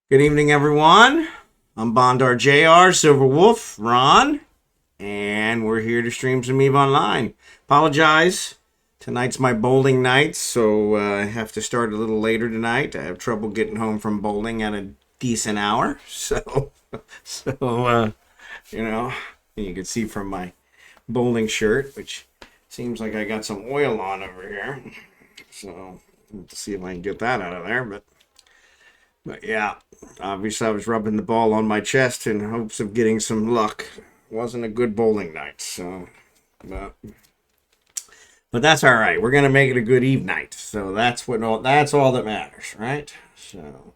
Good evening, everyone. I'm Bondar JR, Silverwolf, Ron, and we're here to stream some eveonline. Apologize. Tonight's my bowling night, so I have to start a little later tonight. I have trouble getting home from bowling at a decent hour, so you know, you can see from my bowling shirt, which seems like I got some oil on over here. So let's see if I can get that out of there, But yeah, obviously I was rubbing the ball on my chest in hopes of getting some luck. Wasn't a good bowling night, so but that's all right. We're gonna make it a good eve night. So that's all that matters, right? So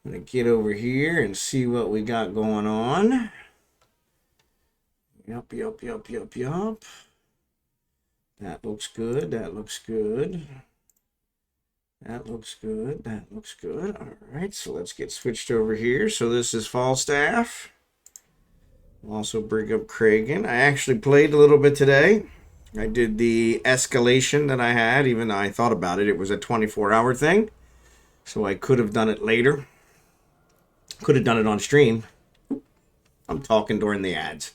I'm gonna get over here and see what we got going on. Yup. That looks good. That looks good. That looks good. That looks good. All right, so let's get switched over here. So this is Falstaff. Also bring up Kragan. I actually played a little bit today. I did the escalation that I had, even though I thought about it. It was a 24-hour thing, so I could have done it later. Could have done it on stream. I'm talking during the ads.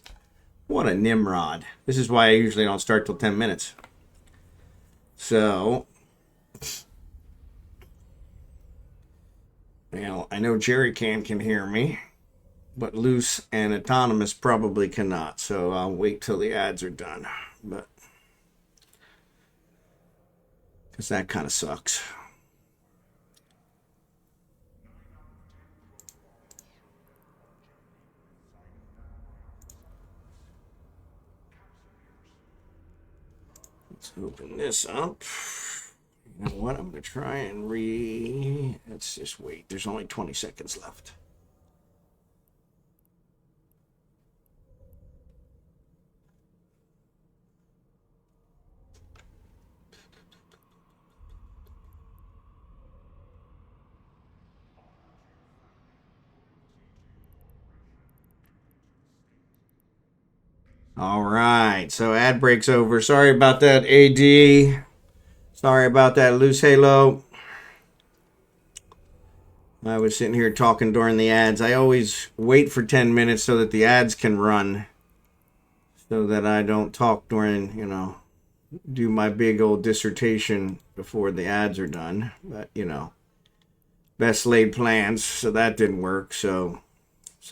What a Nimrod. This is why I usually don't start till 10 minutes. So... well, I know Jerry can hear me, but Loose and Autonomous probably cannot, so I'll wait till the ads are done. But because that kind of sucks. Let's open this up. You know what? I'm going to try and let's just wait. There's only 20 seconds left. All right. So ad break's over. Sorry about that, AD. Sorry about that, Loose Halo. I was sitting here talking during the ads. I always wait for 10 minutes so that the ads can run, so that I don't talk during, do my big old dissertation before the ads are done. But, best laid plans, so that didn't work. So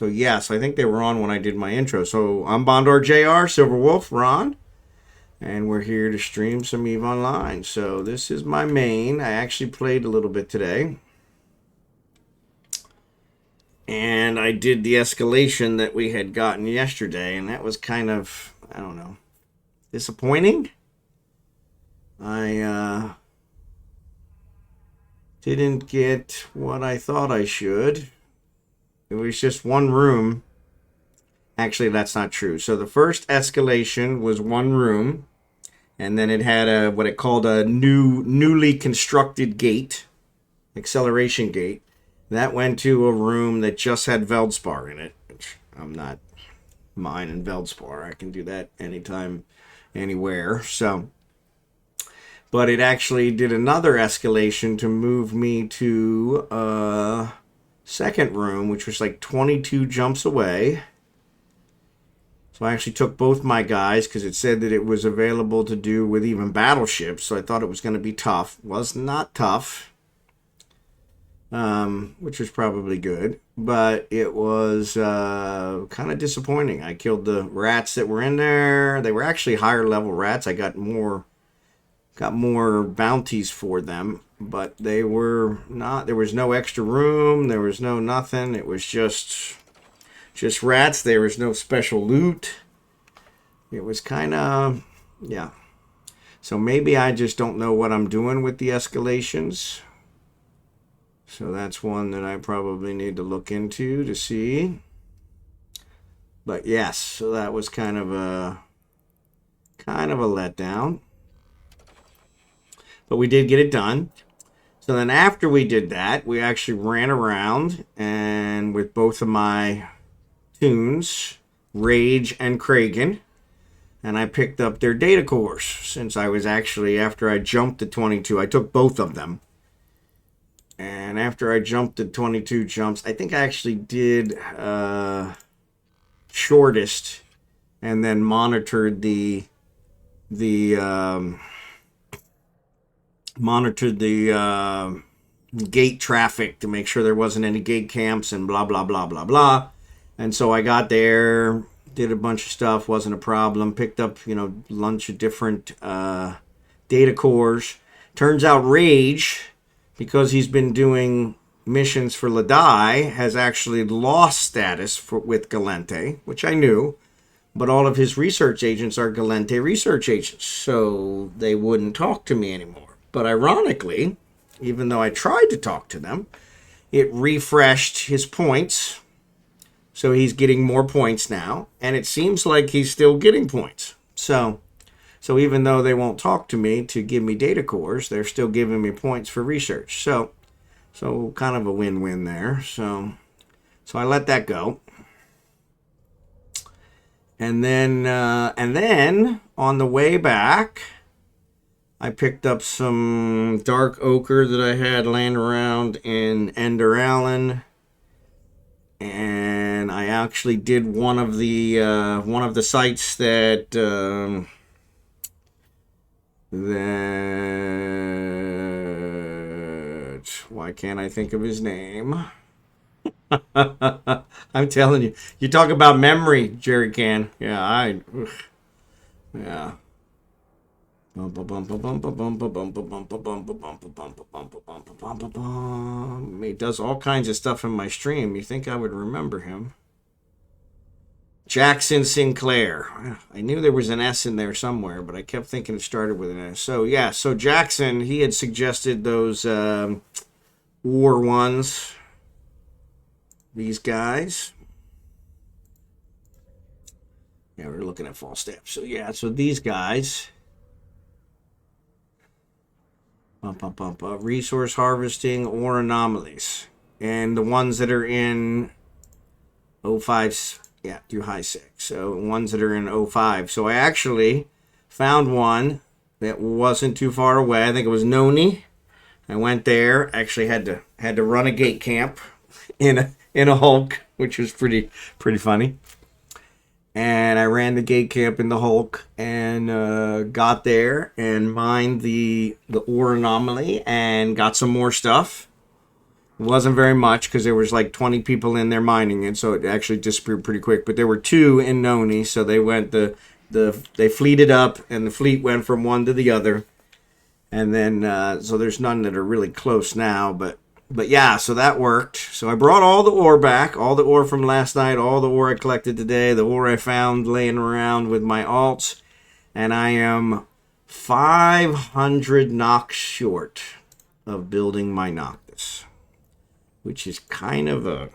yes, I think they were on when I did my intro. So I'm Bondar JR, Silverwolf, Ron. And we're here to stream some eveonline. So this is my main. I actually played a little bit today. And I did the escalation that we had gotten yesterday. And that was kind of, I don't know, disappointing. I didn't get what I thought I should. It was just one room. Actually, that's not true. So the first escalation was one room. And then it had what it called a newly constructed gate, acceleration gate. That went to a room that just had Veldspar in it, which I'm not mining Veldspar. I can do that anytime, anywhere. So, but it actually did another escalation to move me to a second room, which was like 22 jumps away. So I actually took both my guys because it said that it was available to do with even battleships. So I thought it was going to be tough. Was not tough, which was probably good. But it was kind of disappointing. I killed the rats that were in there. They were actually higher level rats. I got more bounties for them. But they were not. There was no extra room. There was no nothing. It was just rats. There was no special loot. It was kind of, yeah. So maybe I just don't know what I'm doing with the escalations. So that's one that I probably need to look into to see. But yes, so that was kind of a letdown. But we did get it done. So then after we did that, we actually ran around and with both of my tunes, Rage and Kragan, and I picked up their data cores since I was actually, after I jumped to 22, I took both of them. And after I jumped the 22 jumps, I think I actually did shortest, and then monitored the gate traffic to make sure there wasn't any gate camps and blah blah blah blah blah. And so I got there, did a bunch of stuff, wasn't a problem. Picked up a bunch of different data cores. Turns out Rage, because he's been doing missions for Ladai, has actually lost status with Galente, which I knew. But all of his research agents are Galente research agents, so they wouldn't talk to me anymore. But ironically, even though I tried to talk to them, it refreshed his points. So he's getting more points now, and it seems like he's still getting points. So even though they won't talk to me to give me data cores, they're still giving me points for research. So kind of a win-win there. So I let that go. And then on the way back, I picked up some dark ochre that I had laying around in Ender Allen, and I actually did one of the sites that why can't I think of his name? I'm telling you, you talk about memory, Jerry can. Yeah, yeah. He does all kinds of stuff in my stream. You think I would remember him? Jackson Sinclair. I knew there was an S in there somewhere, but I kept thinking it started with an S. So yeah, so Jackson, he had suggested those war ones. These guys. Yeah, we're looking at fall steps. So yeah, so these guys. Resource harvesting or anomalies. And the ones that are in 05, yeah, through high 6. So ones that are in 05. So I actually found one that wasn't too far away. I think it was Noni. I went there. Actually had to run a gate camp in a Hulk, which was pretty funny. And I ran the gate camp in the Hulk and got there and mined the ore anomaly and got some more stuff. It wasn't very much because there was like 20 people in there mining it, so it actually disappeared pretty quick. But there were 2 in Noni, so they went they fleeted up, and the fleet went from one to the other. And then so there's none that are really close now, but yeah, so that worked. So I brought all the ore back, all the ore from last night, all the ore I collected today, the ore I found laying around with my alts, and I am 500 Nox short of building my Noctis, which is kind of a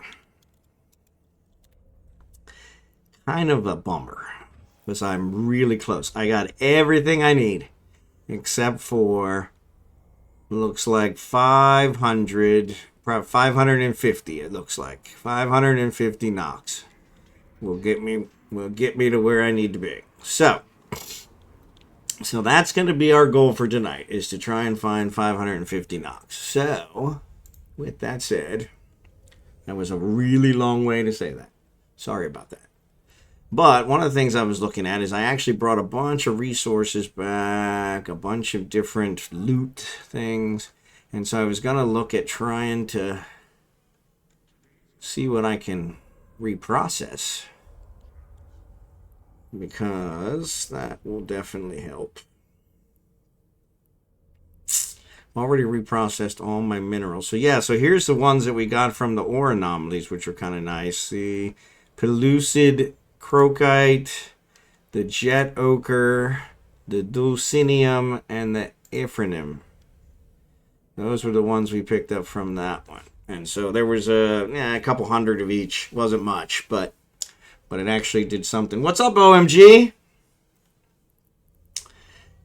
bummer, because I'm really close. I got everything I need, except for... looks like 500, probably 550. It looks like 550 Nox will get me to where I need to be. So that's going to be our goal for tonight, is to try and find 550 Nox. So with that said, that was a really long way to say that. Sorry about that. But one of the things I was looking at is I actually brought a bunch of resources back, a bunch of different loot things. And so I was going to look at trying to see what I can reprocess, because that will definitely help. Already reprocessed all my minerals. So yeah, so here's the ones that we got from the ore anomalies, which are kind of nice. The pellucid crocite, the jet ochre, the dulcinium, and the ephraim. Those were the ones we picked up from that one. And so there was a couple hundred of each. Wasn't much, but it actually did something. What's up, OMG?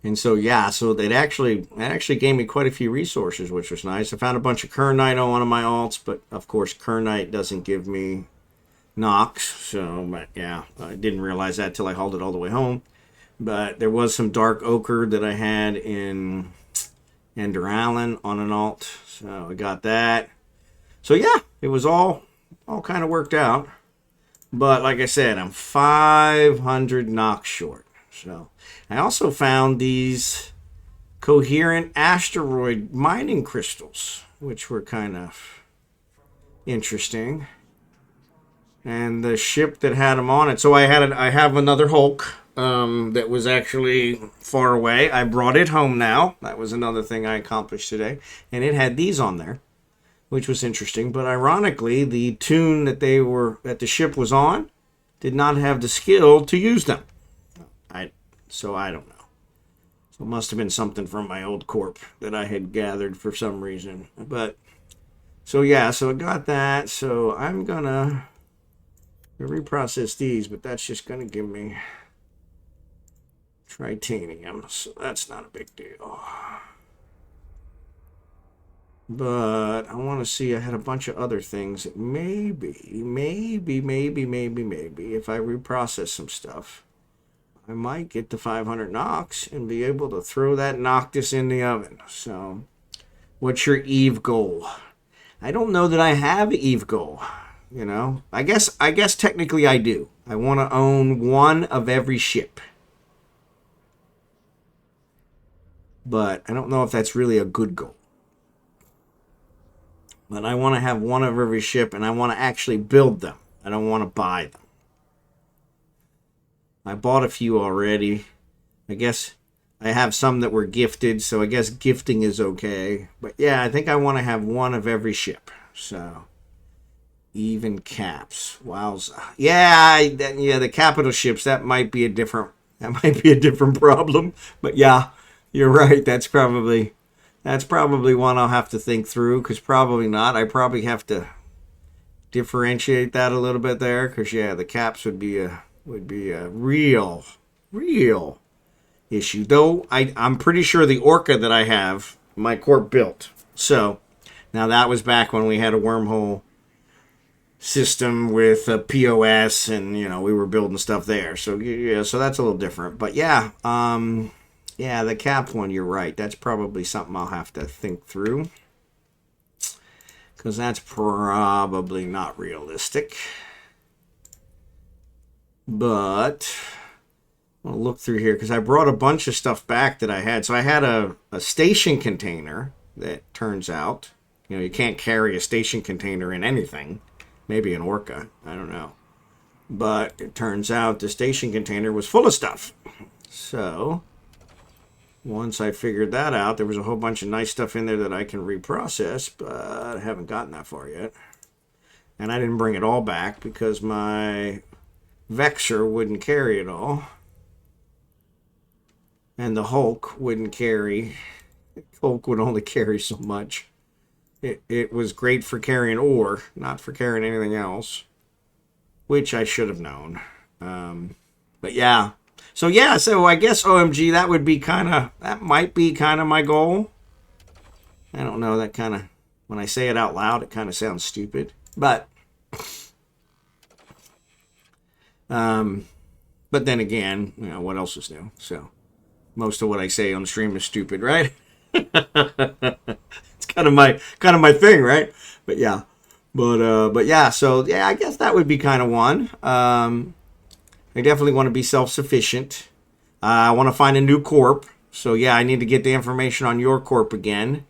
And so yeah, so that actually gave me quite a few resources, which was nice. I found a bunch of kernite on one of my alts, but of course kernite doesn't give me Nox, so, but yeah, I didn't realize that till I hauled it all the way home. But there was some dark ochre that I had in Ender Allen on an alt. So I got that. So yeah, it was all kind of worked out. But like I said, I'm 500 knocks short. So I also found these coherent asteroid mining crystals, which were kind of interesting. And the ship that had them on it. So I have another Hulk that was actually far away. I brought it home now. That was another thing I accomplished today. And it had these on there, which was interesting. But ironically, the tune that the ship was on did not have the skill to use them. So I don't know. So it must have been something from my old corp that I had gathered for some reason. But so yeah, so I got that. So I'm gonna reprocess these, but that's just gonna give me titanium, so that's not a big deal. But I want to see, I had a bunch of other things that maybe, if I reprocess some stuff, I might get to 500 Nox and be able to throw that Noctis in the oven. So, what's your Eve goal? I don't know that I have Eve goal. You know, I guess technically I do. I want to own one of every ship. But I don't know if that's really a good goal. But I want to have one of every ship, and I want to actually build them. I don't want to buy them. I bought a few already. I guess I have some that were gifted, so I guess gifting is okay. But yeah, I think I want to have one of every ship. So, even caps. Wowza. Yeah, the capital ships, that might be a different problem. But yeah, you're right. That's probably one I'll have to think through, because probably not. I probably have to differentiate that a little bit there, because yeah, the caps would be a real issue. Though I'm pretty sure the Orca that I have, my corp built. So now that was back when we had a wormhole system with a POS, and we were building stuff there. So yeah, so that's a little different. But yeah, yeah, the cap one, you're right. That's probably something I'll have to think through, because that's probably not realistic. But I'll look through here, because I brought a bunch of stuff back that I had. So I had a station container that turns out, you can't carry a station container in anything. Maybe an Orca. I don't know. But it turns out the station container was full of stuff. So once I figured that out, there was a whole bunch of nice stuff in there that I can reprocess, but I haven't gotten that far yet. And I didn't bring it all back because my Vexor wouldn't carry it all. And the Hulk wouldn't carry. Hulk would only carry so much. It was great for carrying ore, not for carrying anything else, which I should have known. But yeah. So yeah, so I guess OMG, that might be kind of my goal. I don't know, that kind of, when I say it out loud, it kind of sounds stupid. But then again, what else is new? So most of what I say on stream is stupid, right? It's kind of my thing, right? But yeah. But yeah, so yeah, I guess that would be kind of one. I definitely want to be self-sufficient. I want to find a new corp. So yeah, I need to get the information on your corp again.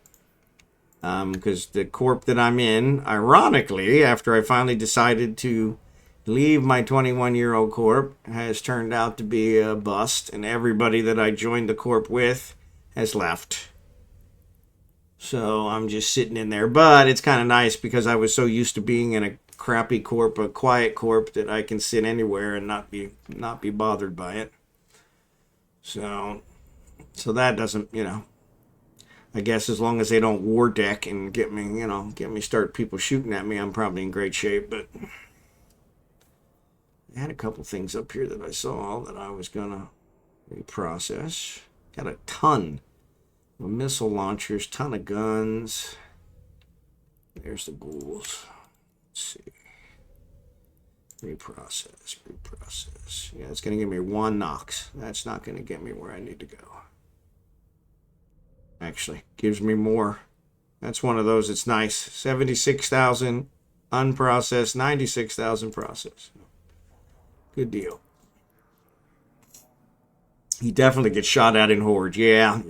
Because the corp that I'm in, ironically, after I finally decided to leave my 21-year-old corp, has turned out to be a bust. And everybody that I joined the corp with has left. So I'm just sitting in there. But it's kind of nice, because I was so used to being in a crappy corp, a quiet corp, that I can sit anywhere and not be bothered by it. So that doesn't, I guess as long as they don't war deck and get me start people shooting at me, I'm probably in great shape. But I had a couple things up here that I saw that I was gonna reprocess. Got a ton of missile launchers, ton of guns. There's the ghouls. Let's see. Reprocess. Yeah, it's going to give me 1 Nox. That's not going to get me where I need to go. actually. Gives me more. That's one of those. It's nice. 76,000 unprocessed, 96,000 processed. Good deal. He definitely gets shot at in Horde. Yeah.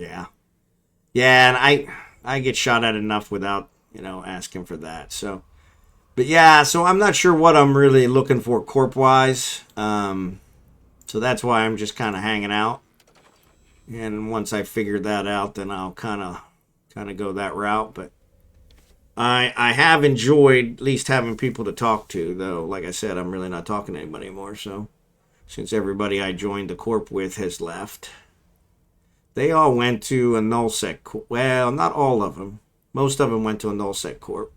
Yeah, and I get shot at enough without, asking for that. So, but yeah, so I'm not sure what I'm really looking for corp-wise. So that's why I'm just kind of hanging out. And once I figure that out, then I'll kind of go that route. But I have enjoyed at least having people to talk to, though. Like I said, I'm really not talking to anybody anymore. So since everybody I joined the corp with has left, they all went to a nullsec corp. Well, not all of them. Most of them went to a nullsec corp.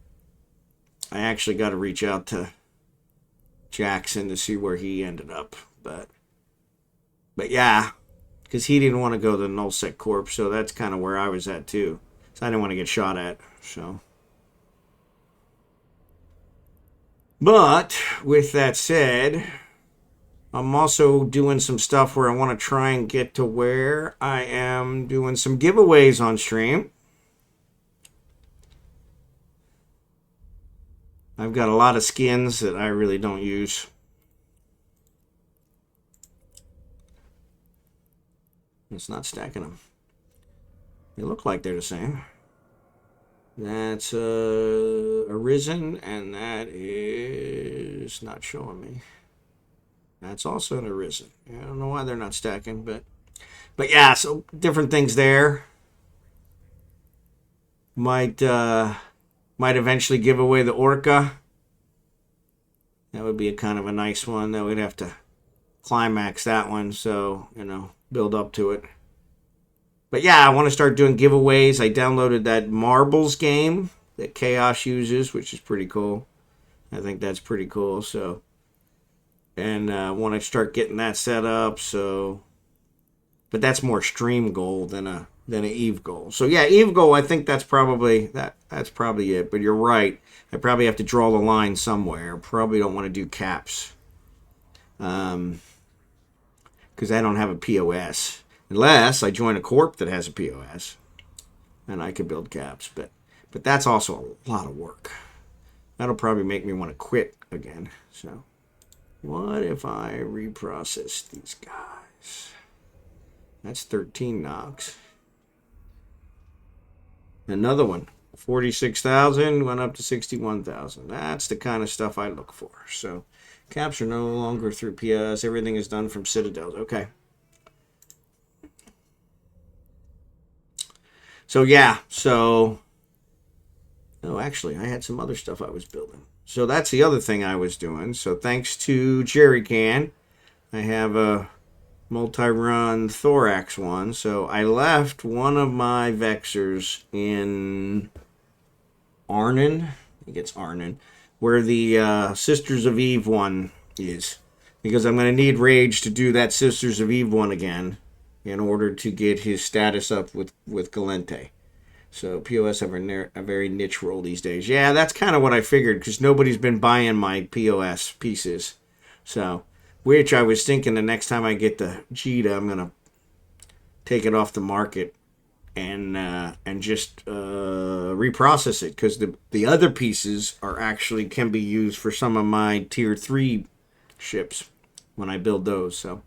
I actually got to reach out to Jackson to see where he ended up. But yeah, because he didn't want to go to the nullsec corp, so that's kind of where I was at too. So I didn't want to get shot at. So, but with that said, I'm also doing some stuff where I want to try and get to where I am doing some giveaways on stream. I've got a lot of skins that I really don't use. It's not stacking them. They look like they're the same. That's Arisen, and that is not showing me. That's also an Arisen. I don't know why they're not stacking, but yeah, so different things there. Might eventually give away the Orca. That would be a kind of a nice one. Though we'd have to climax that one, so build up to it. But yeah, I want to start doing giveaways. I downloaded that marbles game that Chaos uses, which is pretty cool. I think that's pretty cool. So, and I want to start getting that set up. So, but that's more stream goal than a Eve goal. So yeah, Eve goal. I think that's probably it. But you're right. I probably have to draw the line somewhere. Probably don't want to do caps. Because I don't have a POS. Unless I join a corp that has a POS. And I could build caps. But that's also a lot of work. That'll probably make me want to quit again. So, what if I reprocess these guys? That's 13 knocks. Another one. 46,000 went up to 61,000. That's the kind of stuff I look for. So, caps are no longer through POS. Everything is done from Citadels. Okay. So yeah, oh, actually, I had some other stuff I was building. So that's the other thing I was doing. So thanks to Jerrycan, I have a multi-run thorax one. So I left one of my vexors in Arnon. I think it's Arnon, where the Sisters of Eve one is. Because I'm going to need Rage to do that Sisters of Eve one again in order to get his status up with Galente. So POS have a very niche role these days. Yeah, that's kind of what I figured because nobody's been buying my POS pieces. So, which I was thinking the next time I get the Jita, I'm going to take it off the market and just reprocess it because the other pieces are actually can be used for some of my tier 3 ships when I build those. So.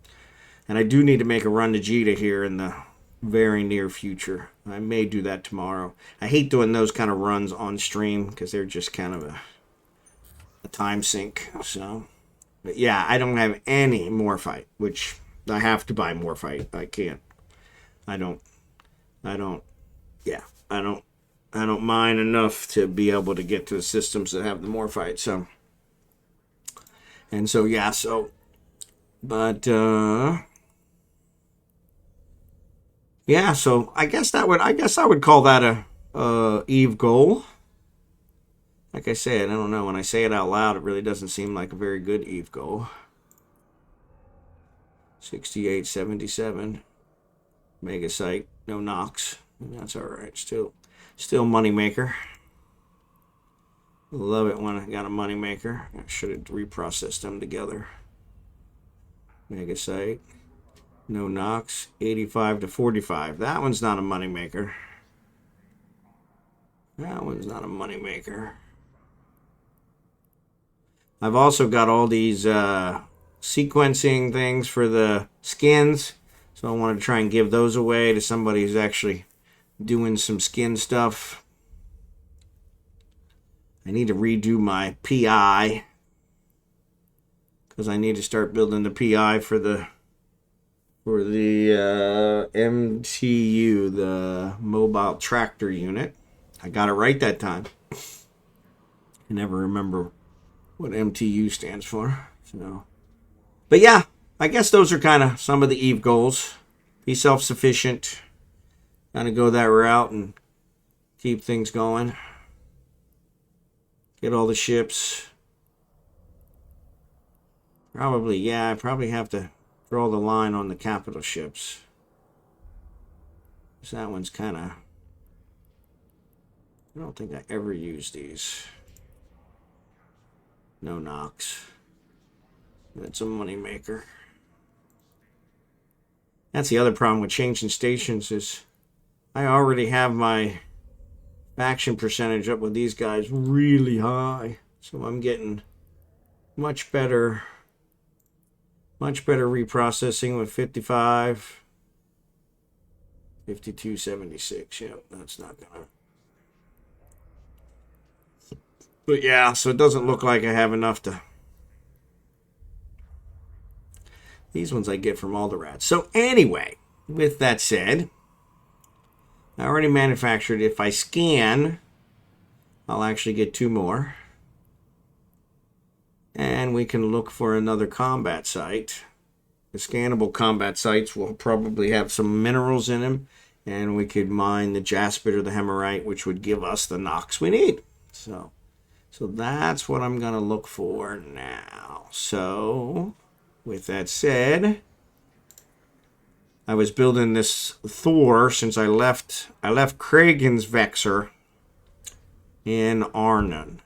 And I do need to make a run to Jita here in the very near future. I may do that tomorrow. I hate doing those kind of runs on stream because they're just kind of a time sink. So, but yeah, I don't have any Morphite, which I have to buy Morphite. I can't. I don't mine enough to be able to get to the systems that have the Morphite. So, and so yeah, so, but yeah, so I guess I would call that a Eve goal. Like I said, I don't know. When I say it out loud, it really doesn't seem like a very good Eve goal. 68.77. Mega site, no knocks. That's all right. Still moneymaker. Love it when I got a moneymaker. I should have reprocessed them together. Mega site. No knocks. 85 to 45. That one's not a moneymaker. That one's not a moneymaker. I've also got all these sequencing things for the skins. So I want to try and give those away to somebody who's actually doing some skin stuff. I need to redo my PI because I need to start building the PI for the MTU, the mobile tractor unit. I got it right that time. I never remember what MTU stands for. So, but yeah, I guess those are kind of some of the Eve goals. Be self-sufficient, kind of go that route and keep things going. Get all the ships. Probably, yeah, I probably have to draw the line on the capital ships. So that one's kind of... I don't think I ever used these. No Nox. That's a moneymaker. That's the other problem with changing stations is I already have my faction percentage up with these guys really high. So I'm getting much better reprocessing with 55. 5276. Yep, that's not gonna. But yeah, so it doesn't look like I have enough to. These ones I get from all the rats. So anyway, with that said, I already manufactured. If I scan, I'll actually get 2 more. And we can look for another combat site. The scannable combat sites will probably have some minerals in them. And we could mine the jaspit or the hemerite, which would give us the Nox we need. So that's what I'm going to look for now. So, with that said, I was building this Thor since I left Kragen's Vexor in Arnon,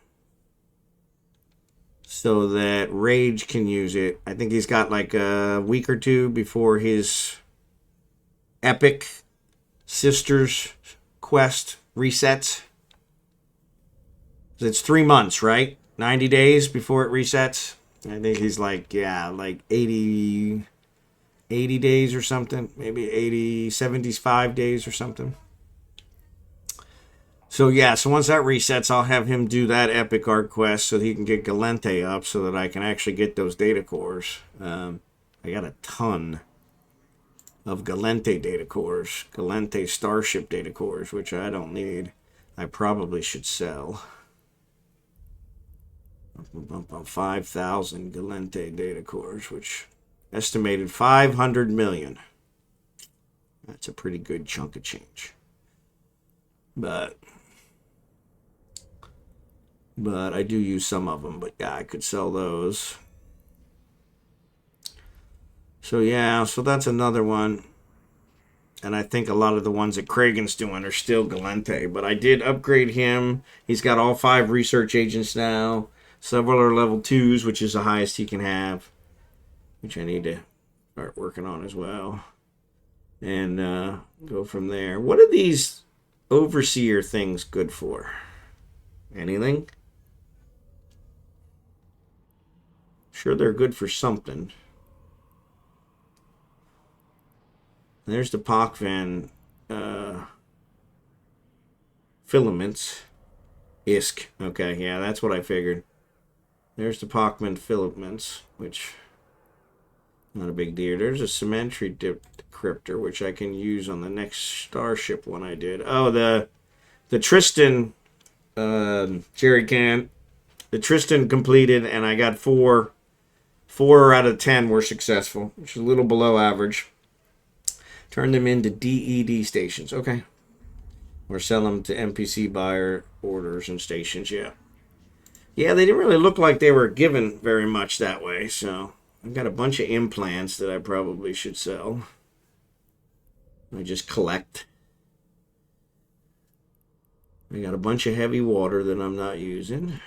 so that Rage can use it. I think he's got like a week or 2 before his Epic Sisters quest resets. It's 3 months, right? 90 days before it resets. I think he's like, yeah, like 80 days or something. Maybe 80, 75 days or something. So yeah, so once that resets, I'll have him do that epic art quest so that he can get Galente up so that I can actually get those data cores. I got a ton of Galente data cores, Galente Starship data cores, which I don't need. I probably should sell. 5,000 Galente data cores, which estimated 500 million. That's a pretty good chunk of change. But I do use some of them. But yeah, I could sell those. So yeah, so that's another one. And I think a lot of the ones that Kragen's doing are still Galente. But I did upgrade him. He's got all 5 research agents now. Several are level 2s, which is the highest he can have. Which I need to start working on as well. And go from there. What are these overseer things good for? Anything? Sure, they're good for something. There's the Pakvan filaments. ISK. Okay, yeah, that's what I figured. There's the Pakvan filaments, which not a big deal. There's a symmetry decryptor, which I can use on the next starship one I did. Oh, the Tristan jerry can. The Tristan completed, and I got 4 out of 10 were successful, which is a little below average. Turn them into DED stations. Okay. Or sell them to NPC buyer orders and stations. Yeah. Yeah, they didn't really look like they were given very much that way. So I've got a bunch of implants that I probably should sell. I just collect. I got a bunch of heavy water that I'm not using.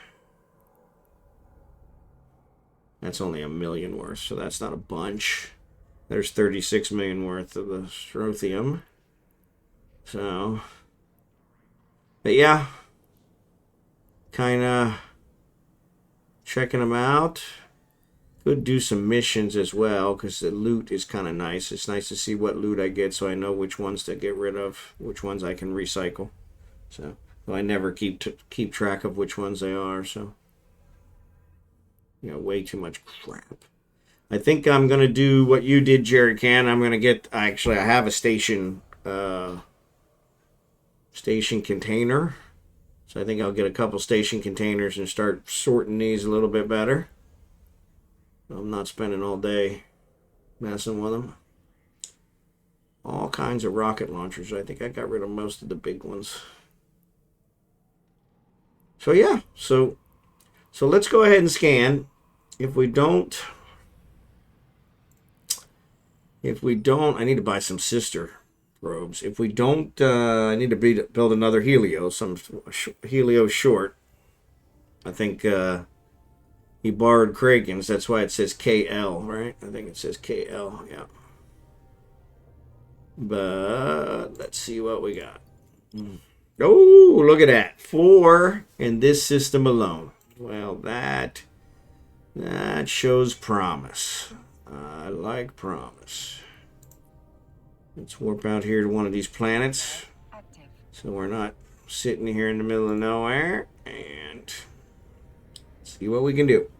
That's only 1 million worth, so that's not a bunch. There's 36 million worth of the strontium. So, but yeah, kind of checking them out. Could do some missions as well, because the loot is kind of nice. It's nice to see what loot I get, so I know which ones to get rid of, which ones I can recycle. So I never keep track of which ones they are. So way too much crap. I think I'm gonna do what you did, Jerry Can. I'm gonna get. Actually, I have a station container, so I think I'll get a couple station containers and start sorting these a little bit better. I'm not spending all day messing with them. All kinds of rocket launchers. I think I got rid of most of the big ones. So yeah, so let's go ahead and scan. If we don't, I need to buy some sister probes. If we don't, I need to build another Helio, some Helio short. I think he borrowed Kragen's. That's why it says KL, right? I think it says KL, yeah. But let's see what we got. Oh, look at that. 4 in this system alone. Well, that shows promise. I like promise. Let's warp out here to one of these planets. So we're not sitting here in the middle of nowhere. And see what we can do.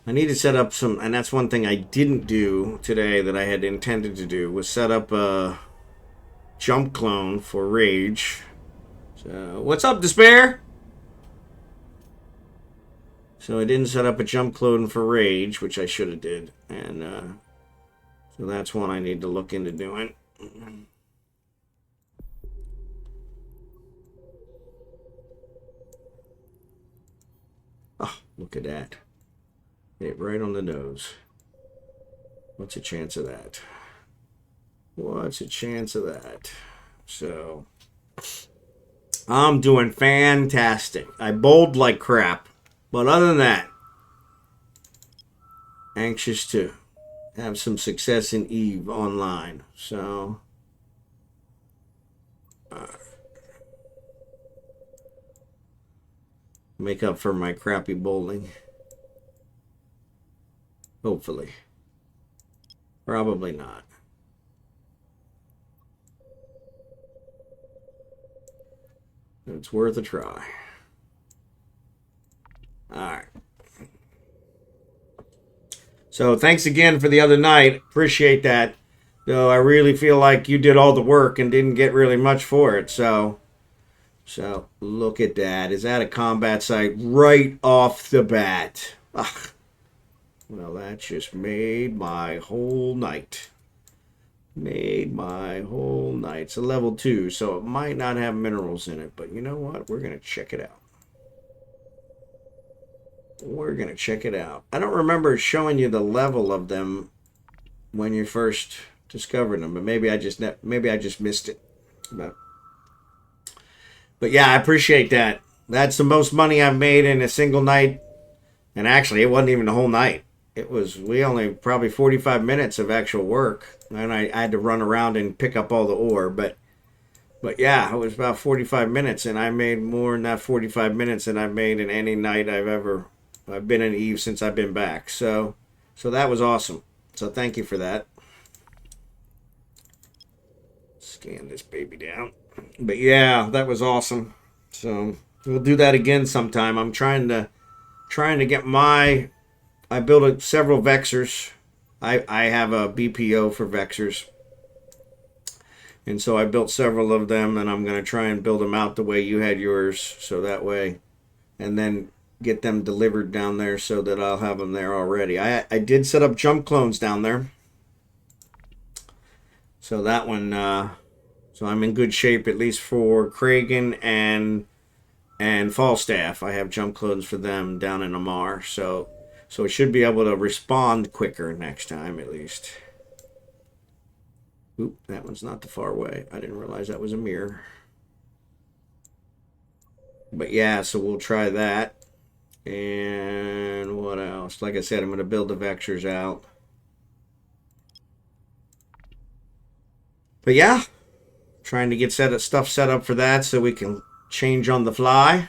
I need to set up some, and that's one thing I didn't do today that I had intended to do, was set up a jump clone for Rage. So, what's up, Despair? So I didn't set up a jump clone for Rage, which I should have did. And so that's one I need to look into doing. Oh, look at that. Hit right on the nose. What's the chance of that? What's the chance of that? So, I'm doing fantastic. I bowled like crap. But other than that, anxious to have some success in EveOnline. So, make up for my crappy bowling. Hopefully. Probably not. It's worth a try. Alright. So thanks again for the other night. Appreciate that. Though I really feel like you did all the work and didn't get really much for it. So look at that. Is that a combat site right off the bat? Ugh. Well, that just made my whole night. Made my whole night. It's a level 2, so it might not have minerals in it. But you know what? We're going to check it out. We're going to check it out. I don't remember showing you the level of them when you first discovered them. But maybe I just missed it. But yeah, I appreciate that. That's the most money I've made in a single night. And actually, it wasn't even the whole night. We only probably 45 minutes of actual work. And I had to run around and pick up all the ore. But yeah, it was about 45 minutes. And I made more in that 45 minutes than I've made in any night I've been in Eve since I've been back. So that was awesome. So thank you for that. Scan this baby down. But yeah, that was awesome. So we'll do that again sometime. I'm trying to get I built several vexers. I have a BPO for vexers. And so I built several of them, and I'm going to try and build them out the way you had yours, so that way, and then get them delivered down there so that I'll have them there already. I did set up jump clones down there. So that one, so I'm in good shape, at least for Kragen and Falstaff. I have jump clones for them down in Amar, so it should be able to respond quicker next time, at least. Oop, that one's not too far away. I didn't realize that was a mirror. But yeah, so we'll try that. And what else? Like I said, I'm going to build the vectors out. But yeah, trying to get stuff set up for that so we can change on the fly.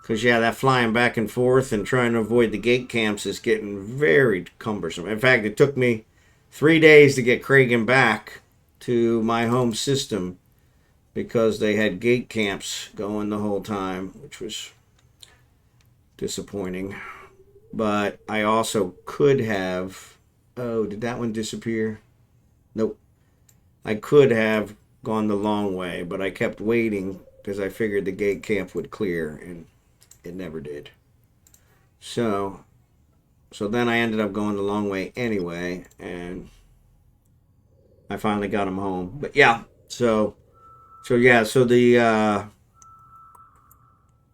Because, yeah, that flying back and forth and trying to avoid the gate camps is getting very cumbersome. In fact, it took me 3 days to get Kragan back to my home system because they had gate camps going the whole time, which was disappointing. But I also could have... Oh, did that one disappear? Nope. I could have gone the long way, but I kept waiting because I figured the gate camp would clear, and it never did. So then I ended up going the long way anyway, and I finally got him home. But yeah, so the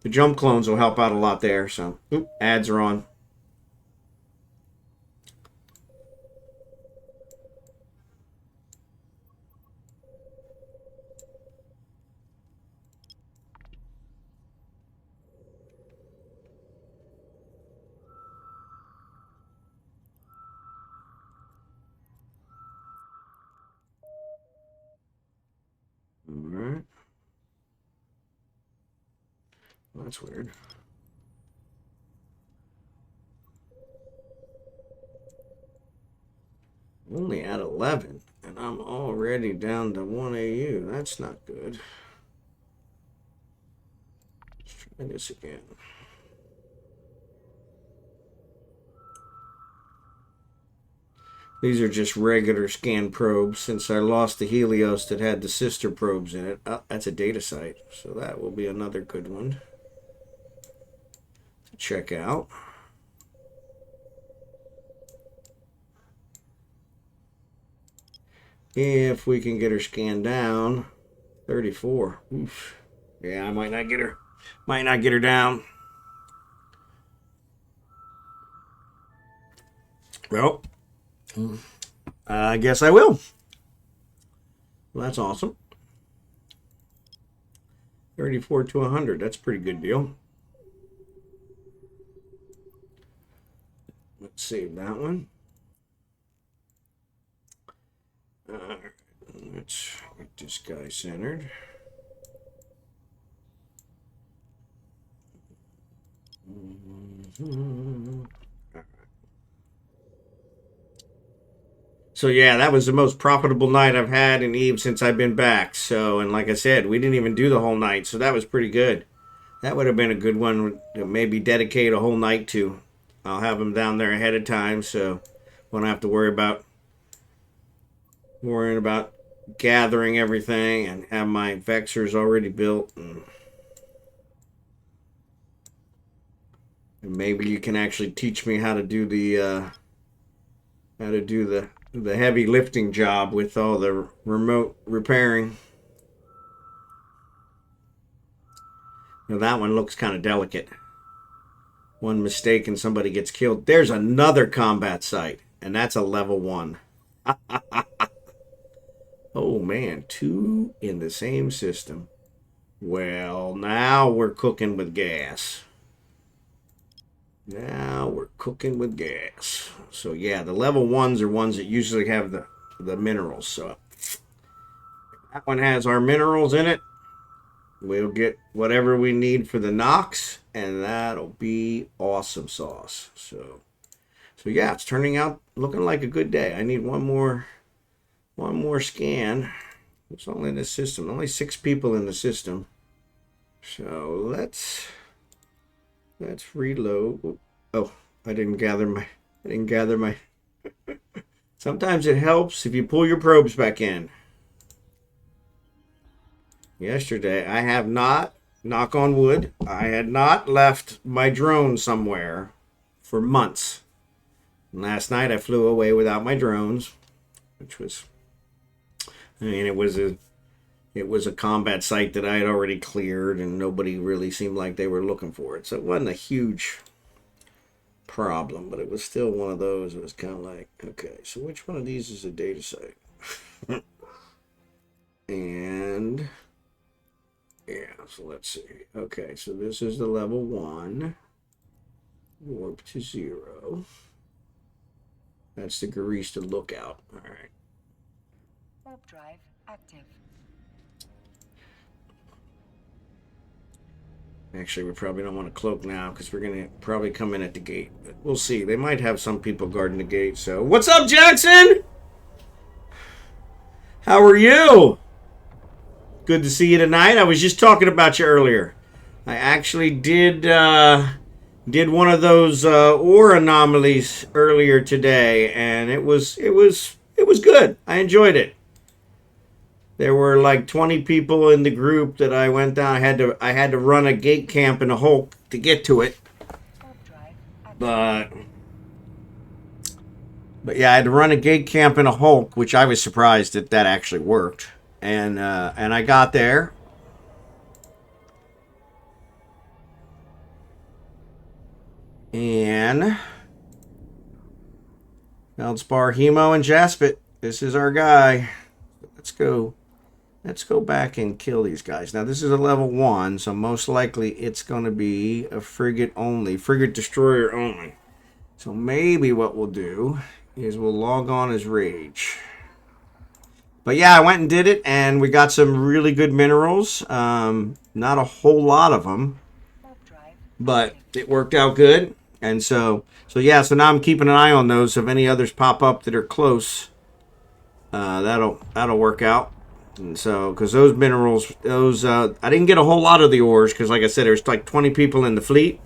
jump clones will help out a lot there. So ads are on. All right. Well, that's weird. Only at 11, and I'm already down to 1 AU. That's not good. Let's try this again. These are just regular scan probes since I lost the Helios that had the sister probes in it. Oh, that's a data site, so that will be another good one to check out. If we can get her scanned down, 34. Oof. Yeah, I might not get her. Might not get her down. Well, I guess I will. Well, that's awesome. 34 to 100. That's a pretty good deal. Let's save that one. Let's get this guy centered. So yeah, that was the most profitable night I've had in Eve since I've been back. So, and like I said, we didn't even do the whole night, so that was pretty good. That would have been a good one to maybe dedicate a whole night to. I'll have them down there ahead of time, so won't have to worrying about gathering everything and have my vexers already built. And maybe you can actually teach me how to do the heavy lifting job with all the remote repairing. Now that one looks kind of delicate. One mistake and somebody gets killed. There's another combat site, and that's a level 1. Oh man, 2 in the same system. Well, now we're cooking with gas. Now we're cooking with gas. So yeah, the level 1s are ones that usually have the minerals. So that one has our minerals in it. We'll get whatever we need for the Nox, and that'll be awesome sauce. So yeah, it's turning out looking like a good day. I need one more scan. It's only in the system. Only 6 people in the system. So let's reload. Oh, I didn't gather my. Sometimes it helps if you pull your probes back in. Yesterday, I have not, knock on wood, I had not left my drone somewhere for months. And last night I flew away without my drones, which was, I mean, it was a combat site that I had already cleared, and nobody really seemed like they were looking for it. So it wasn't a huge problem, but it was still one of those. It was kind of like, okay, so which one of these is a data site? And yeah, so let's see. Okay, so this is the level 1. Warp to 0. That's the Garista lookout. All right. Warp drive active. Actually, we probably don't want to cloak now because we're going to probably come in at the gate. But we'll see. They might have some people guarding the gate. So, what's up, Jackson? How are you? Good to see you tonight. I was just talking about you earlier. I actually did one of those ore anomalies earlier today, and it was good. I enjoyed it. There were like 20 people in the group that I went down. I had to run a gate camp in a Hulk to get to it. But yeah, I had to run a gate camp in a Hulk, which I was surprised that actually worked. And I got there. And Feldspar, Hemo, and Jaspit. This is our guy. Let's go. Let's go back and kill these guys. Now, this is a level 1, so most likely it's going to be a frigate only. Frigate destroyer only. So maybe what we'll do is we'll log on as Rage. But yeah, I went and did it, and we got some really good minerals. Not a whole lot of them, but it worked out good. And so yeah, so now I'm keeping an eye on those. If any others pop up that are close, that'll work out. And so, because those minerals, I didn't get a whole lot of the ores, because like I said, there's like 20 people in the fleet.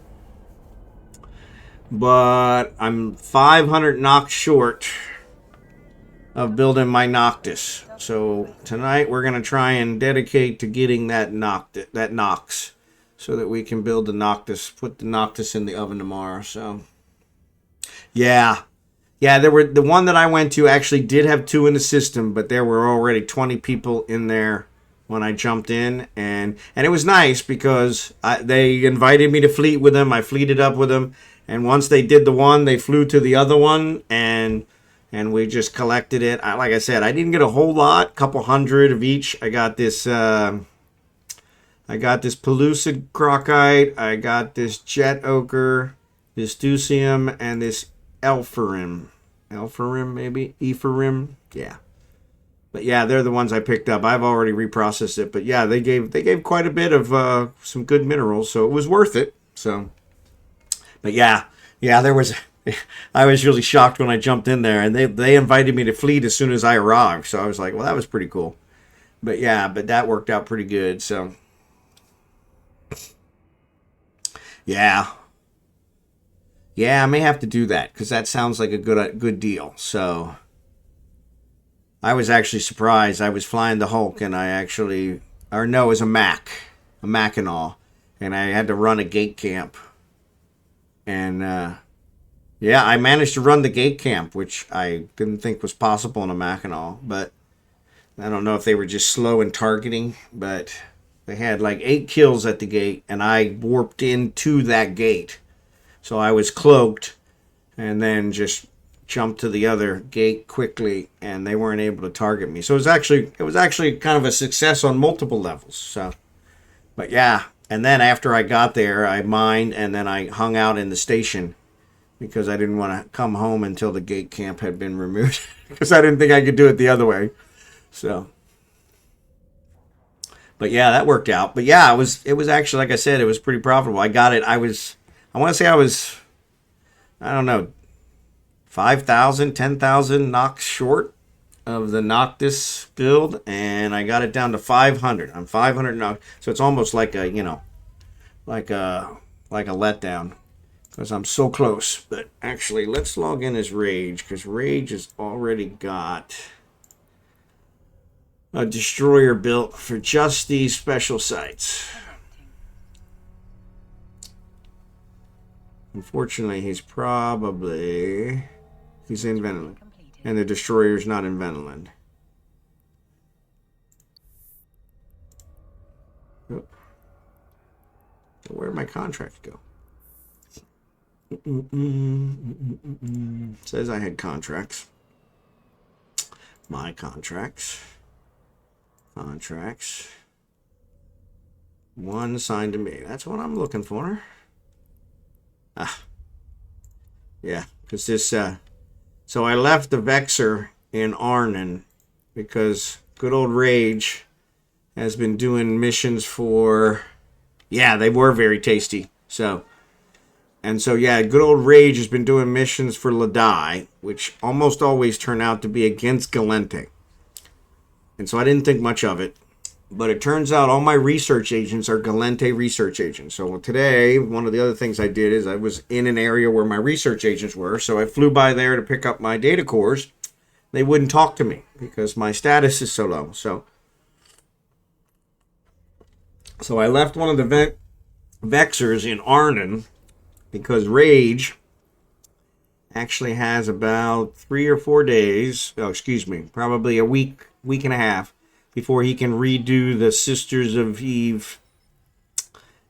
But I'm 500 Nox short of building my Noctis. So tonight we're going to try and dedicate to getting that Nox, so that we can build the Noctis, put the Noctis in the oven tomorrow. So, yeah. Yeah, the one that I went to actually did have 2 in the system, but there were already 20 people in there when I jumped in, and it was nice because they invited me to fleet with them. I fleeted up with them, and once they did the one, they flew to the other one, and we just collected it. Like I said, I didn't get a whole lot, a couple hundred of each. I got this pellucid crocite, I got this jet ochre, this ducium, and this Elpharim, maybe? Epharim? Yeah. But yeah, they're the ones I picked up. I've already reprocessed it. But yeah, they gave quite a bit of some good minerals, so it was worth it. So, but yeah, there was... I was really shocked when I jumped in there, and they invited me to fleet as soon as I arrived. So I was like, well, that was pretty cool. But yeah, that worked out pretty good, so... Yeah. Yeah, I may have to do that because that sounds like a good deal. So I was actually surprised. I was flying the Hulk, and it was a Mackinac, and I had to run a gate camp. And yeah, I managed to run the gate camp, which I didn't think was possible in a Mackinac. But I don't know if they were just slow in targeting, but they had like 8 kills at the gate, and I warped into that gate. So I was cloaked and then just jumped to the other gate quickly, and they weren't able to target me. So it was actually kind of a success on multiple levels. So, but yeah, and then after I got there, I mined, and then I hung out in the station because I didn't want to come home until the gate camp had been removed because I didn't think I could do it the other way. So, but yeah, that worked out. But yeah, it was actually, like I said, it was pretty profitable. I got it. I want to say I was, I don't know, 5,000, 10,000 Nox short of the Noctis build, and I got it down to 500. I'm 500 Nox, so it's almost like a letdown because I'm so close. But actually, let's log in as Rage because Rage has already got a destroyer built for just these special sites. Unfortunately, he's in Venland. And the destroyer's not in Venland. Oh. Where'd my contract go? Says I had contracts. My contracts. Contracts. One signed to me. That's what I'm looking for. Yeah, because this, so I left the Vexer in Arnon because good old Rage has been doing missions for Yeah, they were very tasty. So, and so, yeah, good old Rage has been doing missions for Ladai, which almost always turn out to be against Galente. And so I didn't think much of it. But it turns out all my research agents are Galente research agents. So today, one of the other things I did is I was in an area where my research agents were. So I flew by there to pick up my data cores. They wouldn't talk to me because my status is so low. So I left one of the Vexers in Arnon because Rage actually has about 3 or 4 days, probably a week and a half before he can redo the Sisters of Eve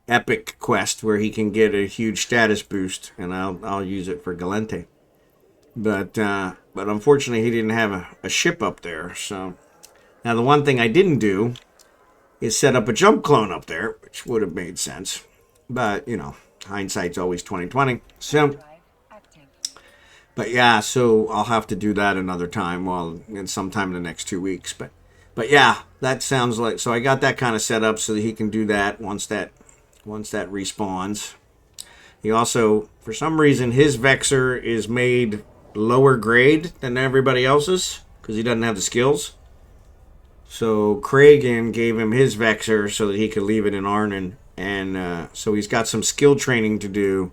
epic quest where he can get a huge status boost, and I'll use it for Galente. But unfortunately he didn't have a ship up there. So now the one thing I didn't do is set up a jump clone up there, which would have made sense. But, you know, hindsight's always 20/20. So, but yeah, so I'll have to do that another time, sometime in the next 2 weeks. But yeah, that sounds like, so I got that kind of set up so that he can do that once that respawns. He also, for some reason, his Vexer is made lower grade than everybody else's because he doesn't have the skills. So Kragan gave him his Vexer so that he could leave it in Arnon, and so he's got some skill training to do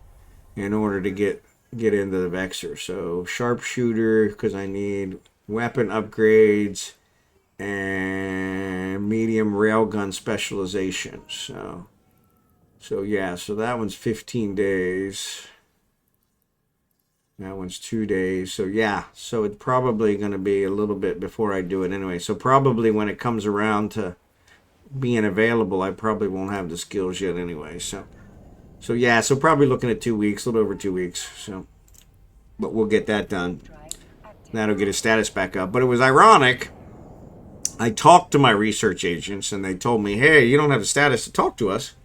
in order to get into the Vexer. So sharpshooter, because I need weapon upgrades and medium railgun specialization. So yeah, so that one's 15 days. That one's 2 days. So yeah, so it's probably going to be a little bit before I do it anyway. So probably when it comes around to being available, I probably won't have the skills yet anyway. So yeah, so probably looking at 2 weeks, a little over 2 weeks. So, but we'll get that done. That'll get his status back up. But it was ironic. I talked to my research agents and they told me, hey, you don't have the status to talk to us.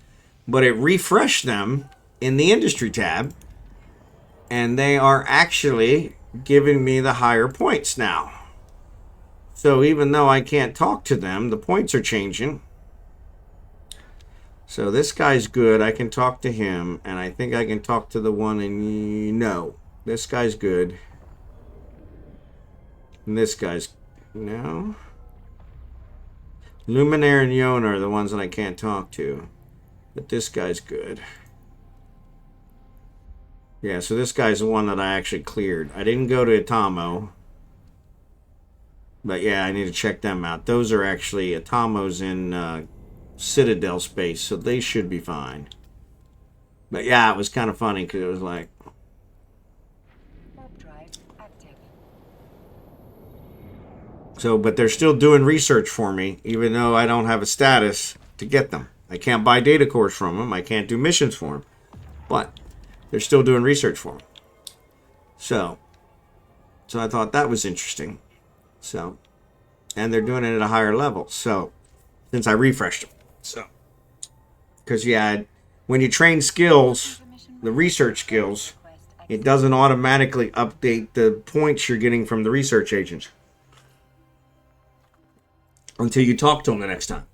But it refreshed them in the industry tab. And they are actually giving me the higher points now. So even though I can't talk to them, the points are changing. So this guy's good. I can talk to him. And I think I can talk to the one in... No. This guy's good. And this guy's... No. Luminaire and Yona are the ones that I can't talk to. But this guy's good. Yeah, so this guy's the one that I actually cleared. I didn't go to Atomo. But yeah, I need to check them out. Those are actually Atomos in Citadel space, so they should be fine. But yeah, it was kind of funny because it was like... So, but they're still doing research for me, even though I don't have a status to get them. I can't buy data cores from them. I can't do missions for them. But they're still doing research for me. So I thought that was interesting. So, and they're doing it at a higher level. So, since I refreshed them. So, because yeah, when you train skills, the research skills, it doesn't automatically update the points you're getting from the research agents until you talk to them the next time,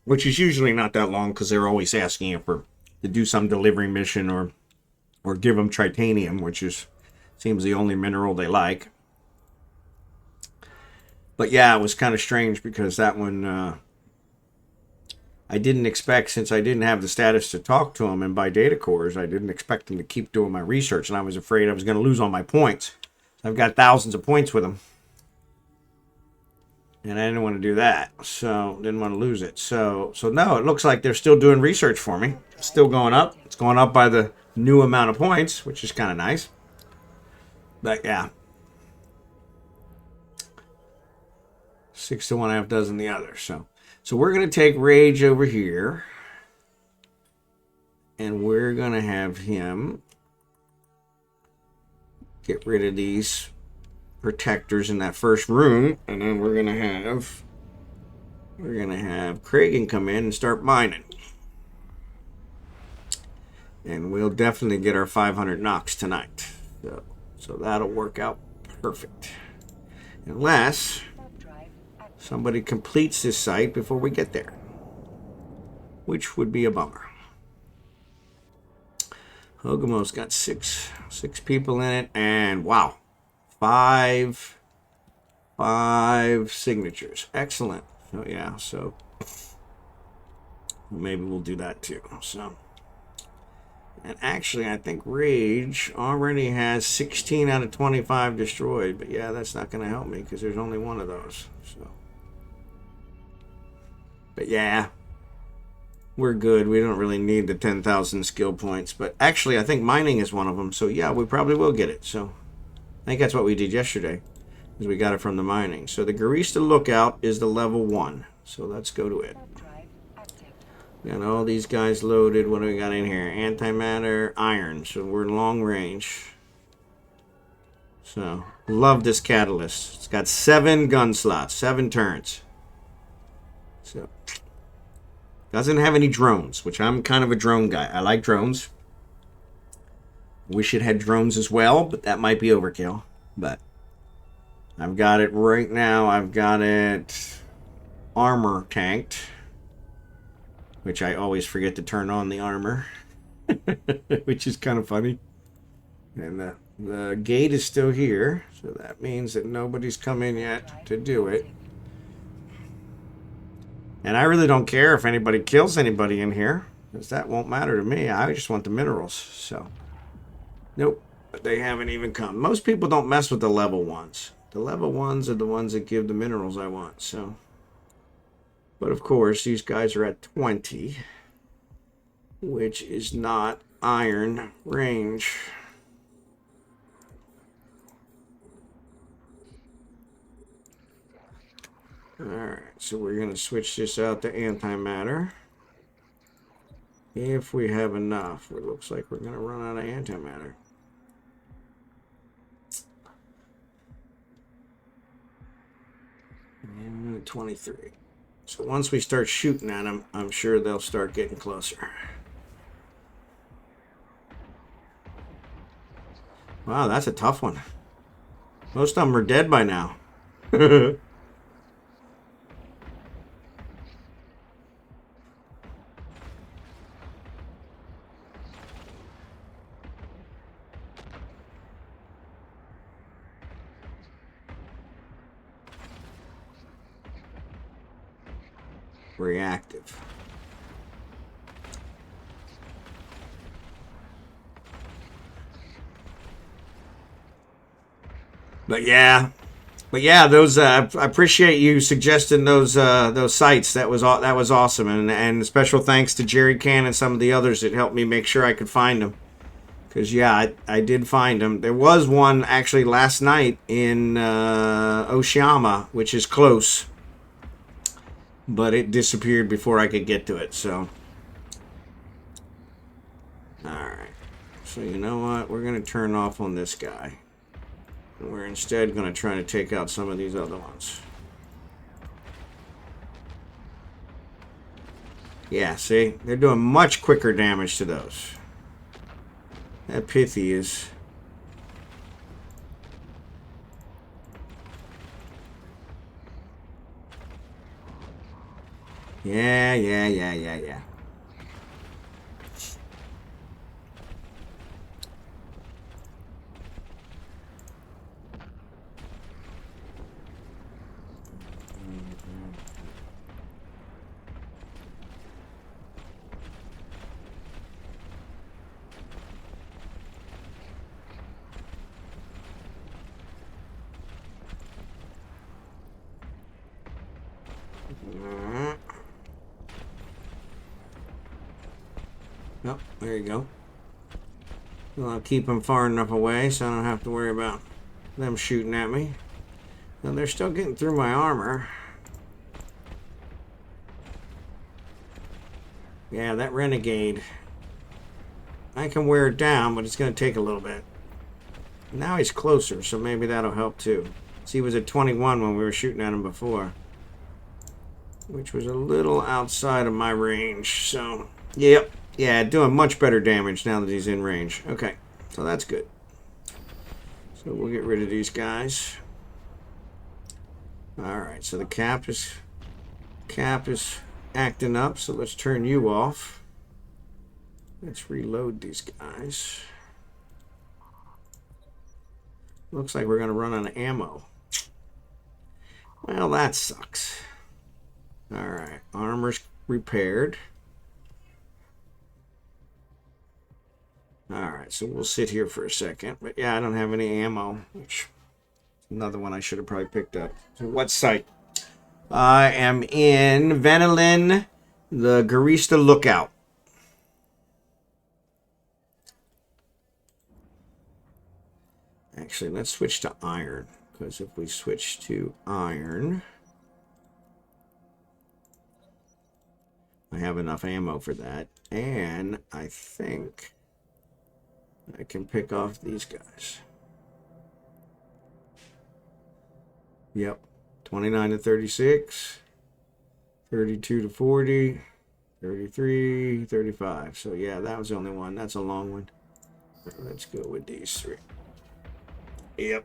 which is usually not that long because they're always asking you to do some delivery mission or give them tritanium, which seems the only mineral they like. But yeah, it was kind of strange because that one I didn't expect, since I didn't have the status to talk to them and buy data cores, I didn't expect them to keep doing my research, and I was afraid I was going to lose all my points. I've got thousands of points with them. And I didn't want to do that, so didn't want to lose it. So no, it looks like they're still doing research for me. It's still going up. It's going up by the new amount of points, which is kind of nice. But yeah. 6 to 1 half dozen the other. So we're going to take Rage over here. And we're going to have him get rid of these protectors in that first room, and then we're gonna have Kragan come in and start mining, and we'll definitely get our 500 knocks tonight. So that'll work out perfect, unless somebody completes this site before we get there, which would be a bummer. Hogamos got six people in it, and wow, five signatures. Excellent. So yeah, so maybe we'll do that too. So, and actually, I think Rage already has 16 out of 25 destroyed. But yeah, that's not going to help me because there's only one of those. So, but yeah, we're good. We don't really need the 10,000 skill points. But actually, I think mining is one of them. So yeah, we probably will get it. So I think that's what we did yesterday, is we got it from the mining. So the Garista Lookout is the level 1. So let's go to it. Got all these guys loaded. What do we got in here? Antimatter, iron. So we're long range. So, love this catalyst. It's got 7 gun slots, 7 turns. So, doesn't have any drones, which I'm kind of a drone guy. I like drones. Wish it had drones as well, but that might be overkill. But I've got it right now. I've got it armor tanked, which I always forget to turn on the armor, which is kind of funny. And the gate is still here, so that means that nobody's come in yet to do it. And I really don't care if anybody kills anybody in here, because that won't matter to me. I just want the minerals, so. Nope, but they haven't even come. Most people don't mess with the level 1s. The level 1s are the ones that give the minerals I want, so. But of course, these guys are at 20, which is not iron range. Alright, so we're going to switch this out to antimatter. If we have enough. It looks like we're going to run out of antimatter. And 23. So once we start shooting at them, I'm sure they'll start getting closer. Wow, that's a tough one. Most of them are dead by now. Reactive. But yeah, those I appreciate you suggesting those sites. That was awesome, and special thanks to Jerry Can and some of the others that helped me make sure I could find them. Because yeah, I did find them. There was one actually last night in Oshiyama, which is close, but it disappeared before I could get to it. So, all right. So you know what? We're gonna turn off on this guy. We're instead going to try to take out some of these other ones. Yeah, see? They're doing much quicker damage to those. That Pithy is... Yeah. Nope, there you go. Well, I'll keep them far enough away so I don't have to worry about them shooting at me. Now they're still getting through my armor. Yeah, that Renegade. I can wear it down, but it's going to take a little bit. Now he's closer, so maybe that'll help too. See, he was at 21 when we were shooting at him before, which was a little outside of my range, so... Yep. Yeah, doing much better damage now that he's in range. Okay, so that's good. So we'll get rid of these guys. Alright, so the cap is acting up, so let's turn you off. Let's reload these guys. Looks like we're going to run out of ammo. Well, that sucks. Alright, armor's repaired. Alright, so we'll sit here for a second. But yeah, I don't have any ammo, which is another one I should have probably picked up. So what site? I am in Venelin, the Garista Lookout. Actually, let's switch to iron, because if we switch to iron, I have enough ammo for that, and I think I can pick off these guys. Yep, 29 to 36, 32 to 40, 33, 35. So yeah, that was the only one. That's a long one. Let's go with these three. Yep.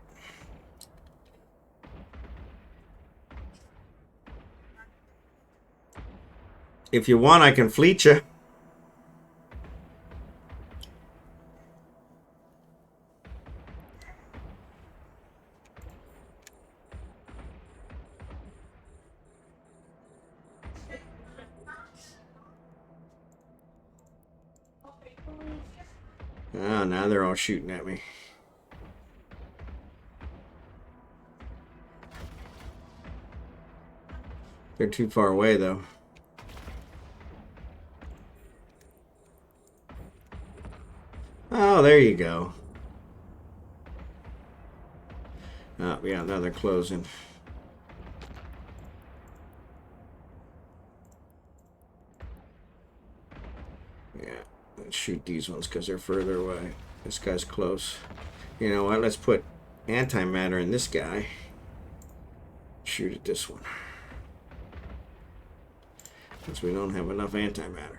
If you want, I can fleet you. Ah, now they're all shooting at me. They're too far away, though. Oh, there you go. Oh, yeah, now they're closing. Yeah, let's shoot these ones because they're further away. This guy's close. You know what? Let's put antimatter in this guy. Shoot at this one. Since we don't have enough antimatter.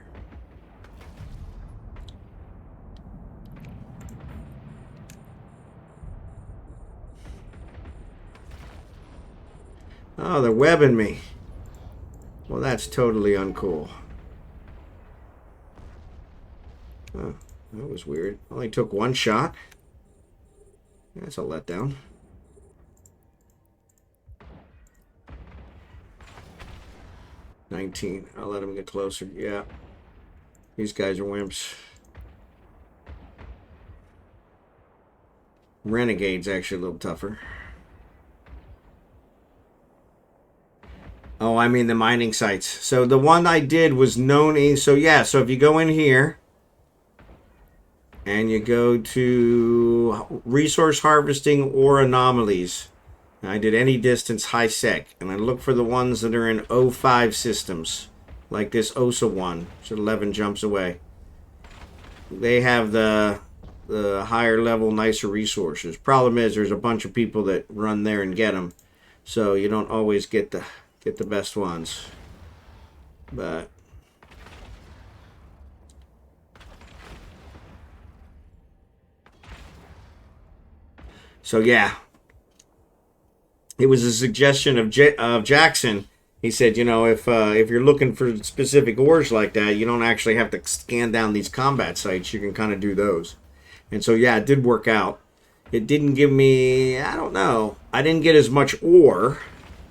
Oh, they're webbing me. Well, that's totally uncool. Oh, that was weird. Only took one shot. That's a letdown. $19. I'll let him get closer. Yeah. These guys are wimps. Renegade's actually a little tougher. Oh, I mean the mining sites. So the one I did was known. So yeah, so if you go in here and you go to resource harvesting or anomalies, I did any distance high sec, and I look for the ones that are in O5 systems, like this OSA one, so 11 jumps away. They have the higher level, nicer resources. Problem is, there's a bunch of people that run there and get them, so you don't always get the best ones. But so yeah, it was a suggestion of Jackson. He said, you know, if you're looking for specific ores like that, you don't actually have to scan down these combat sites. You can kind of do those. And so yeah, it did work out. It didn't give me, I don't know, I didn't get as much ore.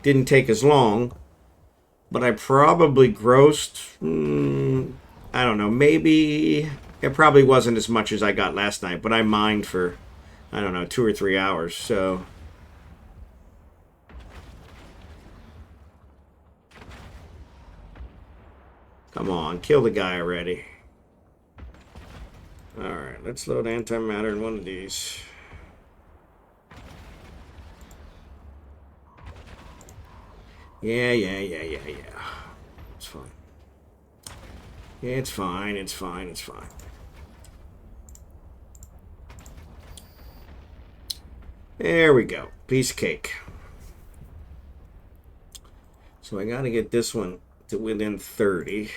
Didn't take as long. But I probably grossed, I don't know, maybe, it probably wasn't as much as I got last night, but I mined for, I don't know, 2 or 3 hours, so. Come on, kill the guy already. Alright, let's load antimatter in one of these. Yeah. It's fine. It's fine. There we go. Piece of cake. So I got to get this one to within 30.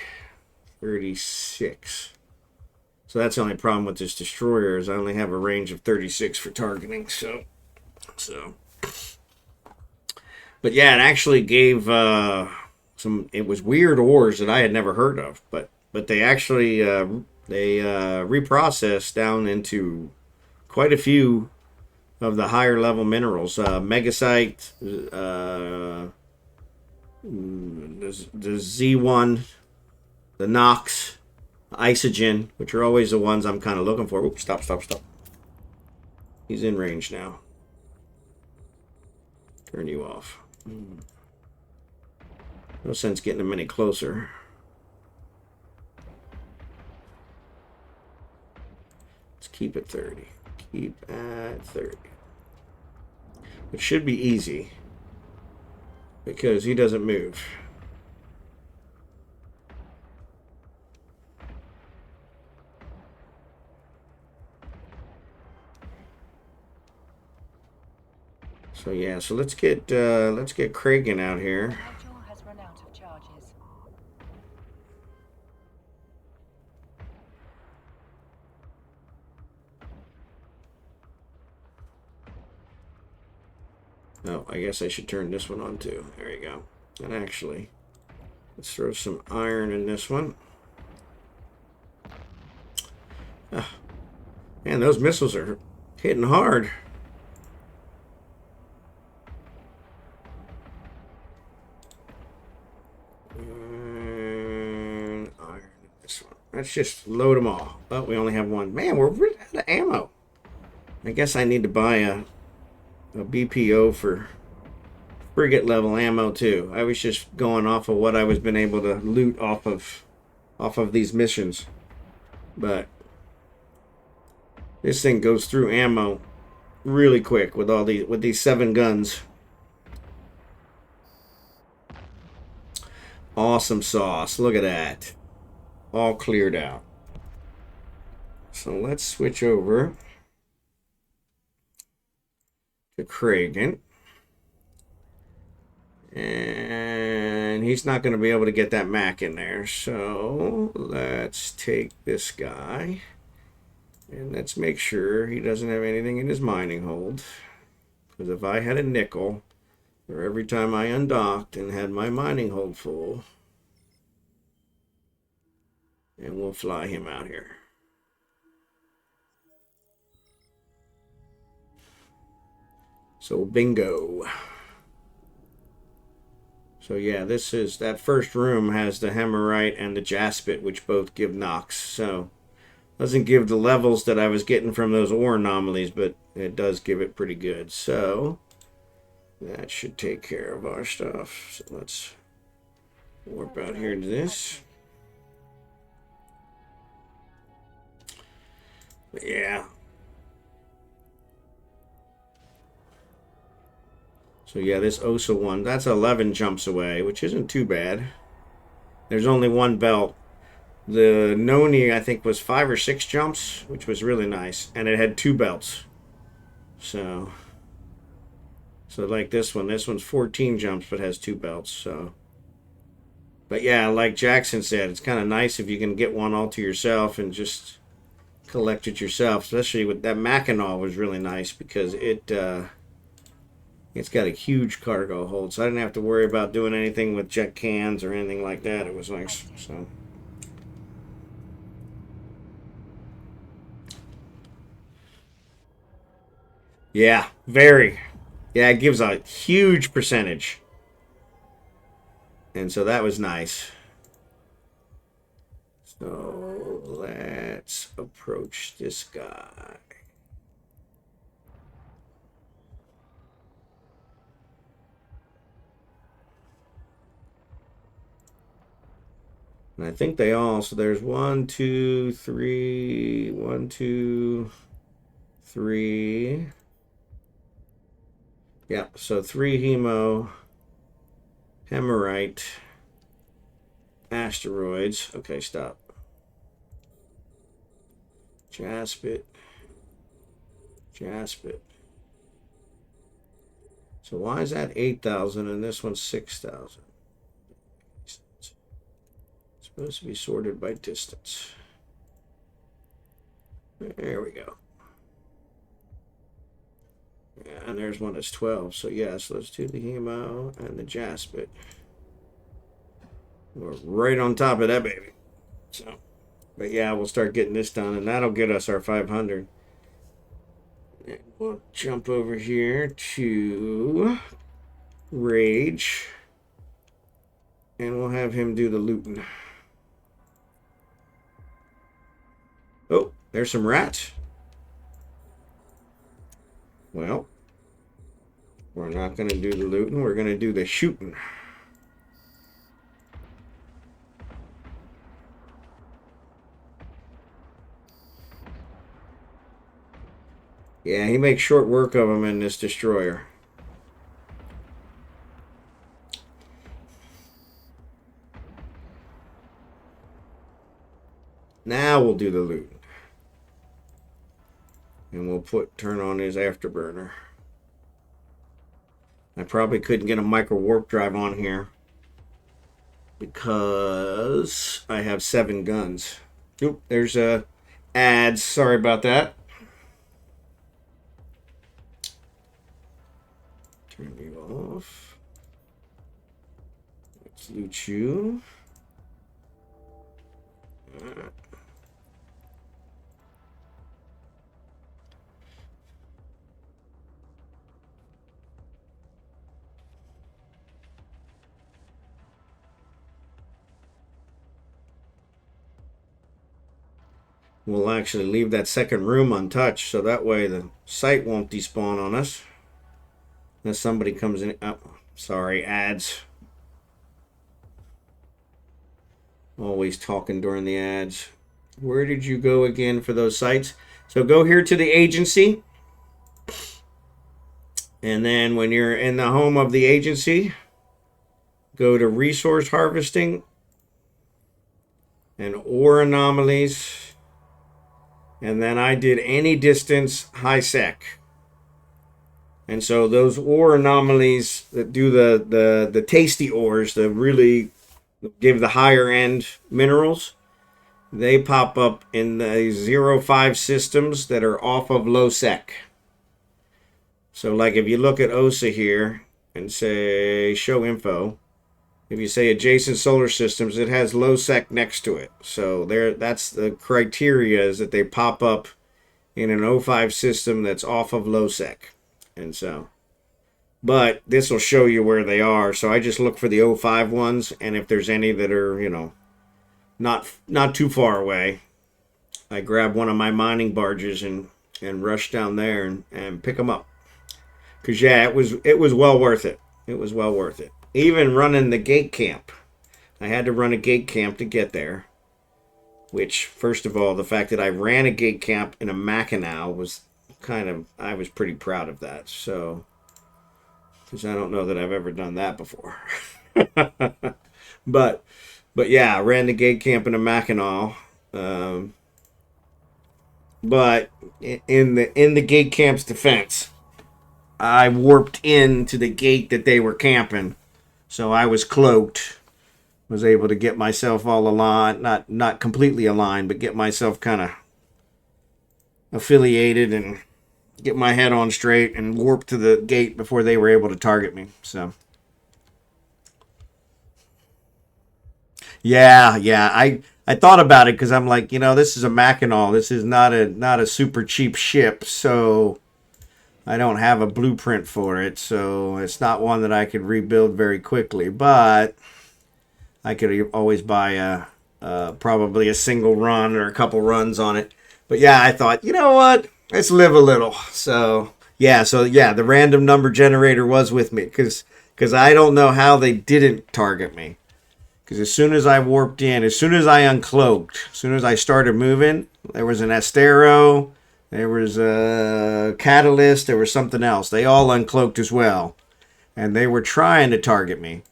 36. So that's the only problem with this destroyer is I only have a range of 36 for targeting. So. But yeah, it actually gave some. It was weird ores that I had never heard of, but they actually They reprocess down into quite a few of the higher level minerals. Megasite, the Z1, the Nox, Isogen, which are always the ones I'm kind of looking for. Oops, stop, stop, stop. He's in range now. Turn you off. No sense getting him any closer. Let's keep it 30. Keep at 30. It should be easy because he doesn't move. So yeah, so let's get Kragan out here. Has run out of charges. Oh, I guess I should turn this one on too. There you go. And actually, let's throw some iron in this one. Ah, man, those missiles are hitting hard. And iron in this one. Let's just load them all. But we only have one. Man, we're really out of ammo. I guess I need to buy a BPO for frigate level ammo too. I was just going off of what I was been able to loot off of these missions. But this thing goes through ammo really quick with these 7 guns. Awesome sauce. Look at that. All cleared out. So let's switch over to Kragan. And he's not going to be able to get that Mac in there. So let's take this guy. And let's make sure he doesn't have anything in his mining hold. Because if I had a nickel for every time I undocked and had my mining hold full, and we'll fly him out here. So bingo. So yeah, this is, that first room has the Hemerite and the Jaspit, which both give Nox. So doesn't give the levels that I was getting from those ore anomalies, but it does give it pretty good. So that should take care of our stuff. So let's warp out here to this. But yeah. So yeah, this Osa one, that's 11 jumps away, which isn't too bad. There's only one belt. The Noni, I think, was 5 or 6 jumps, which was really nice. And it had 2 belts. So like this one's 14 jumps, but has 2 belts. So, but yeah, like Jackson said, it's kind of nice if you can get one all to yourself and just collect it yourself. Especially with that Mackinac was really nice because it's got a huge cargo hold. So I didn't have to worry about doing anything with jet cans or anything like that. It was nice. So. Yeah, very. Yeah, it gives a huge percentage. And so that was nice. So let's approach this guy. And I think they all, so there's 1, 2, 3, 1, 2, 3. Yeah, so 3 hemo, hemerite, asteroids. Okay, stop. Jaspit. So why is that 8,000 and this one's 6,000? It's supposed to be sorted by distance. There we go. Yeah, and there's one that's 12. So yeah, so let's do the hemo and the jaspit. We're right on top of that baby. So But yeah, we'll start getting this done, and that'll get us our 500. And we'll jump over here to Rage, and we'll have him do the looting. Oh, there's some rats. Well, we're not going to do the looting. We're going to do the shooting. Yeah, he makes short work of them in this destroyer. Now we'll do the looting. And we'll turn on his afterburner. I probably couldn't get a micro warp drive on here because I have 7 guns. Oop, there's ads. Sorry about that. Turn you off. Let's loot you. We'll actually leave that second room untouched, so that way the site won't despawn on us. Unless somebody comes in. Oh, sorry, ads. Always talking during the ads. Where did you go again for those sites? So go here to the agency. And then when you're in the home of the agency, go to resource harvesting and ore anomalies. And then I did any distance high sec. And so those ore anomalies that do the tasty ores, the really give the higher end minerals, they pop up in the 0.5 systems that are off of low sec. So like if you look at OSA here and say show info, if you say adjacent solar systems, it has low sec next to it. So that's the criteria, is that they pop up in an 0.5 system that's off of low sec. And so, but this will show you where they are. So I just look for the 0.5 ones, and if there's any that are, you know, not too far away, I grab one of my mining barges and rush down there and pick them up. Because yeah, it was well worth it. It was well worth it. Even running the gate camp. I had to run a gate camp to get there. Which, first of all, the fact that I ran a gate camp in a Mackinac was I was pretty proud of that. So, because I don't know that I've ever done that before. but yeah, I ran the gate camp in a Mackinac. But in the gate camp's defense, I warped into the gate that they were camping. So I was cloaked, was able to get myself all aligned, not completely aligned, but get myself kind of affiliated and get my head on straight and warp to the gate before they were able to target me. So yeah, I thought about it because I'm like, you know, this is a Mackinac. This is not a super cheap ship, so I don't have a blueprint for it, so it's not one that I could rebuild very quickly. But I could always buy probably a single run or a couple runs on it. But yeah, I thought, you know what? Let's live a little. So yeah, the random number generator was with me because I don't know how they didn't target me. Because as soon as I warped in, as soon as I uncloaked, as soon as I started moving, there was an Astero. There was a Catalyst. There was something else. They all uncloaked as well. And they were trying to target me.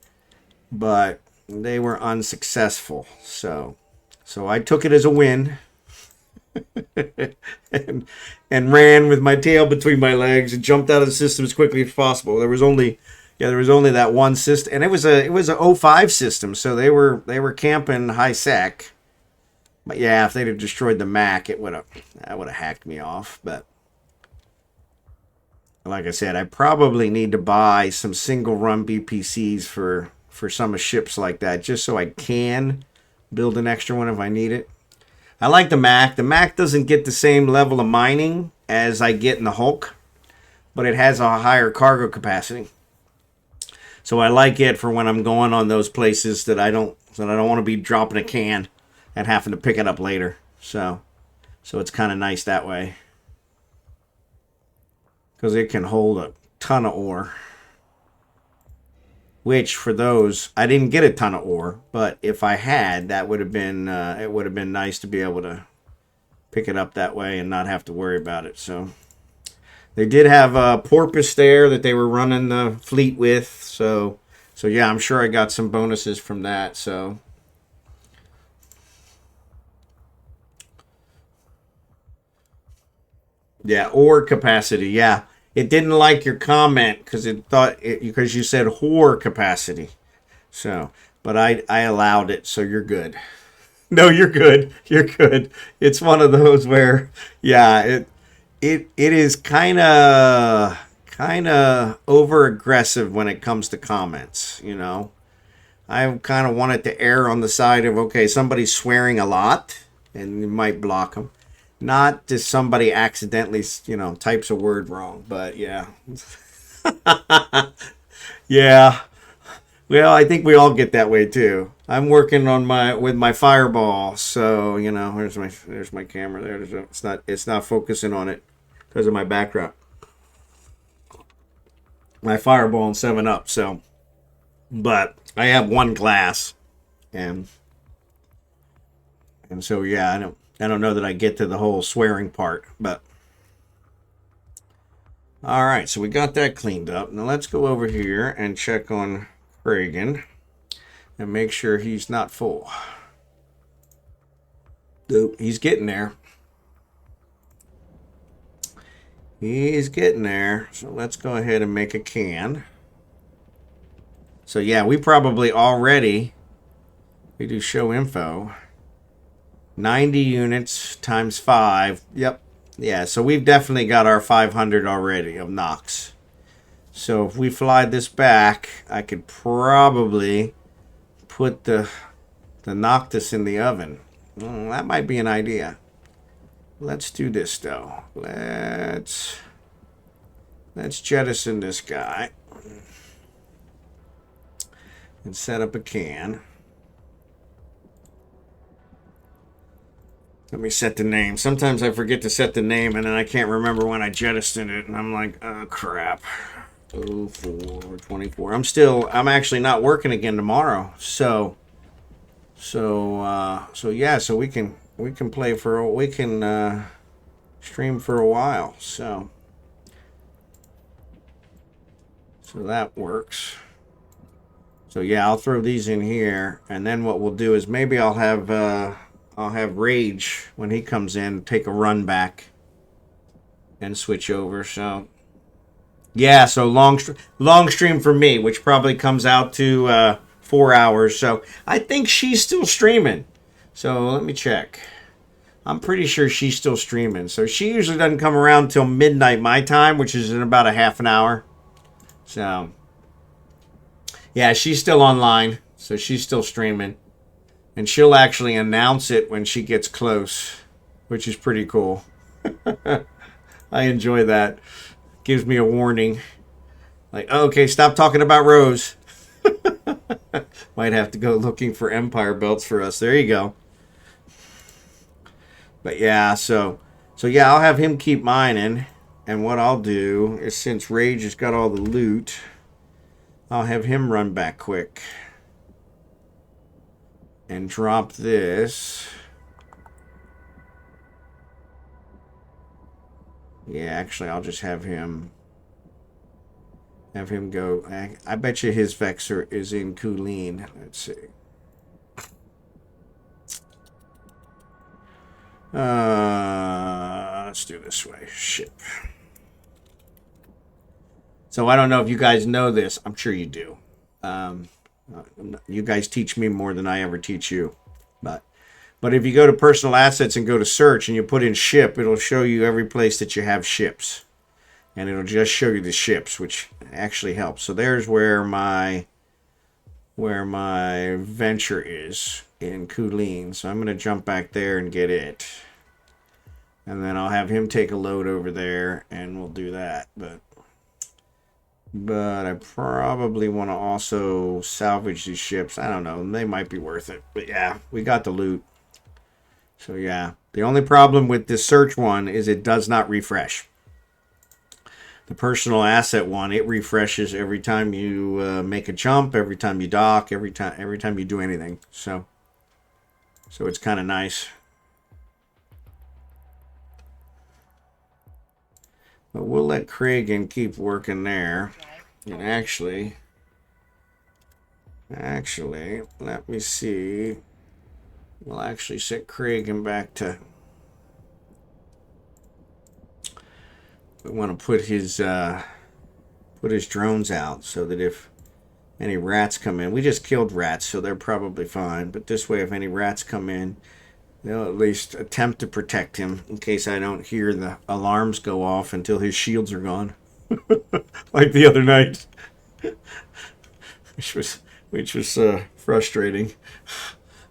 But they were unsuccessful. So I took it as a win. and ran with my tail between my legs and jumped out of the system as quickly as possible. There was only that one system. And it was a 0.5 system. So they were camping high sec. But yeah, if they'd have destroyed the Mac, that would have hacked me off. But like I said, I probably need to buy some single run BPCs for some of ships like that, just so I can build an extra one if I need it. I like the Mac. The Mac doesn't get the same level of mining as I get in the Hulk, but it has a higher cargo capacity. So I like it for when I'm going on those places that I don't want to be dropping a can and having to pick it up later. So it's kind of nice that way. Because it can hold a ton of ore. Which for those, I didn't get a ton of ore, but if I had, that would have been it would have been nice to be able to pick it up that way and not have to worry about it. So they did have a porpoise there that they were running the fleet with. So yeah, I'm sure I got some bonuses from that. So yeah, ore capacity. Yeah, it didn't like your comment because because you said whore capacity. So, but I allowed it, so you're good. No, you're good. You're good. It's one of those where, yeah, it is kind of over aggressive when it comes to comments. I kind of want it to err on the side of, okay, somebody's swearing a lot, and you might block them. Not just somebody accidentally, types a word wrong. But yeah, yeah. Well, I think we all get that way too. I'm working on with my fireball, so there's my camera there. It's not focusing on it because of my backdrop. My fireball and 7 Up. So, but I have one glass, and so yeah, I don't know that I get to the whole swearing part, but all right. So we got that cleaned up. Now let's go over here and check on Reagan and make sure he's not full. He's getting there. He's getting there. So let's go ahead and make a can. So yeah, we probably already, we do show info. 90 units times 5. Yep. Yeah, so we've definitely got our 500 already of Nox. So if we fly this back, I could probably put the Noctis in the oven. That might be an idea. Let's do this though. Let's jettison this guy and set up a can. Let me set the name. Sometimes I forget to set the name and then I can't remember when I jettisoned it and I'm like, oh crap. 0424. I'm actually not working again tomorrow. So yeah, so we can stream for a while. So that works. So yeah, I'll throw these in here, and then what we'll do is maybe I'll have Rage when he comes in take a run back and switch over. So yeah, so long stream for me, which probably comes out to 4 hours. So I think she's still streaming. So let me check. I'm pretty sure she's still streaming. So she usually doesn't come around till midnight my time, which is in about a half an hour. So yeah, she's still online. So she's still streaming. And she'll actually announce it when she gets close, which is pretty cool. I enjoy that. Gives me a warning. Like, oh, okay, stop talking about Rose. Might have to go looking for Empire belts for us. There you go. But yeah, so yeah, I'll have him keep mining. And what I'll do is, since Rage has got all the loot, I'll have him run back quick and drop this. Yeah, actually, I'll just have him go. I bet you his Vexor is in Kulin. Let's see. Let's do this way. Ship. So I don't know if you guys know this. I'm sure you do. You guys teach me more than I ever teach you. But if you go to personal assets and go to search and you put in ship, it'll show you every place that you have ships. And it'll just show you the ships, which actually helps. So there's where my venture is. in Kulin. So I'm going to jump back there and get it. And then I'll have him take a load over there, and we'll do that. But I probably want to also salvage these ships. I don't know. They might be worth it. But yeah, we got the loot. So yeah. The only problem with this search one is it does not refresh. The personal asset one, it refreshes every time you make a jump, every time you dock, every time you do anything. So it's kind of nice. But we'll let Kragan keep working there. And actually, let me see. We'll actually set Kragan back to... We want to put his drones out so that if any rats come in... We just killed rats, so they're probably fine. But this way, if any rats come in, they'll at least attempt to protect him in case I don't hear the alarms go off until his shields are gone. Like the other night. which was frustrating.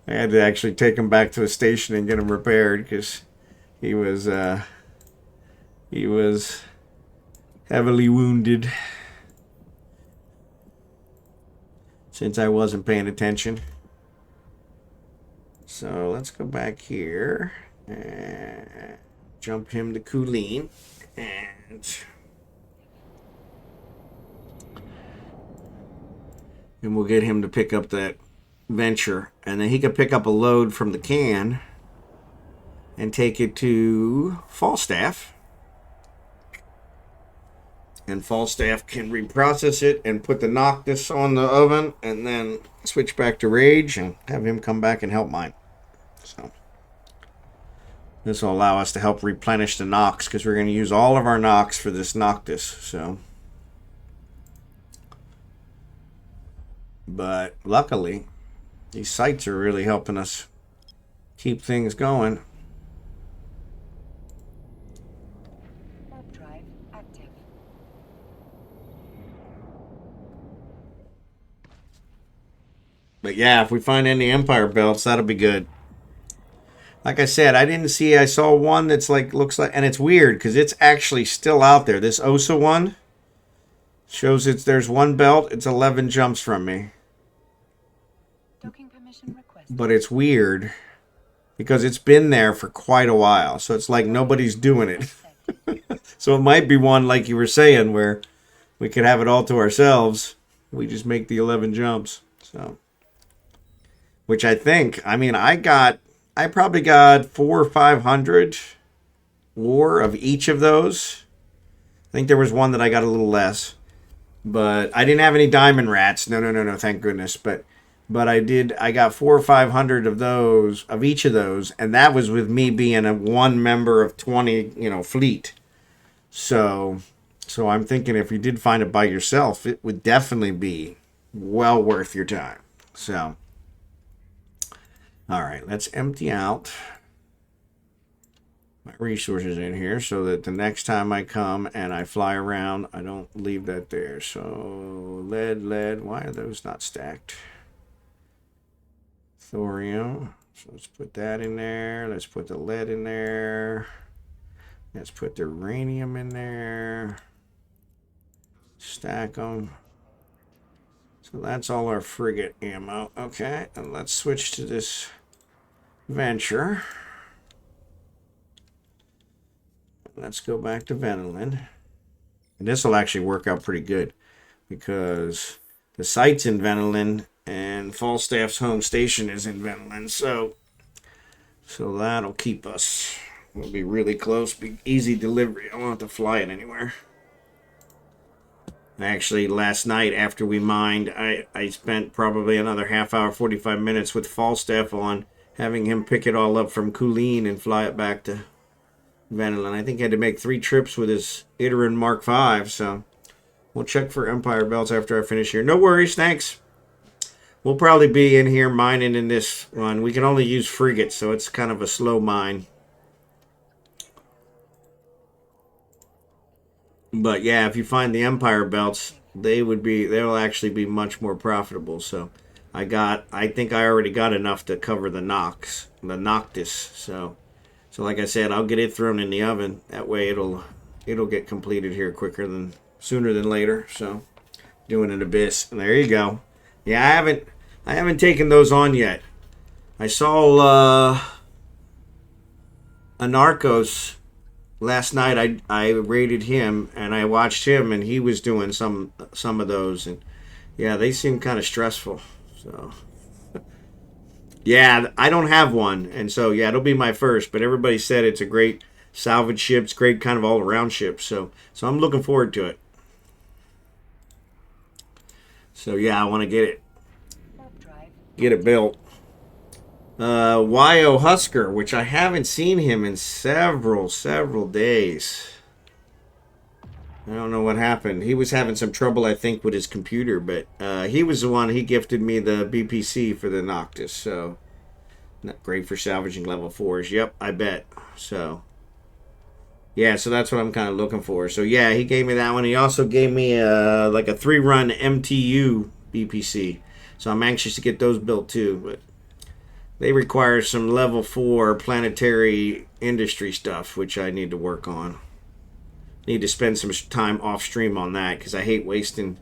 I had to actually take him back to the station and get him repaired because he was heavily wounded since I wasn't paying attention. So let's go back here and jump him to Kulin and we'll get him to pick up that venture, and then he can pick up a load from the can and take it to Falstaff, and Falstaff can reprocess it and put the Noctis on the oven and then switch back to Rage and have him come back and help mine. So this will allow us to help replenish the Nox because we're going to use all of our Nox for this Noctis. So, but luckily these sites are really helping us keep things going. Warp drive active. But yeah, if we find any Empire belts, that'll be good. Like I said, I saw one that's like, looks like, and it's weird because it's actually still out there. This Osa one shows there's one belt, it's 11 jumps from me. Docking permission requested. But it's weird because it's been there for quite a while. So it's like nobody's doing it. So it might be one, like you were saying, where we could have it all to ourselves. We just make the 11 jumps. So, which I think, I mean, I probably got 400 or 500 war of each of those. I think there was one that I got a little less. But I didn't have any diamond rats. No, thank goodness. But I got 400 or 500 of those, of each of those. And that was with me being a one member of 20, fleet. So I'm thinking if you did find it by yourself, it would definitely be well worth your time. So, all right, let's empty out my resources in here so that the next time I come and I fly around, I don't leave that there. So lead, why are those not stacked? Thorium, so let's put that in there. Let's put the lead in there. Let's put the uranium in there. Stack them. So that's all our frigate ammo. Okay, and let's switch to this venture. Let's go back to Venolin. And this will actually work out pretty good because the site's in Venolin and Falstaff's home station is in Venolin. So that'll keep us. We'll be really close. Be easy delivery. I won't have to fly it anywhere. Actually, last night after we mined, I spent probably another half hour, 45 minutes with Falstaff on having him pick it all up from Kulin and fly it back to Venolin. I think he had to make 3 trips with his Iteran Mark V, so we'll check for Empire belts after I finish here. No worries, thanks. We'll probably be in here mining in this run. We can only use frigates, so it's kind of a slow mine. But yeah, if you find the Empire belts, they'll actually be much more profitable. So I think I already got enough to cover the Noctis. So like I said, I'll get it thrown in the oven. That way it'll get completed here sooner than later. So doing an abyss, and there you go. Yeah, I haven't taken those on yet. I saw Anarchos last night. I rated him and I watched him, and he was doing some of those, and yeah, they seem kind of stressful. So yeah, I don't have one, and so yeah, it'll be my first. But everybody said it's a great salvage ship. It's great, kind of all around ship. So I'm looking forward to it. So yeah, I want to get it built. YO Husker, which I haven't seen him in several days. I don't know what happened. He was having some trouble, I think, with his computer, but he was the one. He gifted me the BPC for the Noctis, so not great for salvaging level 4s. Yep, I bet. So yeah, so that's what I'm kind of looking for. So yeah, he gave me that one. He also gave me like a 3-run MTU BPC. So I'm anxious to get those built too, but they require some level 4 planetary industry stuff, which I need to work on. Need to spend some time off stream on that, because I hate wasting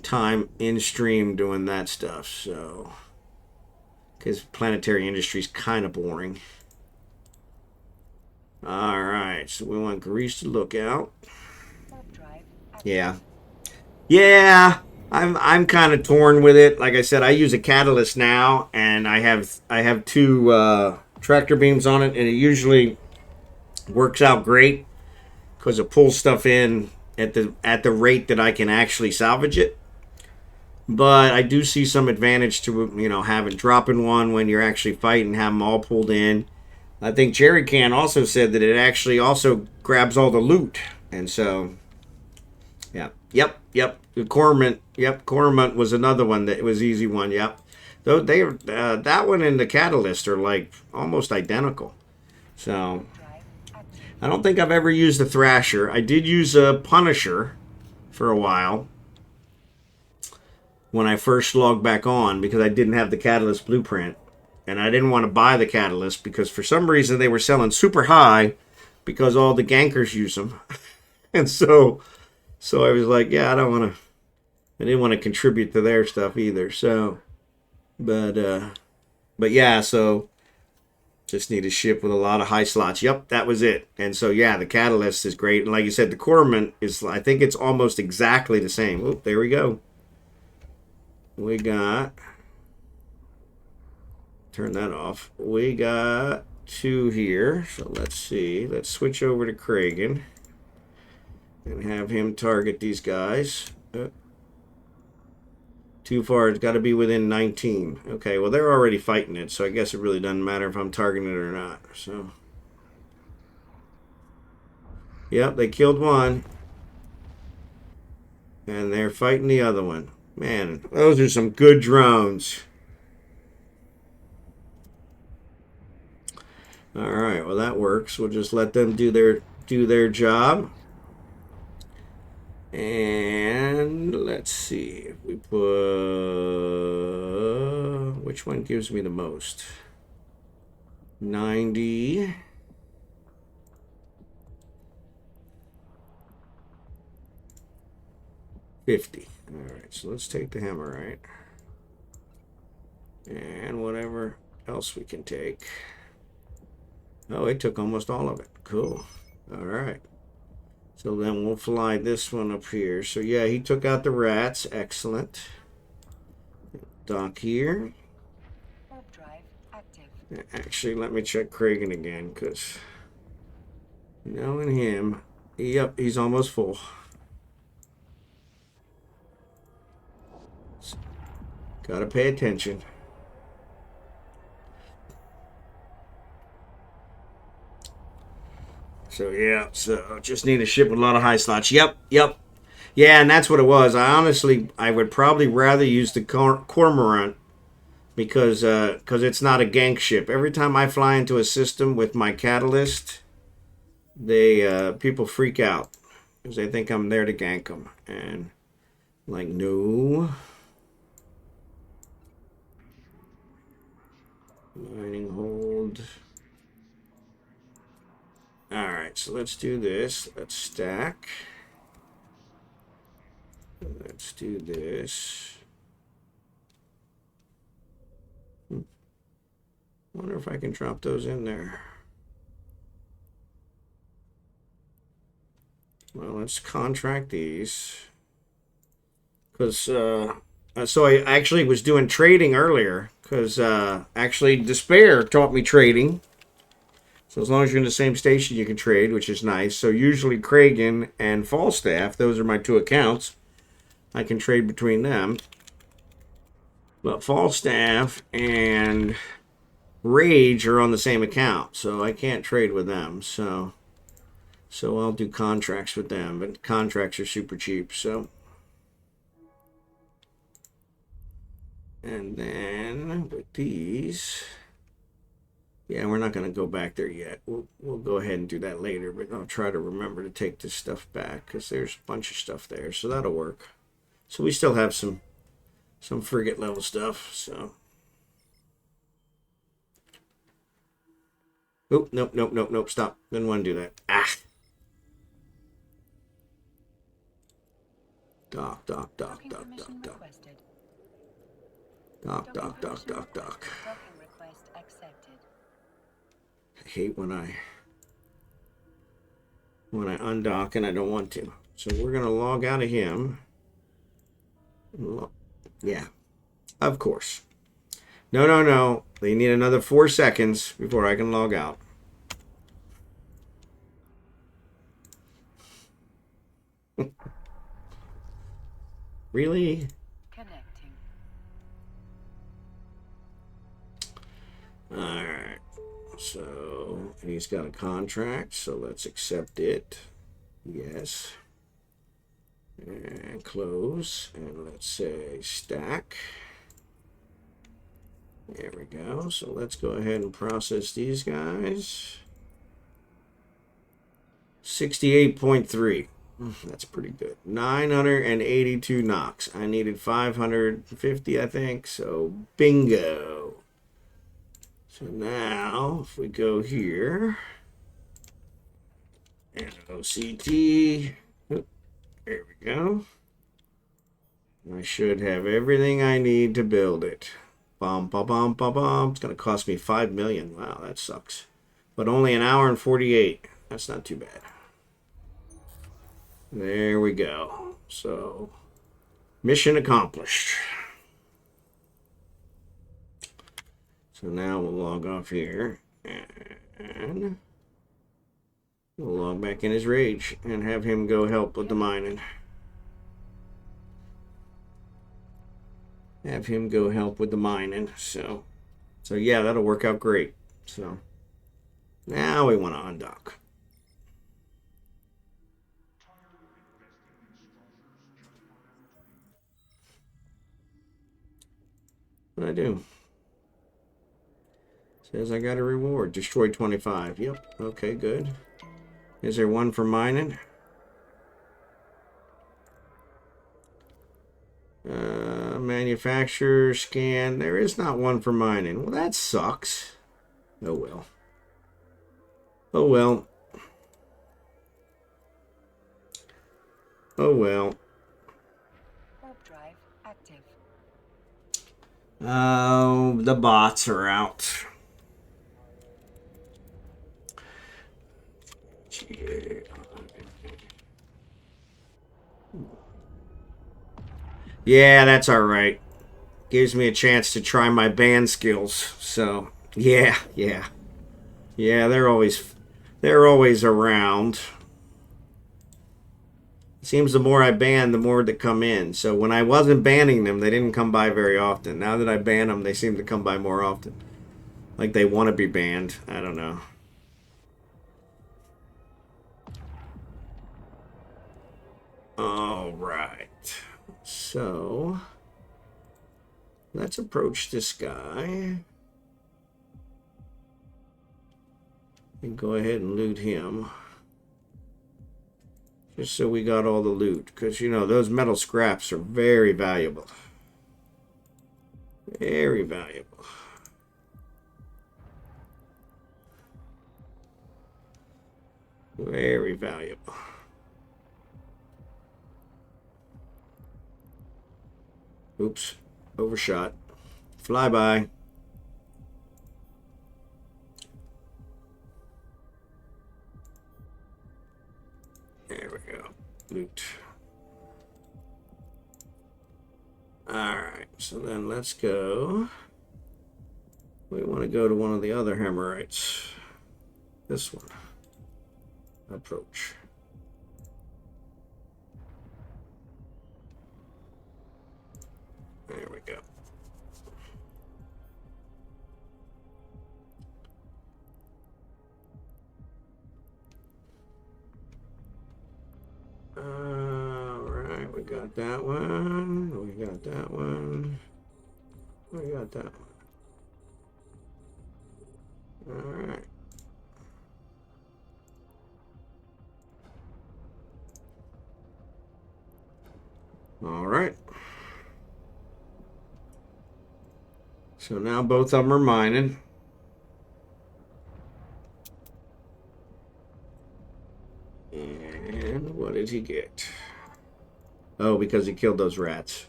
time in stream doing that stuff. So, because planetary industry is kind of boring. All right, so we want Grease to look out. Yeah, I'm kind of torn with it. Like I said, I use a catalyst now, and I have 2 tractor beams on it, and it usually works out great because it pulls stuff in at the rate that I can actually salvage it. But I do see some advantage to having dropping one when you're actually fighting, have them all pulled in. I think Jerry Can also said that it actually also grabs all the loot, and so yep. The Cormorant, Cormorant was another one that was easy one. Yep, though that one and the Catalyst are like almost identical. So I don't think I've ever used a Thrasher. I did use a Punisher for a while when I first logged back on, because I didn't have the Catalyst blueprint. And I didn't want to buy the Catalyst because for some reason they were selling super high because all the gankers use them. And so I was like, yeah, I didn't want to contribute to their stuff either. So, but yeah, so just need a ship with a lot of high slots. Yep, that was it. And so, yeah, the Catalyst is great. And like you said, the Cormorant is, I think it's almost exactly the same. Oop, there we go. We got, turn that off. We got 2 here. So let's see. Let's switch over to Kragan and have him target these guys. Too far, it's got to be within 19. Okay, well, they're already fighting it, so I guess it really doesn't matter if I'm targeting it or not. So, yep, they killed one. And they're fighting the other one. Man, those are some good drones. All right, well, that works. We'll just let them do their job. And let's see if we put, which one gives me the most? 90. $50. All right, so let's take the Hammerite and whatever else we can take. Oh, it took almost all of it. Cool. All right. So then we'll fly this one up here. So yeah, he took out the rats. Excellent. Dock here. Actually, let me check Kragan again, because knowing him, yep, he's almost full. So, gotta pay attention. So yeah, so just need a ship with a lot of high slots. Yep. Yeah, and that's what it was. I would probably rather use the Cormorant because it's not a gank ship. Every time I fly into a system with my Catalyst, people freak out because they think I'm there to gank them, and like, no. Mining hold. Alright, so let's do this. Let's stack. Let's do this. Wonder if I can drop those in there. Well, let's contract these. Because, so I actually was doing trading earlier. Because, actually, Despair taught me trading. So as long as you're in the same station, you can trade, which is nice. So usually Kragan and Falstaff, those are my two accounts. I can trade between them. But Falstaff and Rage are on the same account, so I can't trade with them. So I'll do contracts with them, but contracts are super cheap. So, and then with these, yeah, we're not going to go back there yet. We'll go ahead and do that later, but I'll try to remember to take this stuff back because there's a bunch of stuff there, so that'll work. So we still have some frigate level stuff. So. Oh, nope, stop. Didn't want to do that. Ah. Dock. Docking request accepted. I hate when I undock and I don't want to. So we're gonna log out of him. Yeah, of course. No. They need another 4 seconds before I can log out. Really? Connecting. Alright. So he's got a contract, so let's accept it. Yes. And close. And let's say stack. There we go. So let's go ahead and process these guys. 68.3. That's pretty good. 982 knocks. I needed 550, I think. So bingo. So now, if we go here, and OCT, there we go. I should have everything I need to build it. Bum. It's going to cost me 5 million. Wow, that sucks. But only an hour and 48. That's not too bad. There we go. So, mission accomplished. So now we'll log off here. And we'll log back in his rage and have him go help with the mining. So yeah, that'll work out great. So now we want to undock. What I do? Says I got a reward. Destroy 25. Yep. Okay, good. Is there one for mining? Manufacturer scan. There is not one for mining. Well, that sucks. Oh well. Oh well. Oh well. Warp drive active. Oh, the bots are out. Yeah, that's all right. Gives me a chance to try my band skills. So, yeah. They're always around. Seems the more I ban, the more that come in. So when I wasn't banning them, they didn't come by very often. Now that I ban them, they seem to come by more often. Like they want to be banned. I don't know. All right. So let's approach this guy and go ahead and loot him. Just so we got all the loot. Because, you know, those metal scraps are very valuable. Very valuable. Very valuable. Oops. Overshot. Flyby. There we go. Loot. Alright, so then let's go. We want to go to one of the other Hemorrhites. This one. Approach. There we go. Alright, we got that one. We got that one. We got that one. Alright. Alright. So now both of them are mining. And what did he get? Oh, because he killed those rats.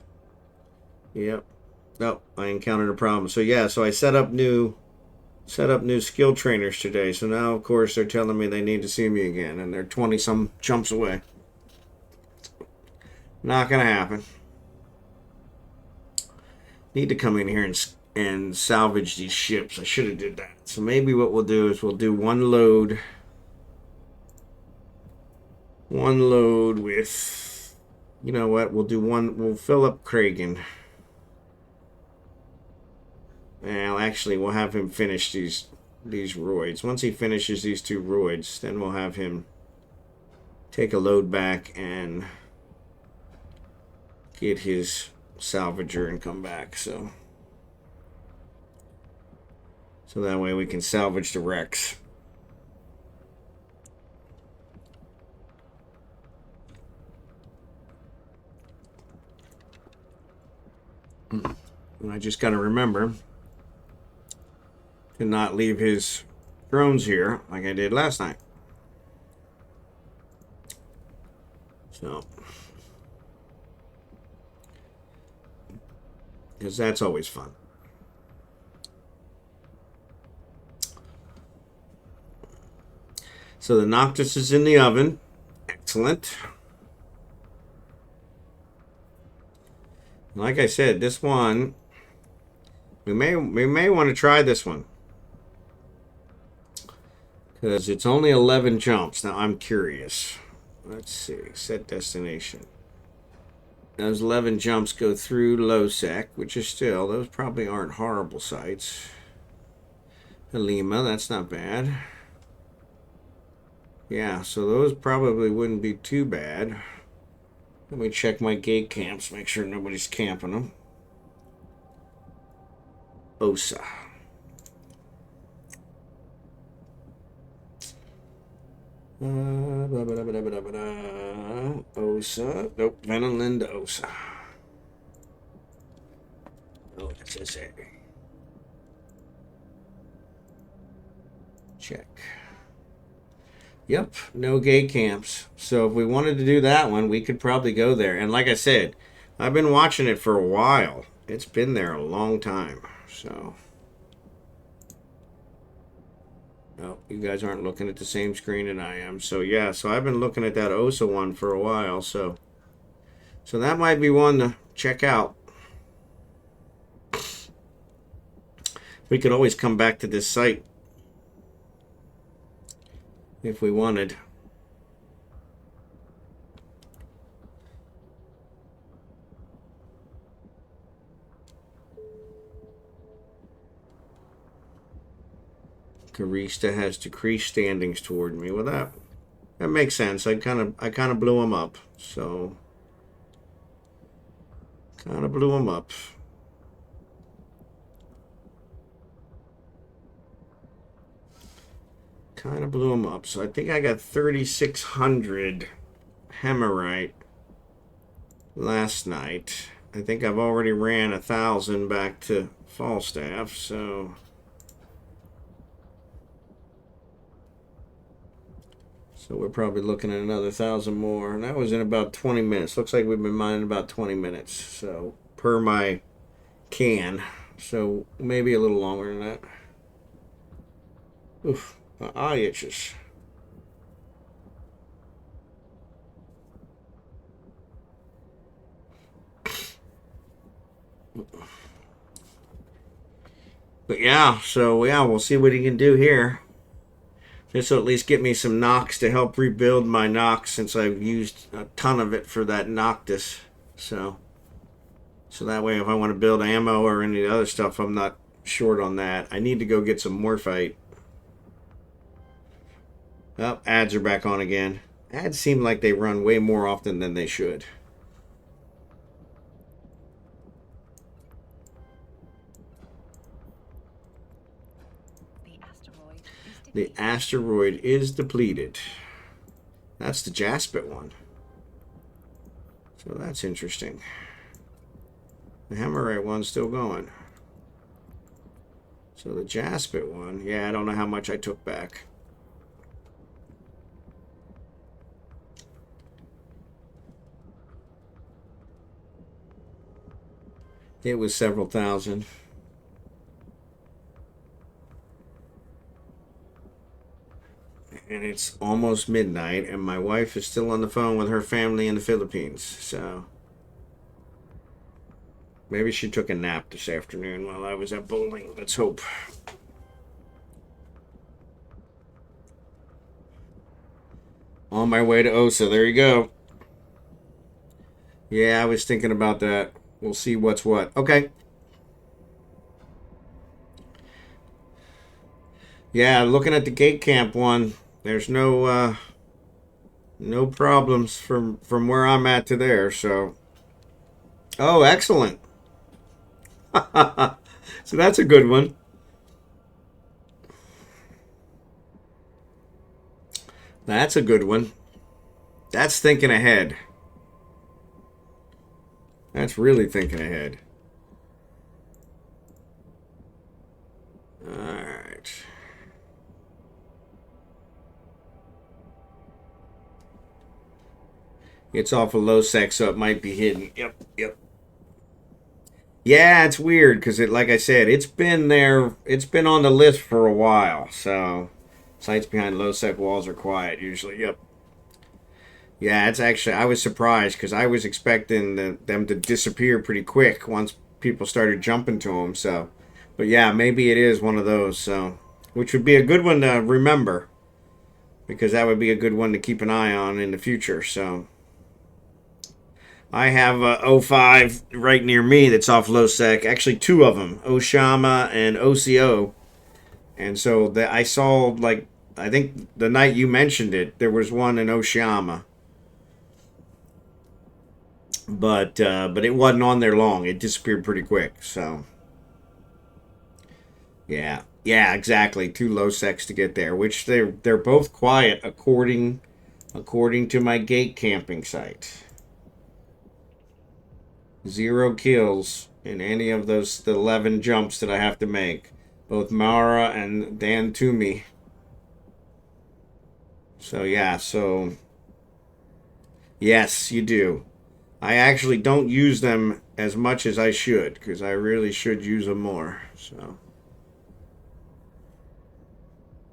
Yep. Oh, I encountered a problem. So yeah, so I set up new skill trainers today. So now of course they're telling me they need to see me again, and they're 20 some jumps away. Not gonna happen. Need to come in here and salvage these ships. I should have did that. So maybe what we'll do is we'll do one load with, you know what, we'll fill up Kragan. Well, actually, we'll have him finish these roids. Once he finishes these 2 roids, then we'll have him take a load back and get his salvager and come back. So that way we can salvage the wrecks. And I just got to remember to not leave his drones here like I did last night. So, because that's always fun. So the Noctis is in the oven. Excellent. Like I said, this one, we may want to try this one, because it's only 11 jumps. Now I'm curious. Let's see. Set destination. Those 11 jumps go through Losec, which is still, those probably aren't horrible sites. Halima, that's not bad. Yeah, so those probably wouldn't be too bad. Let me check my gate camps, make sure nobody's camping them. Osa. Osa. Nope, Veneland Osa. Oh, SSA. Check. Yep, no gate camps. So if we wanted to do that one, we could probably go there. And like I said, I've been watching it for a while. It's been there a long time. So, oh, you guys aren't looking at the same screen that I am. So yeah, so I've been looking at that OSA one for a while. So that might be one to check out. We could always come back to this site if we wanted. Karista has decreased standings toward me. Well, that makes sense. I kind of blew him up. So kind of blew him up. Kind of blew him up. So I think I got 3,600 Hemorrhite last night. I think I've already ran 1,000 back to Falstaff. So So we're probably looking at another 1,000 more. And that was in about 20 minutes. Looks like we've been mining about 20 minutes. So per my can. So maybe a little longer than that. Oof, my eye itches. But yeah, so yeah, we'll see what he can do here. This will at least get me some Nox to help rebuild my Nox since I've used a ton of it for that Noctis. So that way if I want to build ammo or any other stuff, I'm not short on that. I need to go get some Morphite. Oh, ads are back on again. Ads seem like they run way more often than they should. The asteroid is depleted. That's the Jaspit one. So that's interesting. The Hemorrhage one's still going. So the Jaspit one, yeah, I don't know how much I took back. It was several thousand. And it's almost midnight, and my wife is still on the phone with her family in the Philippines. So maybe she took a nap this afternoon while I was at bowling. Let's hope. On my way to Osa. There you go. Yeah, I was thinking about that. We'll see what's what. Okay. Yeah, looking at the gate camp one, there's no problems from where I'm at to there. So, oh, excellent. So that's a good one. That's a good one. That's thinking ahead. That's really thinking ahead. Alright. It's off a low sec, so it might be hidden. Yep. Yeah, it's weird because like I said, it's been there. It's been on the list for a while. So sites behind low sec walls are quiet usually. Yep. Yeah, it's actually, I was surprised because I was expecting them to disappear pretty quick once people started jumping to them. So, but yeah, maybe it is one of those. So, which would be a good one to remember because that would be a good one to keep an eye on in the future. So, I have a O5 right near me that's off low sec. Actually, two of them, Oshama and OCO. And so I saw, like, I think the night you mentioned it, there was one in Oshama. But it wasn't on there long. It disappeared pretty quick. So yeah, exactly. Too low sex to get there. Which they're both quiet according to my gate camping site. 0 kills in any of the 11 jumps that I have to make. Both Mara and Dan Toomey. So yeah, so yes, you do. I actually don't use them as much as I should because I really should use them more. So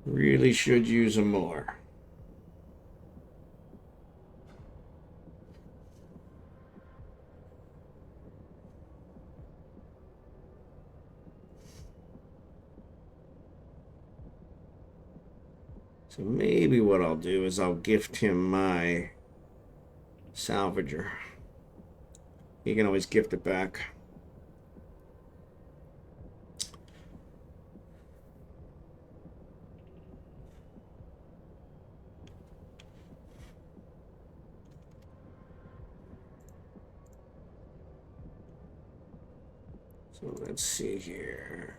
really should use them more. So maybe what I'll do is I'll gift him my salvager. He can always gift it back. So let's see here.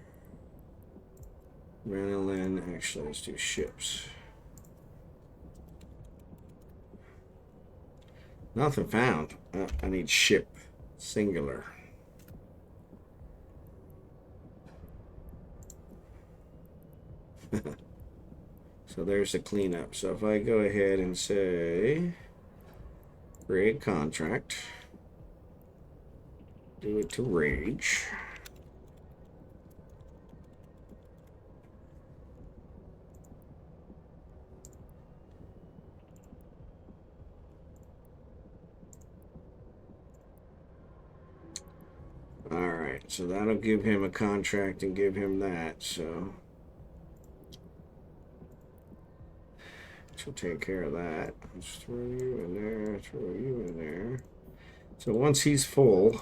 Renolin, actually, let's do ships. Nothing found. I need ship. Singular. So So there's the cleanup. So if I go ahead and say create contract, do it to rage. Alright, so that'll give him a contract and give him that, so she'll take care of that. Let's throw you in there, throw you in there. So once he's full,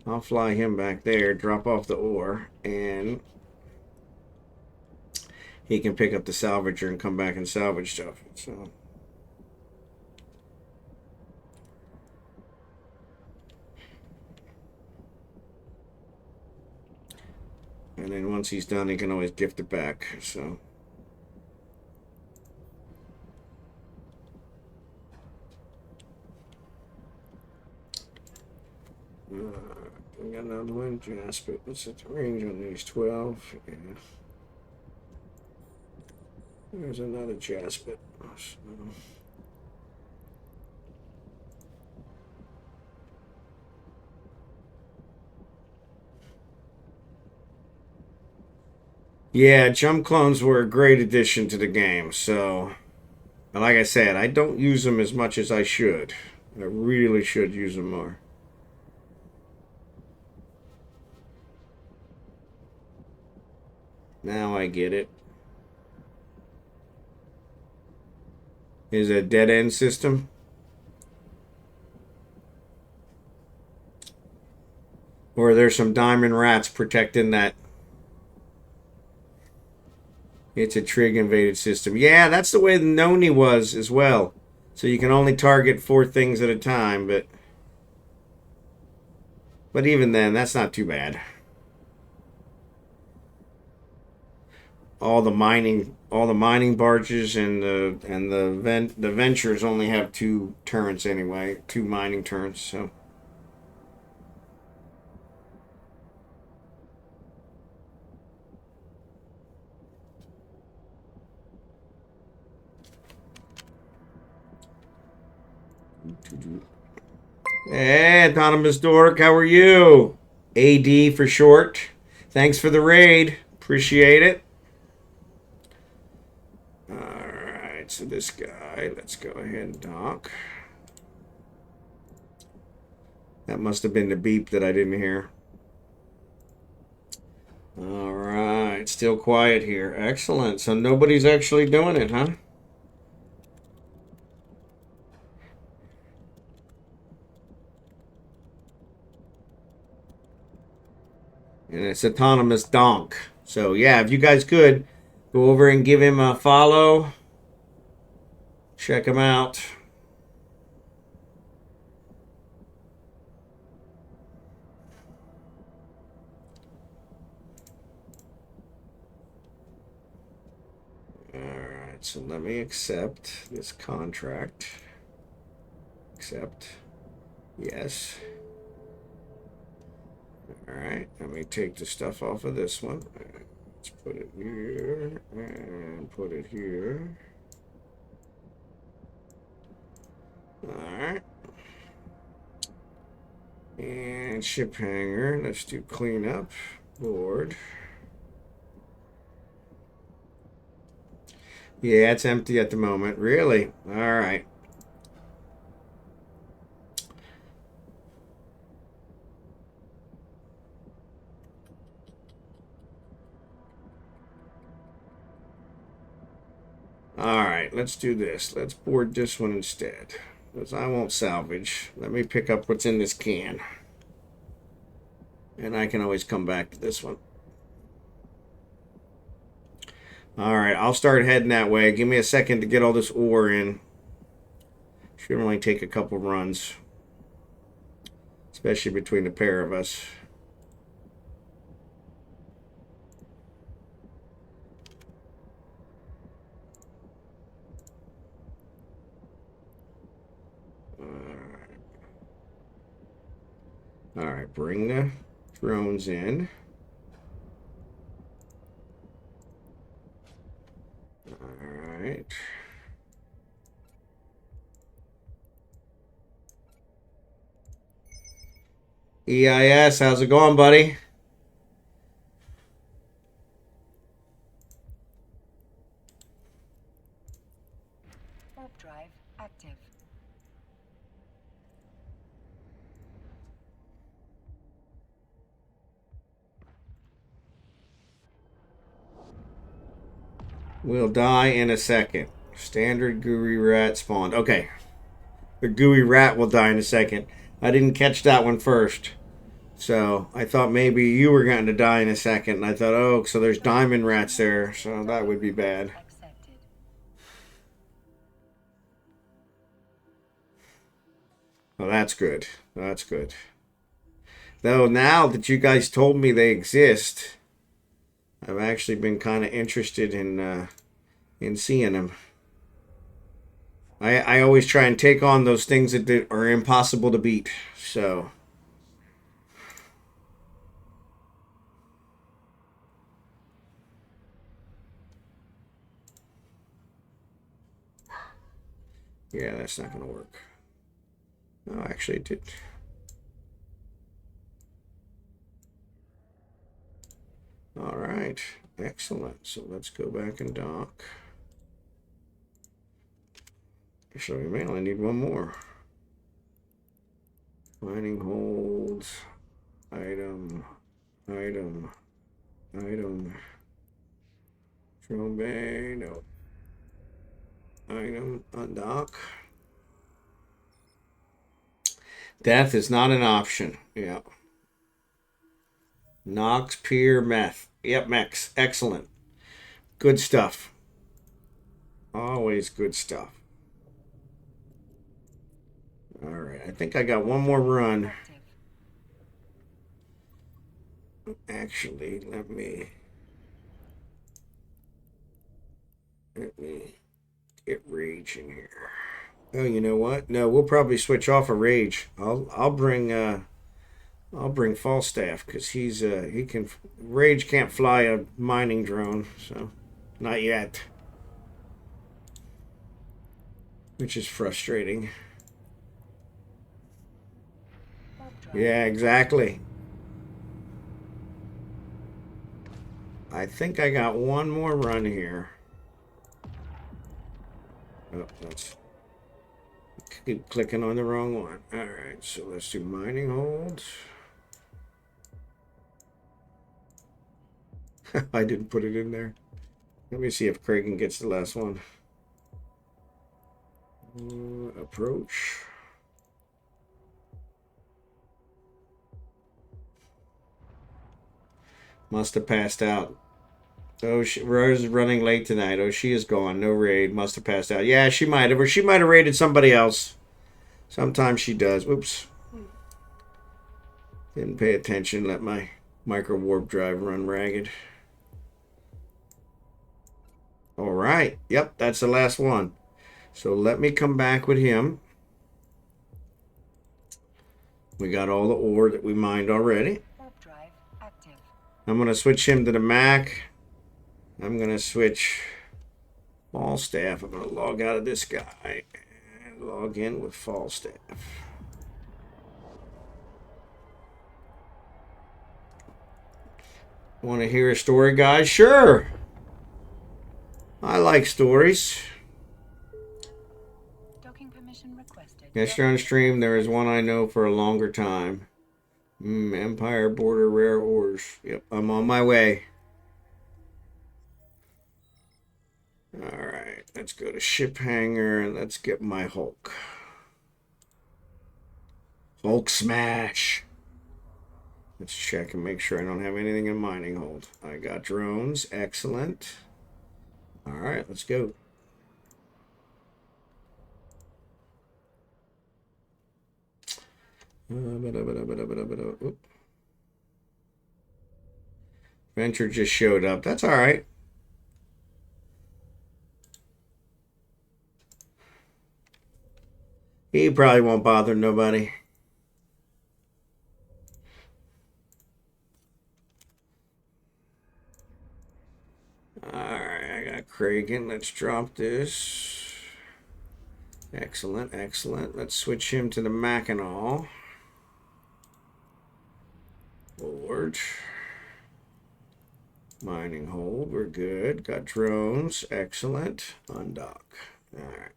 I'll fly him back there, drop off the ore, and he can pick up the salvager and come back and salvage stuff. So and then once he's done, he can always gift it back. So we got another one, Jasper. Let's set the range on these 12. Yeah. There's another Jasper. So. Yeah, jump clones were a great addition to the game. So, like I said, I don't use them as much as I should. I really should use them more. Now I get it. Is a dead end system? Or there's some diamond rats protecting that. It's a trig invaded system. Yeah, that's the way the Noni was as well. So you can only target 4 things at a time, but even then, that's not too bad. All the mining barges and the ventures only have 2 turrets anyway, 2 mining turrets. So. Hey, AutonomousDonk, how are you? AD for short. Thanks for the raid. Appreciate it. Alright, so this guy, let's go ahead and dock. That must have been the beep that I didn't hear. Alright, still quiet here. Excellent. So nobody's actually doing it, huh? And it's AutonomousDonk. So yeah, if you guys could go over and give him a follow, check him out. Alright, so let me accept this contract. Accept. Yes. Alright, let me take the stuff off of this one. Let's put it here and put it here. Alright. And ship hanger. Let's do cleanup. Board. Yeah, it's empty at the moment. Really? Alright. Alright, let's do this. Let's board this one instead. Because I won't salvage. Let me pick up what's in this can. And I can always come back to this one. Alright, I'll start heading that way. Give me a second to get all this ore in. Should only take a couple runs. Especially between the pair of us. Alright, bring the drones in. right. EIS, how's it going, buddy? Warp drive active. We'll die in a second. Standard gooey rat spawned. Okay. The gooey rat will die in a second. I didn't catch that one first. So I thought maybe you were going to die in a second. And I thought, oh, so there's diamond rats there. So that would be bad. Accepted. Well, that's good. That's good. Though now that you guys told me they exist, I've actually been kind of interested in seeing them. I always try and take on those things that are impossible to beat. So. Yeah, that's not going to work. No, actually it did. All right. Excellent. So let's go back and dock. So we may only need one more. Mining holds. Item. Item. Item. Drone bay. No. Item. Undock. Death is not an option. Yeah. Nox, Pier, Meth. Yep, Mex. Excellent. Good stuff. Always good stuff. All right. I think I got one more run. Actually, let me get rage in here. Oh, you know what? No, we'll probably switch off a rage. I'll bring Falstaff because he can. Rage can't fly a mining drone, so not yet, which is frustrating. Yeah, exactly. I think I got one more run here. Oh, that's keep clicking on the wrong one. All right, so let's do mining hold. I didn't put it in there. Let me see if Kraken gets the last one. Approach. Must have passed out. Oh, Rose is running late tonight. Oh, she is gone. No raid. Must have passed out. Yeah, she might have. Or she might have raided somebody else. Sometimes she does. Oops. Didn't pay attention. Let my micro warp drive run ragged. All right. Yep, that's the last one. So let me come back with him. We got all the ore that we mined already. Warp drive active. I'm going to switch him to the Mac. I'm going to switch Falstaff. I'm going to log out of this guy and log in with Falstaff. Want to hear a story, guys? Sure. I like stories. Docking permission requested. Yesterday on stream, there is one I know for a longer time. Empire Border Rare Ores. Yep, I'm on my way. Alright, let's go to Ship Hangar and let's get my Hulk. Hulk Smash. Let's check and make sure I don't have anything in mining hold. I got drones. Excellent. Alright, let's go. Oop. Venture just showed up. That's all right. He probably won't bother nobody. All right, I got Craig Regan. Let's drop this. Excellent, excellent. Let's switch him to the Mackinac. Forward. Mining hold. We're good. Got drones. Excellent. Undock. Alright.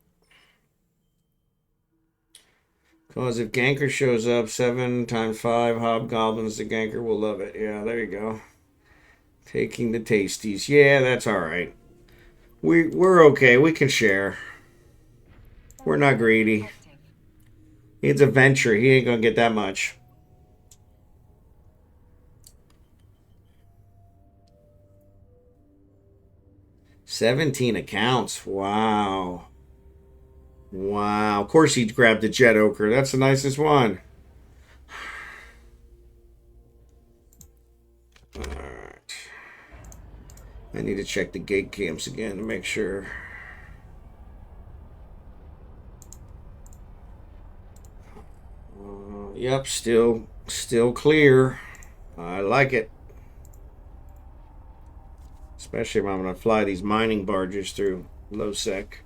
Because if Ganker shows up, 7 times 5 hobgoblins, the Ganker will love it. Yeah, there you go. Taking the tasties. Yeah, that's alright. We're okay. We can share. We're not greedy. It's a venture. He ain't gonna get that much. $17 accounts. Wow. Wow. Of course he grabbed the Jet Ochre. That's the nicest one. Alright. I need to check the gate camps again to make sure. Yep, still clear. I like it. Especially if I'm going to fly these mining barges through low sec.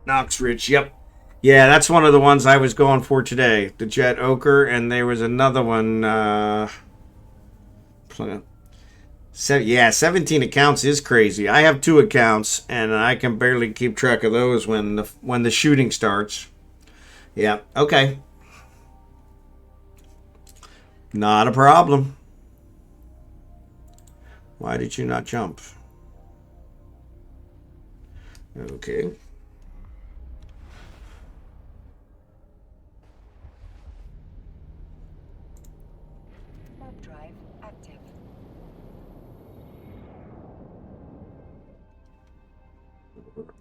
Knox Ridge, yep. Yeah, that's one of the ones I was going for today. The Jet Ochre, and there was another one. Yeah, 17 accounts is crazy. I have 2 accounts, and I can barely keep track of those when the shooting starts. Yeah, okay. Not a problem. Why did you not jump? Okay. Warp drive active.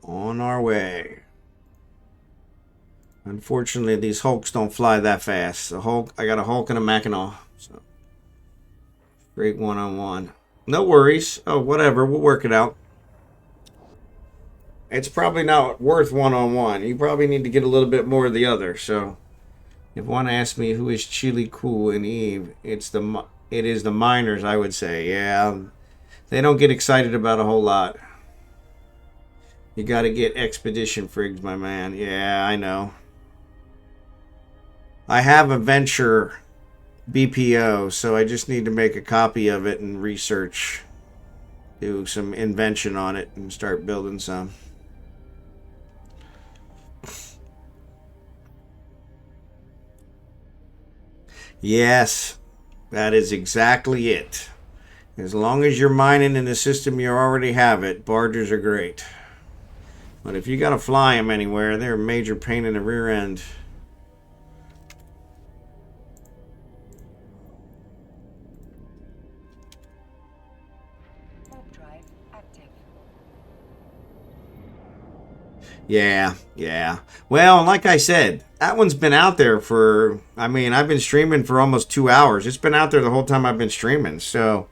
On our way. Unfortunately, these Hulks don't fly that fast. The Hulk, I got a Hulk and a Mackinac. So, great one-on-one. No worries. Oh, whatever. We'll work it out. It's probably not worth one-on-one. You probably need to get a little bit more of the other. So, if one asks me who is Chili Cool and Eve, it is the miners, I would say. Yeah, they don't get excited about a whole lot. You got to get Expedition Frigs, my man. Yeah, I know. I have a Venture BPO, so I just need to make a copy of it and research. Do some invention on it and start building some. Yes, that is exactly it. As long as you're mining in the system you already have it, barges are great. But if you got to fly them anywhere, they're a major pain in the rear end. Warp drive active. Yeah. Well, like I said, that one's been out there for, I mean, I've been streaming for almost 2 hours. It's been out there the whole time I've been streaming, so.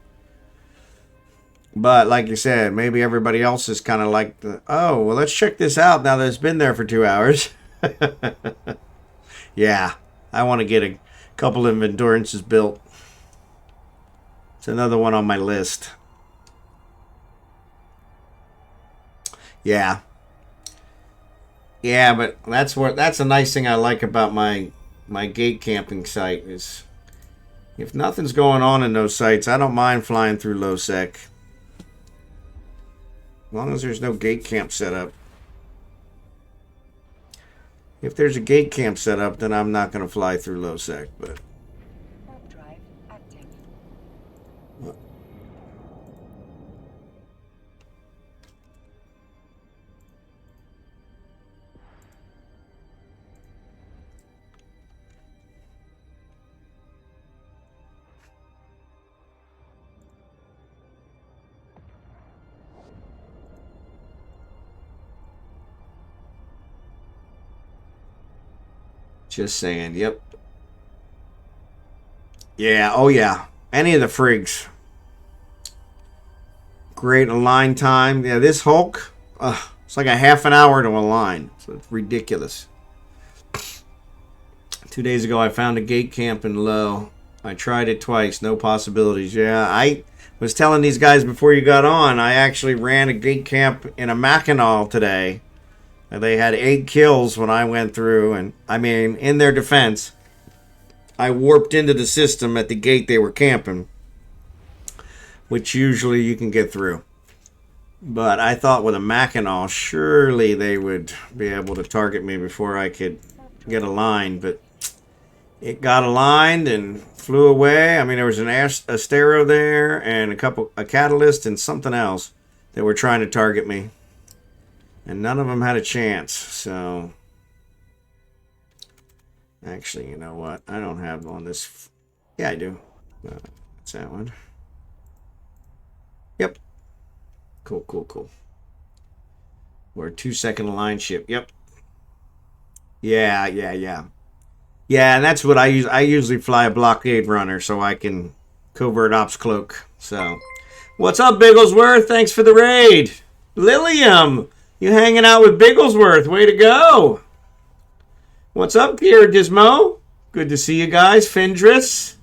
But like you said, maybe everybody else is kind of like, oh, well, let's check this out now that it's been there for 2 hours. Yeah, I want to get a couple of endurances built. It's another one on my list. Yeah, but that's a nice thing I like about my gate camping site is if nothing's going on in those sites, I don't mind flying through low sec. As long as there's no gate camp set up. If there's a gate camp set up, then I'm not going to fly through low sec, but Warp drive active. just saying, yep. Yeah, oh yeah. Any of the frigs. Great align time. Yeah, this Hulk, it's like a half an hour to align. So it's ridiculous. 2 days ago, I found a gate camp in low. I tried it twice. No possibilities. Yeah, was telling these guys before you got on, I actually ran a gate camp in a Mackinac today. And they had 8 kills when I went through. And, I mean, in their defense, I warped into the system at the gate they were camping, which usually you can get through. But I thought with a Mackinac, surely they would be able to target me before I could get aligned. But it got aligned and flew away. I mean, there was an Astero there and a catalyst and something else that were trying to target me. And none of them had a chance. So, actually, you know what? I don't have on this. Yeah, I do. That's that one. Yep. Cool, cool, cool. We're a 2-second align ship. Yep. Yeah. Yeah, and that's what I use. I usually fly a blockade runner so I can covert ops cloak. So, what's up, Bigglesworth? Thanks for the raid. Lilium, you hanging out with Bigglesworth. Way to go. What's up, queridisimo? Good to see you guys. Phindrius,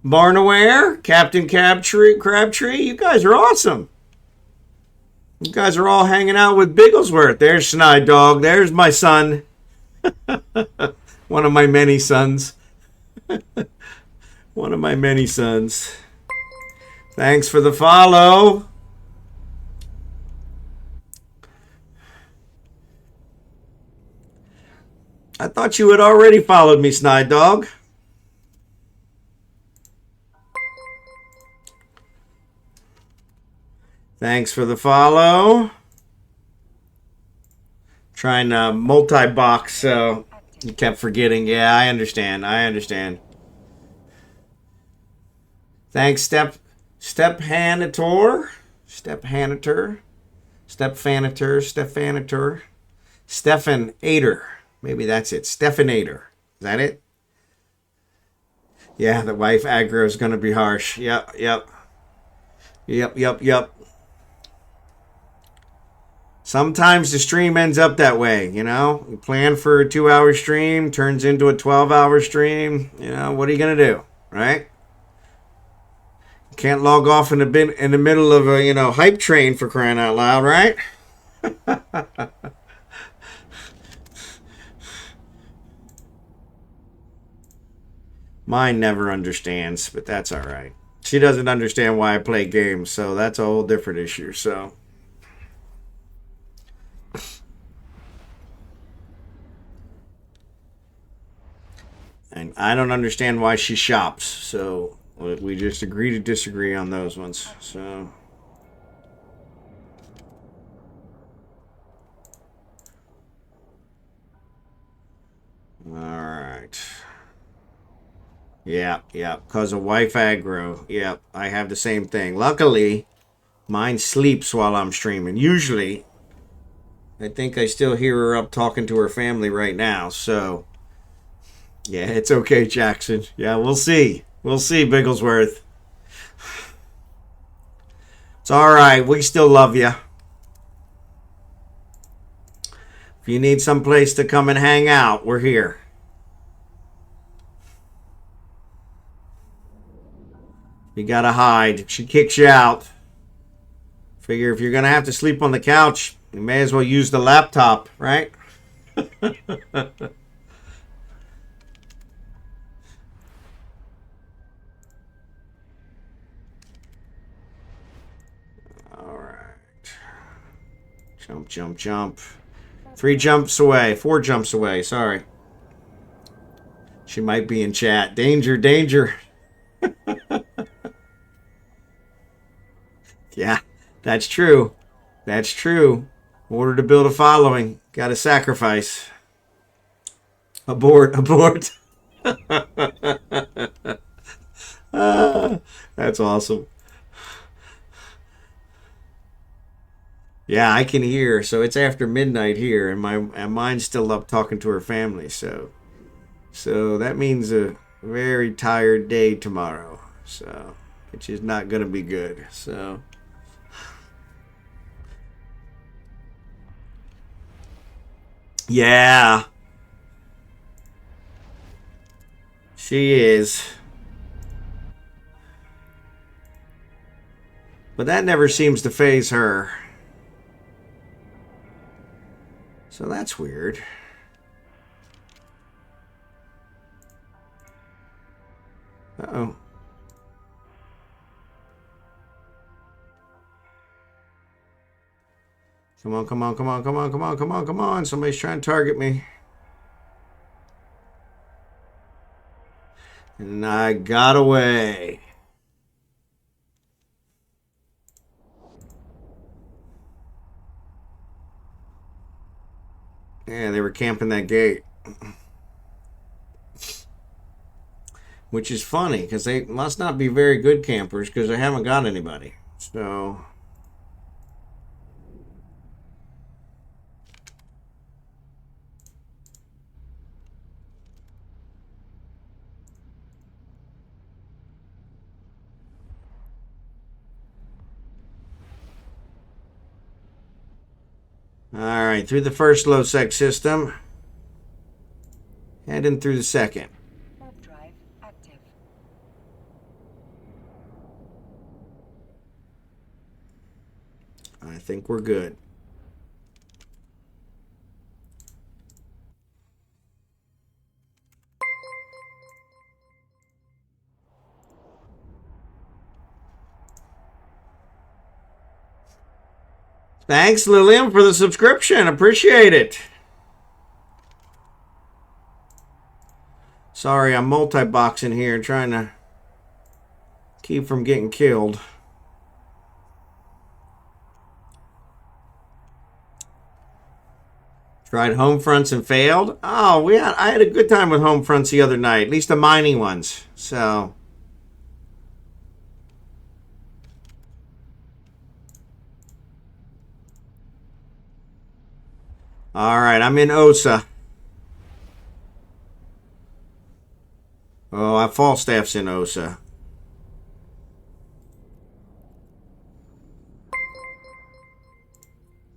Barnowear, Crabtree. You guys are awesome. You guys are all hanging out with Bigglesworth. There's SnideDog. There's my son. One of my many sons. One of my many sons. Thanks for the follow. I thought you had already followed me, SnideDog. Thanks for the follow. Trying to multi-box, so you kept forgetting. Yeah, I understand. Thanks, Stephanator. Stephanator. Maybe that's it. Stephanator. Is that it? Yeah, the wife aggro is going to be harsh. Yep. Sometimes the stream ends up that way, you know? You plan for a 2-hour stream, turns into a 12-hour stream. You know, what are you going to do, right? You can't log off in the middle of a, hype train for crying out loud, right? Mine never understands, but that's all right. She doesn't understand why I play games, so that's a whole different issue, so... And I don't understand why she shops. So we just agree to disagree on those ones. So. All right. Yeah. Because of wife aggro. Yep. I have the same thing. Luckily, mine sleeps while I'm streaming. Usually, I think I still hear her up talking to her family right now. So. Yeah, it's okay, Jackson. Yeah, we'll see. We'll see, Bigglesworth. It's all right. We still love you. If you need some place to come and hang out, we're here. You gotta hide. She kicks you out. Figure if you're gonna have to sleep on the couch, you may as well use the laptop, right? Jump. 3 jumps away. 4 jumps away. Sorry. She might be in chat. Danger. Yeah, that's true. In order to build a following, got to sacrifice. Abort. That's awesome. Yeah, I can hear. So it's after midnight here, and mine's still up talking to her family. So that means a very tired day tomorrow. So, which is not going to be good. So. Yeah. She is. But that never seems to faze her. So that's weird. Uh-oh. Come on, come on, come on, come on, come on, come on, come on. Somebody's trying to target me. And I got away. Yeah, they were camping that gate. Which is funny, because they must not be very good campers, because they haven't got anybody. So... Alright, through the first low-sec system. Heading through the second. Warp drive active. I think we're good. Thanks, Lilium, for the subscription. Appreciate it. Sorry, I'm multi-boxing here, trying to keep from getting killed. Tried home fronts and failed. Oh, I had a good time with home fronts the other night, at least the mining ones. So... Alright, I'm in Osa. Oh, Falstaff's in Osa.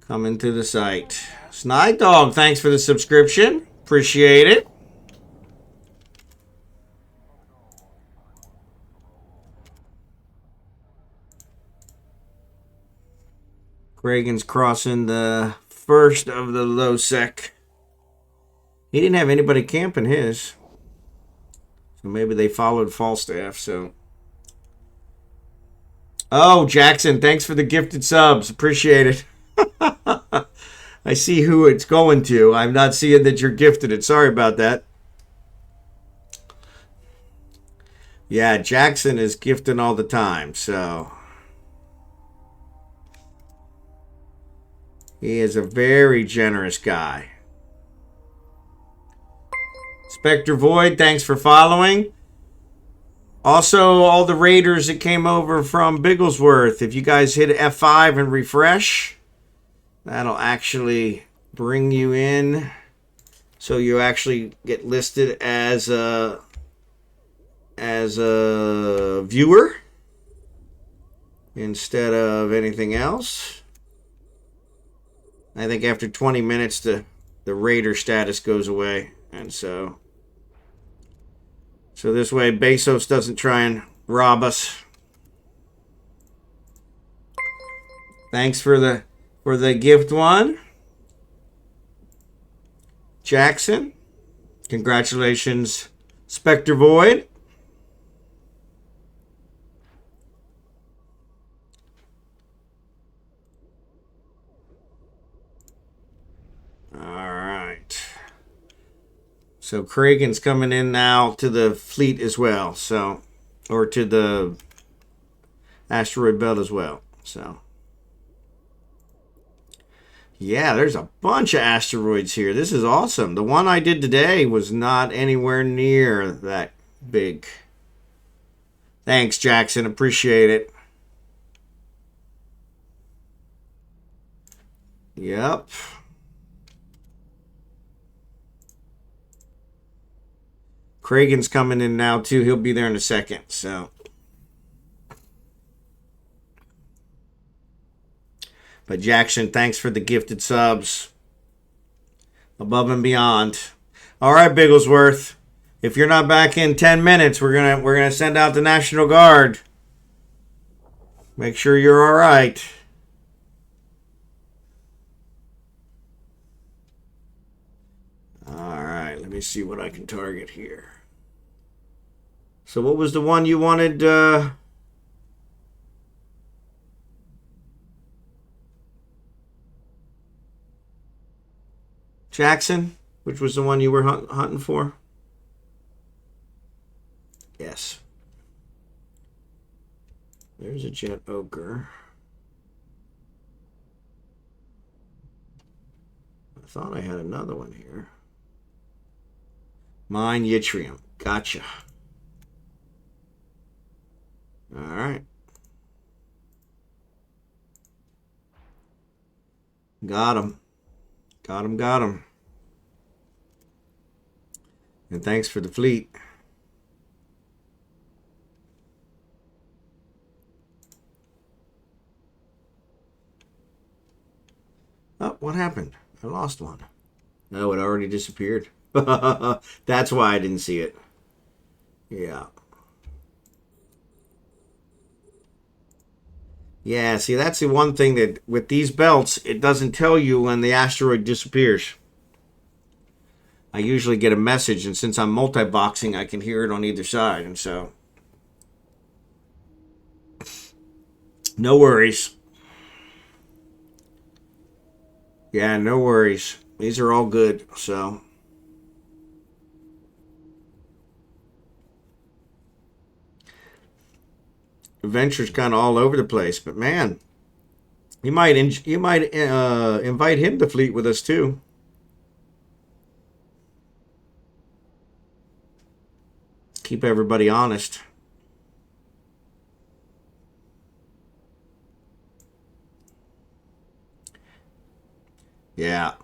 Coming to the site. SnideDog, thanks for the subscription. Appreciate it. Reagan's crossing the first of the low sec. He didn't have anybody camping his. So maybe they followed Falstaff, so. Oh, Jackson, thanks for the gifted subs. Appreciate it. I see who it's going to. I'm not seeing that you're gifted it. Sorry about that. Yeah, Jackson is gifting all the time, so. He is a very generous guy. SpectreVoid, thanks for following. Also, all the raiders that came over from Bigglesworth, if you guys hit F5 and refresh, that'll actually bring you in. So you actually get listed as a viewer instead of anything else. I think after 20 minutes, the raider status goes away. And so this way, Bezos doesn't try and rob us. Thanks for the gift one. Jackson. Congratulations, SpectreVoid. So Kragan's coming in now to the fleet as well, so, or to the asteroid belt as well, so. Yeah, there's a bunch of asteroids here. This is awesome. The one I did today was not anywhere near that big. Thanks, Jackson. Appreciate it. Yep. Kragan's coming in now, too. He'll be there in a second, so. But Jackson, thanks for the gifted subs. Above and beyond. All right, Bigglesworth. If you're not back in 10 minutes, we're gonna send out the National Guard. Make sure you're all right. All right, let me see what I can target here. So what was the one you wanted? Jackson? Which was the one you were hunting for? Yes. There's a jet ochre. I thought I had another one here. Mine yttrium. Gotcha. All right. Got him. Got him, got him. And thanks for the fleet. Oh, what happened? I lost one. No, it already disappeared. That's why I didn't see it. Yeah. Yeah, see, that's the one thing that with these belts, it doesn't tell you when the asteroid disappears. I usually get a message, and since I'm multi-boxing, I can hear it on either side, and so no worries. Yeah, no worries. These are all good, so. Adventure's kind of all over the place, but man, you might invite him to fleet with us too. Keep everybody honest. Yeah.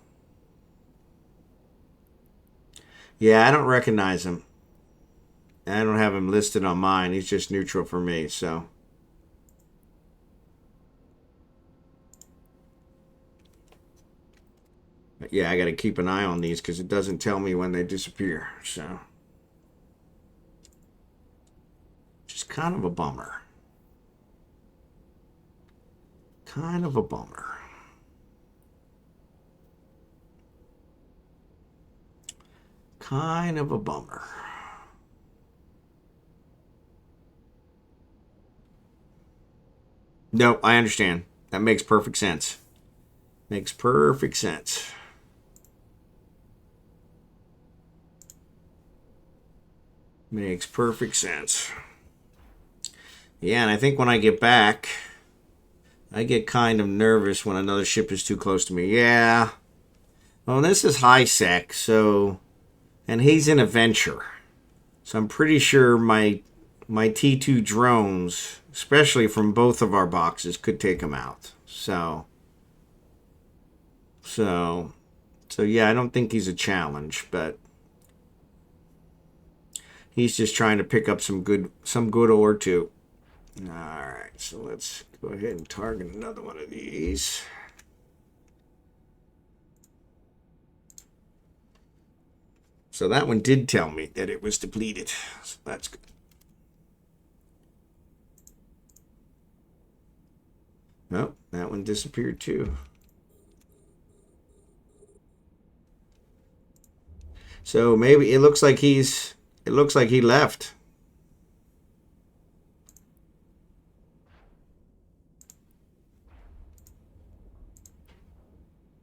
Yeah, I don't recognize him. I don't have him listed on mine. He's just neutral for me, so. But yeah, I got to keep an eye on these because it doesn't tell me when they disappear, so. Just kind of a bummer. Kind of a bummer. Kind of a bummer. No, I understand. That makes perfect sense. Makes perfect sense. Makes perfect sense. Yeah, and I think when I get back, I get kind of nervous when another ship is too close to me. Yeah. Well, this is high sec, so, and he's in a venture. So I'm pretty sure my T2 drones, especially from both of our boxes, could take him out. So yeah, I don't think he's a challenge, but he's just trying to pick up some good ore too. All right, so let's go ahead and target another one of these. So that one did tell me that it was depleted, so that's good. Nope, that one disappeared too. So maybe it looks like he left.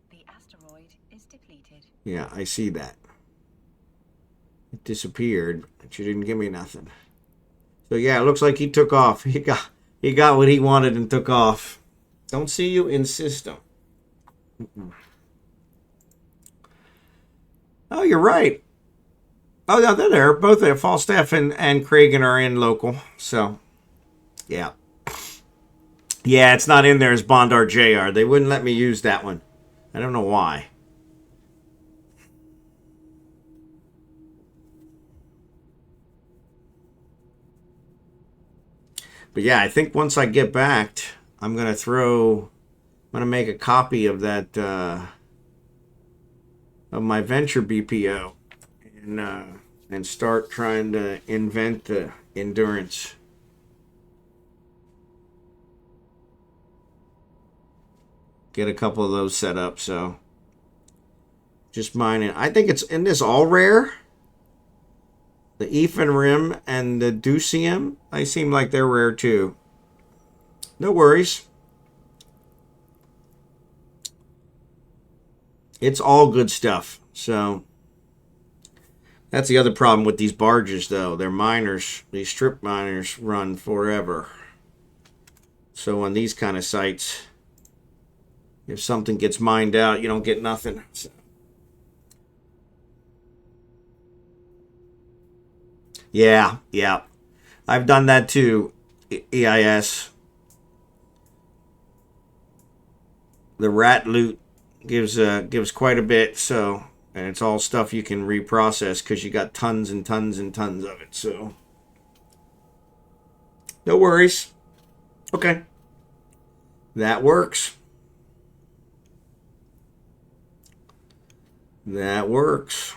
The asteroid is depleted. Yeah, I see that. It disappeared, but you didn't give me nothing. So yeah, it looks like he took off. He got what he wanted and took off. Don't see you in system. Oh, you're right. Oh, yeah, they're there. Both there. Falstaff and Kragan are in local. So, yeah. Yeah, it's not in there as Bondar JR. They wouldn't let me use that one. I don't know why. But yeah, I think once I get back, I'm going to make a copy of that, of my venture BPO and start trying to invent the endurance. get a couple of those set up. So just mining. I think it's in this all rare. The Rim and the Ducium, they seem like they're rare too. No worries. It's all good stuff. So that's the other problem with these barges, though. They're miners. These strip miners run forever. So on these kind of sites, if something gets mined out, you don't get nothing. So. Yeah. I've done that too. EIS. The rat loot gives quite a bit. So, and it's all stuff you can reprocess because you got tons and tons and tons of it. So, no worries. Okay, that works. That works.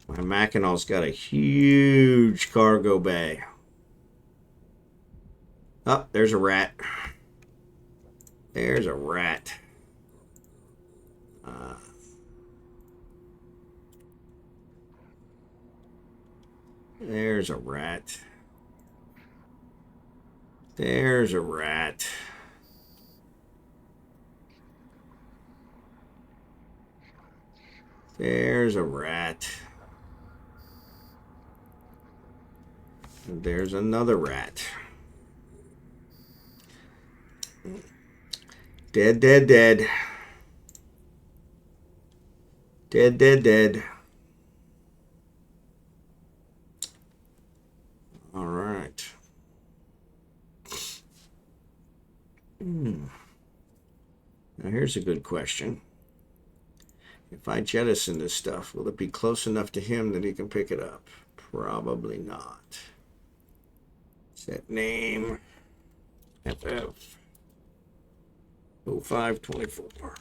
My Mackinal's got a huge cargo bay. Oh, there's a rat. There's a rat. There's a rat. There's a rat. There's a rat. And there's another rat. Dead, dead, dead. Dead, dead, dead. All right. Now here's a good question. If I jettison this stuff, will it be close enough to him that he can pick it up? Probably not. Set name. FF. 0524.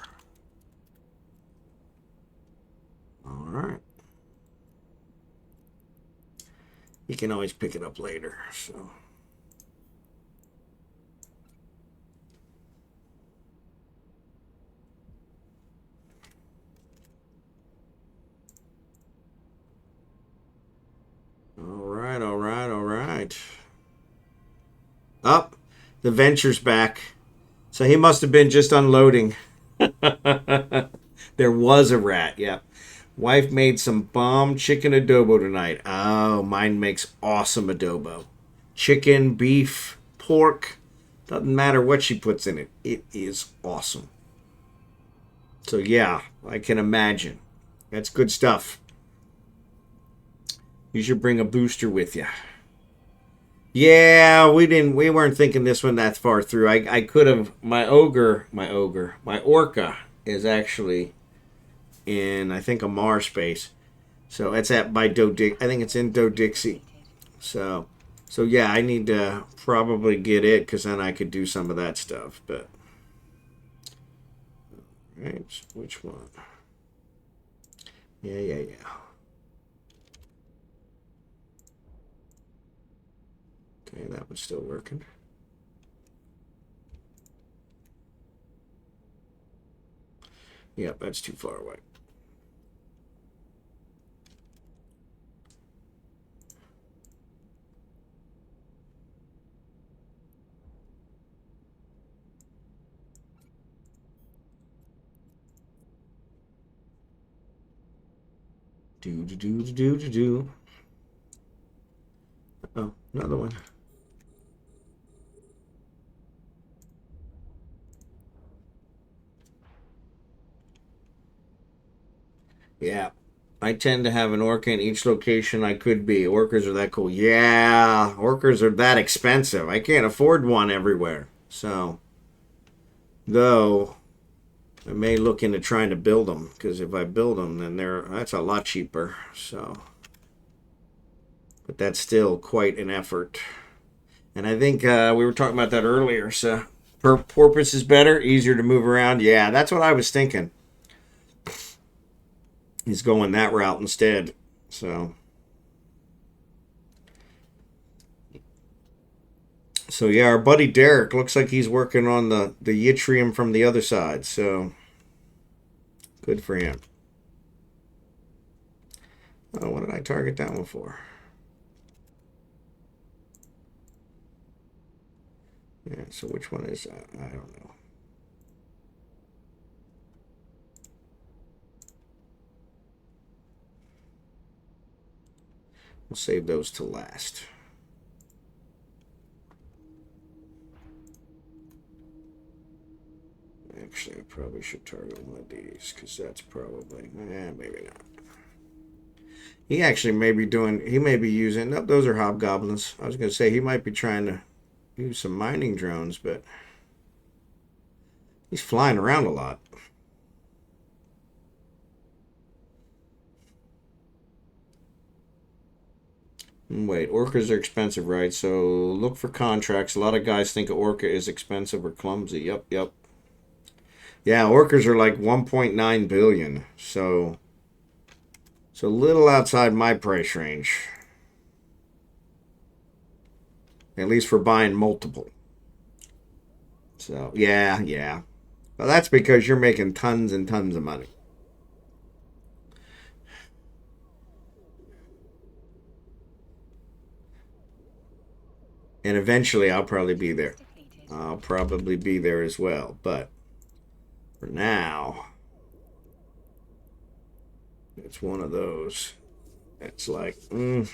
All right. You can always pick it up later, so. All right. Up. The Venture's back. So he must have been just unloading. There was a rat, yeah. Wife made some bomb chicken adobo tonight. Oh, mine makes awesome adobo. Chicken, beef, pork. Doesn't matter what she puts in it. It is awesome. So yeah, I can imagine. That's good stuff. You should bring a booster with you. Yeah, we weren't thinking this one that far through. I could have my orca is actually in I think a Mars space. So it's at by I think it's in Dodixie. So yeah, I need to probably get it because then I could do some of that stuff. But right, which one? Yeah. Okay, that was still working. Yep, that's too far away. Do. Oh, another one. Yeah. I tend to have an orca in each location I could be. Orcas are that cool. Yeah, orcas are that expensive. I can't afford one everywhere. So, though, I may look into trying to build them because if I build them, then that's a lot cheaper. So, but that's still quite an effort. And I think we were talking about that earlier. So, porpoise is better, easier to move around. Yeah, that's what I was thinking. He's going that route instead. So, So yeah, our buddy Derek looks like he's working on the yttrium from the other side. So good for him. Oh, what did I target that one for? Yeah, so which one is that? I don't know. We'll save those to last. Actually, I probably should target one of these because that's probably, maybe not. He actually may be doing, he may be using, nope, those are hobgoblins. I was going to say he might be trying to use some mining drones, but he's flying around a lot. Wait, orcas are expensive, right? So look for contracts. A lot of guys think an orca is expensive or clumsy. Yep, yep. Yeah, orcas are like 1.9 billion. So it's a little outside my price range. At least for buying multiple. So, yeah, yeah. Well, that's because you're making tons and tons of money. And eventually I'll probably be there. I'll probably be there as well. But for now, it's one of those. It's like, I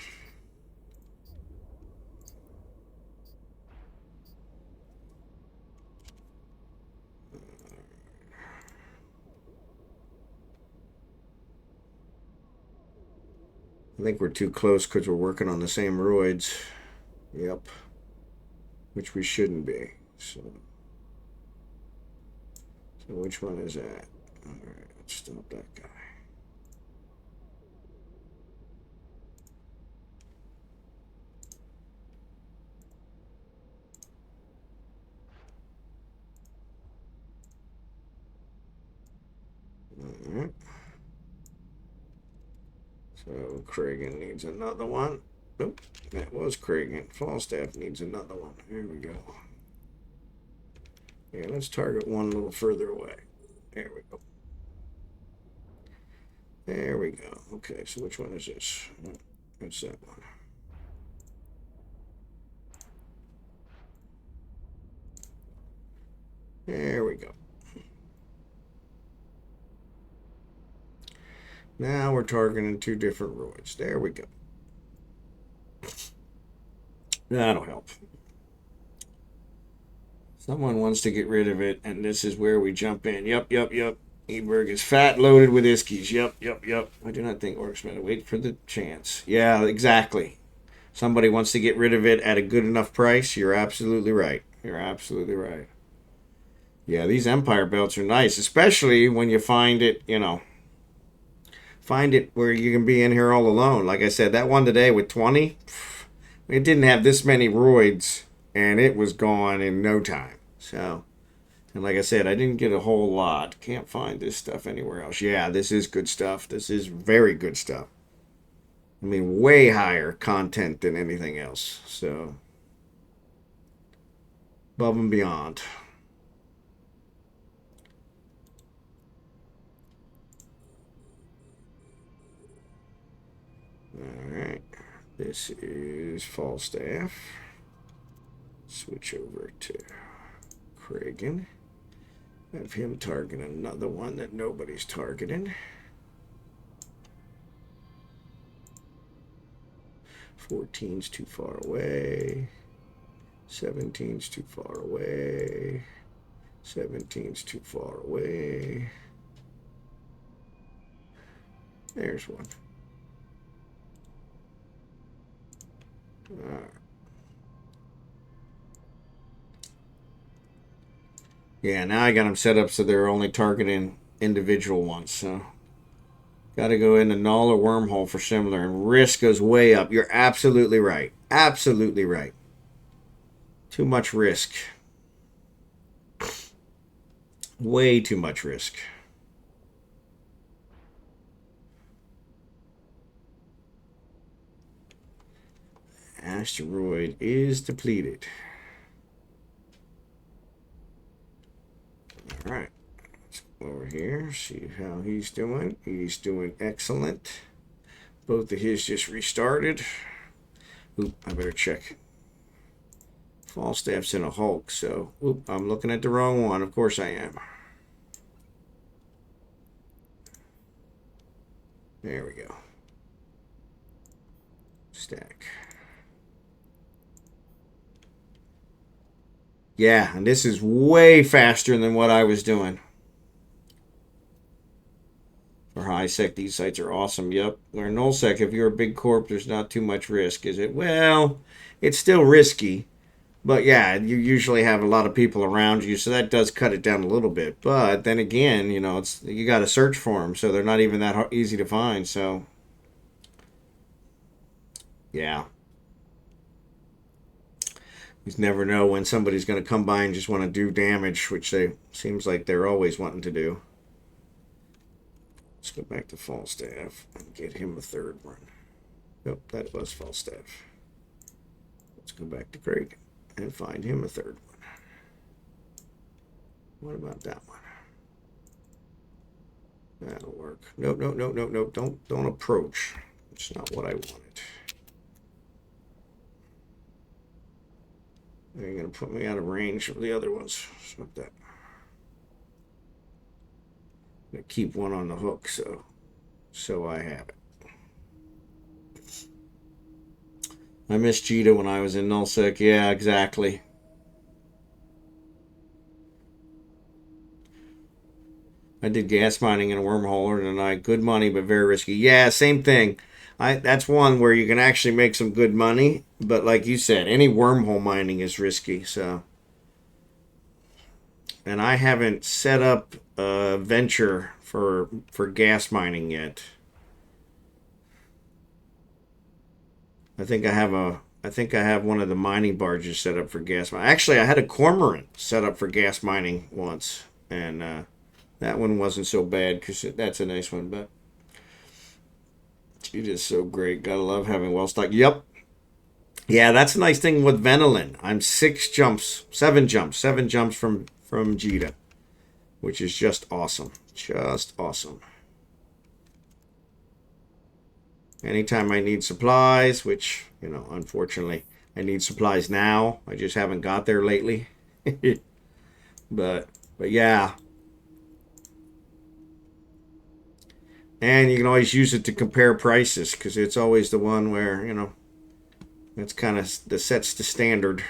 think we're too close because we're working on the same roids. Yep. Which we shouldn't be. So which one is that? Alright, let's stop that guy. Alright. So Kragan needs another one. Nope, that was Kragan. Falstaff needs another one. Here we go. Yeah, let's target one a little further away. There we go. There we go. Okay, so which one is this? What's that one? There we go. Now we're targeting two different roids. There we go. That'll help. Someone wants to get rid of it, and this is where we jump in. Yep, yep, yep. eveonline is fat loaded with iskies. Yep, yep, yep. I do not think orcs better wait for the chance. Yeah, exactly. Somebody wants to get rid of it at a good enough price. You're absolutely right. You're absolutely right. Yeah, these empire belts are nice, especially when you find it, find it where you can be in here all alone. Like I said, that one today with 20, it didn't have this many roids, and it was gone in no time. So, and like I said, I didn't get a whole lot. Can't find this stuff anywhere else. Yeah, this is good stuff. This is very good stuff. I mean, way higher content than anything else. So, above and beyond. Alright. This is Falstaff. Switch over to Kragan. Have him target another one that nobody's targeting. 14's too far away. 17's too far away. 17's too far away. There's one. Alright. Yeah, now I got them set up so they're only targeting individual ones. So, got to go into null or wormhole for similar, and risk goes way up. You're absolutely right. Absolutely right. Too much risk. Way too much risk. Asteroid is depleted. All right. Let's go over here, see how he's doing. He's doing excellent. Both of his just restarted. Oop, I better check. Falstaff's in a Hulk, so oop, I'm looking at the wrong one. Of course I am. There we go. Stack. Yeah, and this is way faster than what I was doing. For high sec, these sites are awesome. Yep. Or null sec, if you're a big corp, there's not too much risk, is it? Well, it's still risky. But yeah, you usually have a lot of people around you, so that does cut it down a little bit. But then again, you know, it's you got to search for them, so they're not even that easy to find. So yeah, you never know when somebody's going to come by and just want to do damage, which they seems like they're always wanting to do. Let's go back to Falstaff and get him a third one. Nope, that was Falstaff. Let's go back to Craig and find him a third one. What about that one? That'll work. Nope, nope, nope, nope, nope. Don't approach. It's not what I wanted. They're gonna put me out of range of the other ones. Stop that. I'm gonna keep one on the hook, so I have it. I missed Cheetah when I was in nullsec. Yeah, exactly. I did gas mining in a wormhole tonight. Good money, but very risky. Yeah, same thing. That's one where you can actually make some good money, but like you said, any wormhole mining is risky. So, and I haven't set up a venture for gas mining yet. I think I have one of the mining barges set up for gas mining. Actually, I had a cormorant set up for gas mining once, and that one wasn't so bad because that's a nice one. But it is so great. Gotta love having well stocked. Yep. Yeah, that's a nice thing with Venolin. I'm 7 jumps from Jita, which is just awesome. Just awesome. Anytime I need supplies, which, you know, unfortunately, I need supplies now. I just haven't got there lately. But yeah. And you can always use it to compare prices because it's always the one where, you know, that's kind of the sets the standard.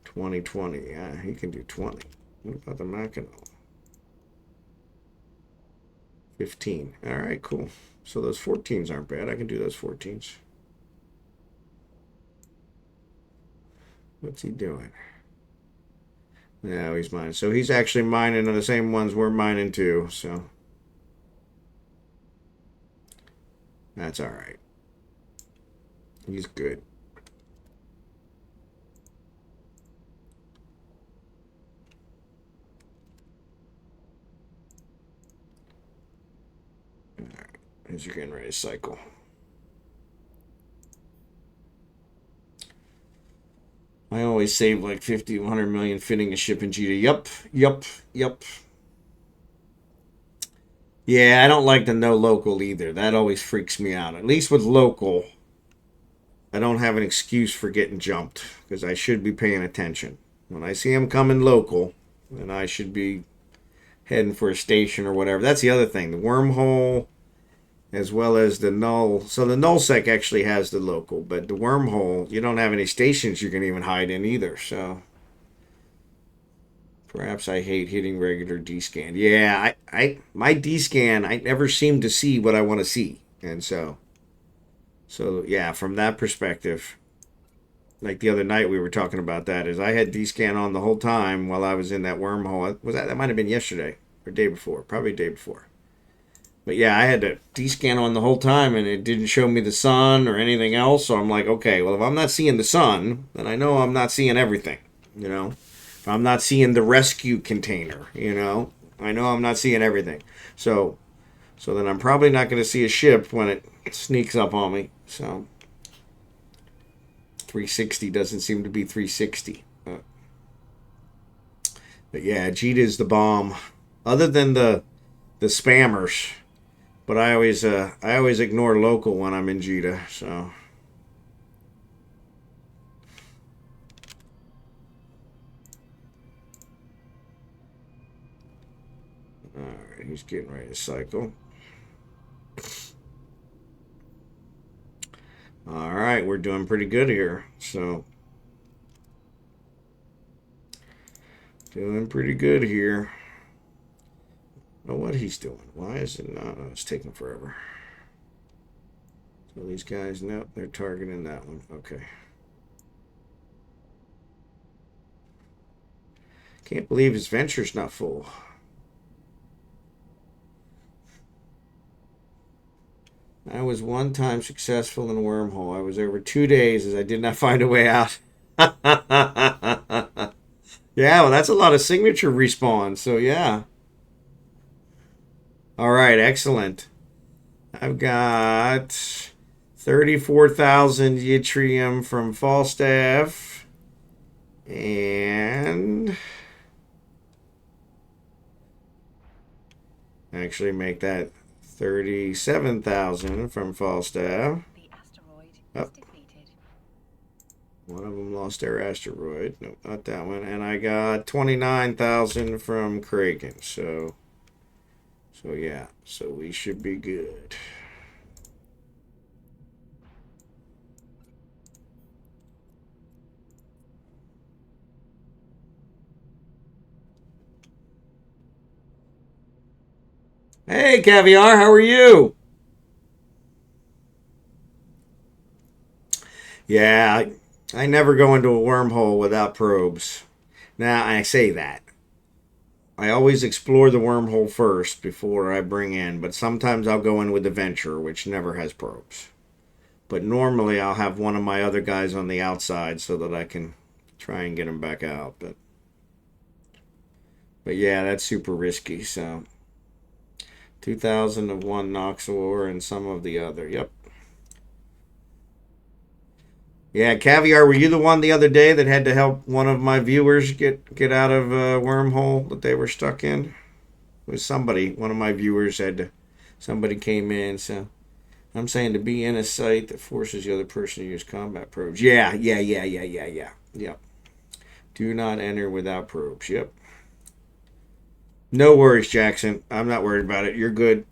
2020. Yeah, he can do 20. What about the Mackinac? 15. All right, cool. So those 14s aren't bad. I can do those 14s. What's he doing? No, he's mining. So he's actually mining on the same ones we're mining too. So that's all right. He's good. All right. As you're getting ready to cycle. I always save like 50, 100 million fitting a ship in Jita. Yup. Yeah, I don't like the no local either. That always freaks me out. At least with local, I don't have an excuse for getting jumped because I should be paying attention. When I see them coming local, then I should be heading for a station or whatever. That's the other thing. The wormhole as well as the null. So the nullsec actually has the local, but the wormhole, you don't have any stations you can even hide in either. So perhaps I hate hitting regular D-scan. Yeah, my D-scan, I never seem to see what I want to see. And so yeah, from that perspective, like the other night we were talking about that, is I had D-scan on the whole time while I was in that wormhole. That might have been yesterday or day before, probably day before. But yeah, I had the D-scan on the whole time, and it didn't show me the sun or anything else. So I'm like, okay, well, if I'm not seeing the sun, then I know I'm not seeing everything, you know. If I'm not seeing the rescue container, you know, I know I'm not seeing everything. So then I'm probably not going to see a ship when it sneaks up on me. So 360 doesn't seem to be 360. But yeah, Jita is the bomb. Other than the spammers, but I always ignore local when I'm in Jita. So. All right, he's getting ready to cycle. All right, we're doing pretty good here. So, doing pretty good here. Know what he's doing. Why is it not? Oh, it's taking forever. So these guys, nope, they're targeting that one. Okay. Can't believe his venture's not full. I was one time successful in a wormhole. I was over 2 days as I did not find a way out. Yeah, well, that's a lot of signature respawn. So, yeah. All right, excellent. I've got 34,000 yttrium from Falstaff. And actually make that 37,000 from Falstaff. The asteroid Oh. is depleted. One of them lost their asteroid. Nope, not that one. And I got 29,000 from Kraken. So yeah. So we should be good. Hey, Caviar, how are you? Yeah, I never go into a wormhole without probes. Now, I say that. I always explore the wormhole first before I bring in, but sometimes I'll go in with the Venture, which never has probes. But normally I'll have one of my other guys on the outside so that I can try and get him back out. But yeah, that's super risky. So 2,000 of one Noxor and some of the other. Yep. Yeah, Caviar, were you the one the other day that had to help one of my viewers get out of a wormhole that they were stuck in? It was somebody. One of my viewers had to. Somebody came in, so I'm saying to be in a site that forces the other person to use combat probes. Yeah. Yep. Do not enter without probes. Yep. No worries, Jackson. I'm not worried about it. You're good.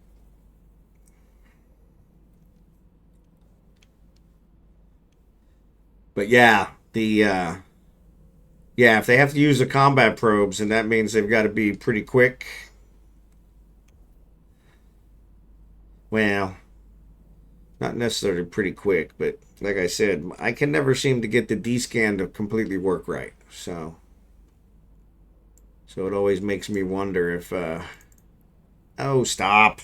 But yeah, if they have to use the combat probes, and that means they've got to be pretty quick. Well, not necessarily pretty quick, but like I said, I can never seem to get the D-scan to completely work right. So it always makes me wonder if, oh, stop.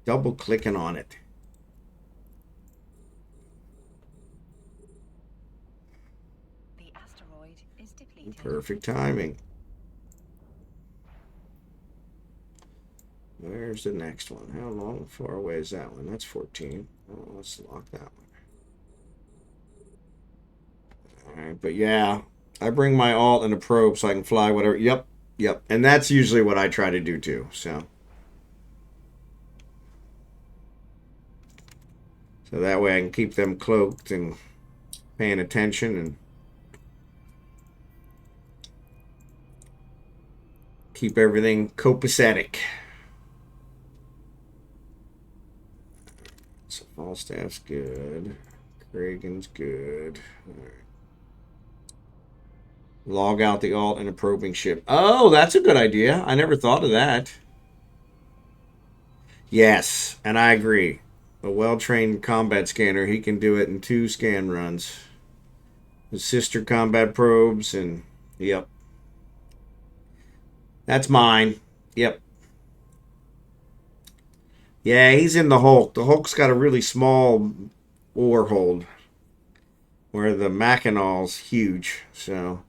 Double clicking on it. The asteroid is depleted. Perfect timing. Where's the next one? How long, far away is that one? That's 14. Oh, let's lock that one. All right, but yeah, I bring my alt and a probe so I can fly whatever. Yep. And that's usually what I try to do too. So that way I can keep them cloaked and paying attention and keep everything copacetic. So Falstaff's good. Kragen's good. All right. Log out the alt and a probing ship. Oh, that's a good idea. I never thought of that. Yes, and I agree. A well-trained combat scanner, he can do it in 2 scan runs. The sister combat probes and yep. That's mine. Yep. Yeah, he's in the Hulk. The Hulk's got a really small ore hold, where the Machinal's huge. So,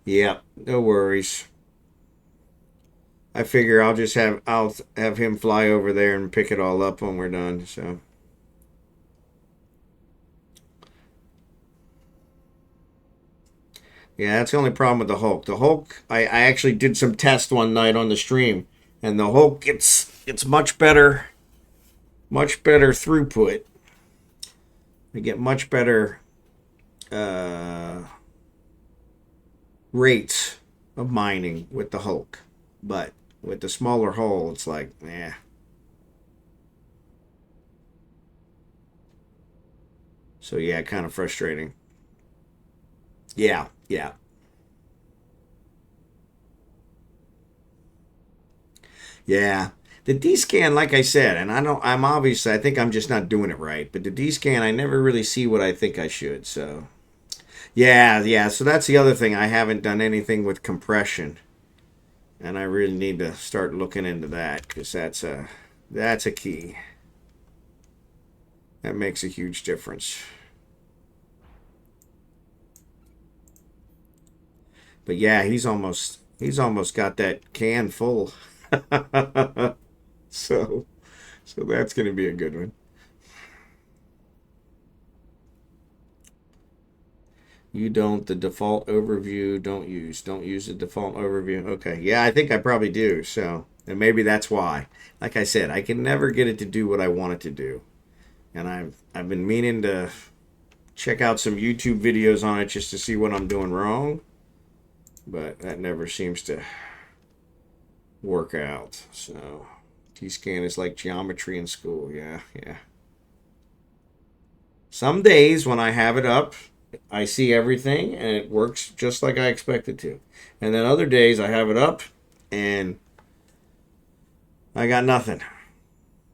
yep, no worries. I figure I'll have him fly over there and pick it all up when we're done. So. Yeah, that's the only problem with the Hulk. The Hulk, I actually did some tests one night on the stream, and the Hulk it's much better throughput. I get much better uh, rates of mining with the Hulk, but with the smaller hole, it's like, eh. So yeah, kind of frustrating. Yeah, yeah. Yeah. The D scan, like I said, and I'm obviously, I think I'm just not doing it right, but the D scan, I never really see what I think I should. So, yeah, yeah. So that's the other thing. I haven't done anything with compression, and I really need to start looking into that because that's a key. That makes a huge difference. But yeah, he's almost got that can full. so so that's gonna be a good one. You don't, the default overview, don't use the default overview. Okay, yeah, I think I probably do. So, and maybe that's why. Like I said, I can never get it to do what I want it to do, and I've been meaning to check out some YouTube videos on it just to see what I'm doing wrong, but that never seems to work out. So, T-scan is like geometry in school. Yeah, yeah. Some days when I have it up, I see everything and it works just like I expect it to. And then other days I have it up and I got nothing.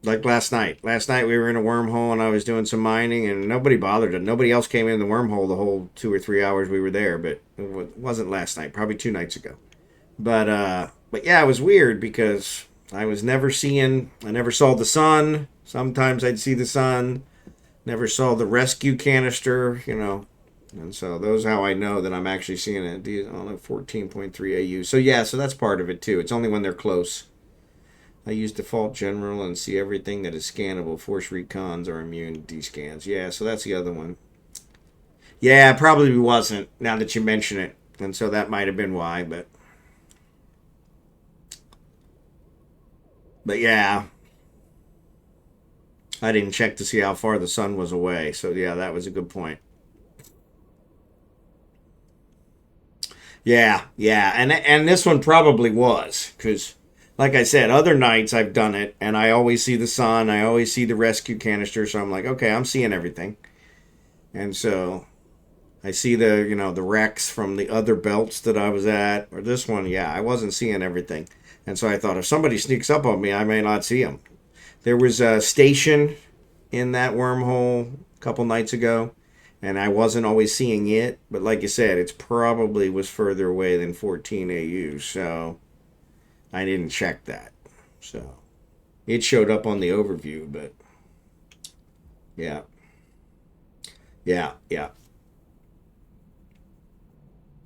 Like last night. Last night we were in a wormhole and I was doing some mining and nobody bothered it. Nobody else came in the wormhole the whole 2 or 3 hours we were there, but it wasn't last night, probably 2 nights ago. But yeah, it was weird because I never saw the sun. Sometimes I'd see the sun. Never saw the rescue canister. And so those how I know that I'm actually seeing it. These only 14.3 AU. So yeah, so that's part of it too. It's only when they're close. I use default general and see everything that is scannable. Force recons are immune to D-scans. Yeah, so that's the other one. Yeah, probably wasn't now that you mention it. And so that might have been why, but yeah, I didn't check to see how far the sun was away. So yeah, that was a good point. Yeah, yeah, and this one probably was because, like I said, other nights I've done it, and I always see the sun, I always see the rescue canister, so I'm like, okay, I'm seeing everything, and so I see the wrecks from the other belts that I was at, or this one, yeah, I wasn't seeing everything, and so I thought if somebody sneaks up on me, I may not see them. There was a station in that wormhole a couple nights ago, and I wasn't always seeing it. But like you said, it's probably was further away than 14 AU, so I didn't check that. So it showed up on the overview, but yeah, yeah, yeah.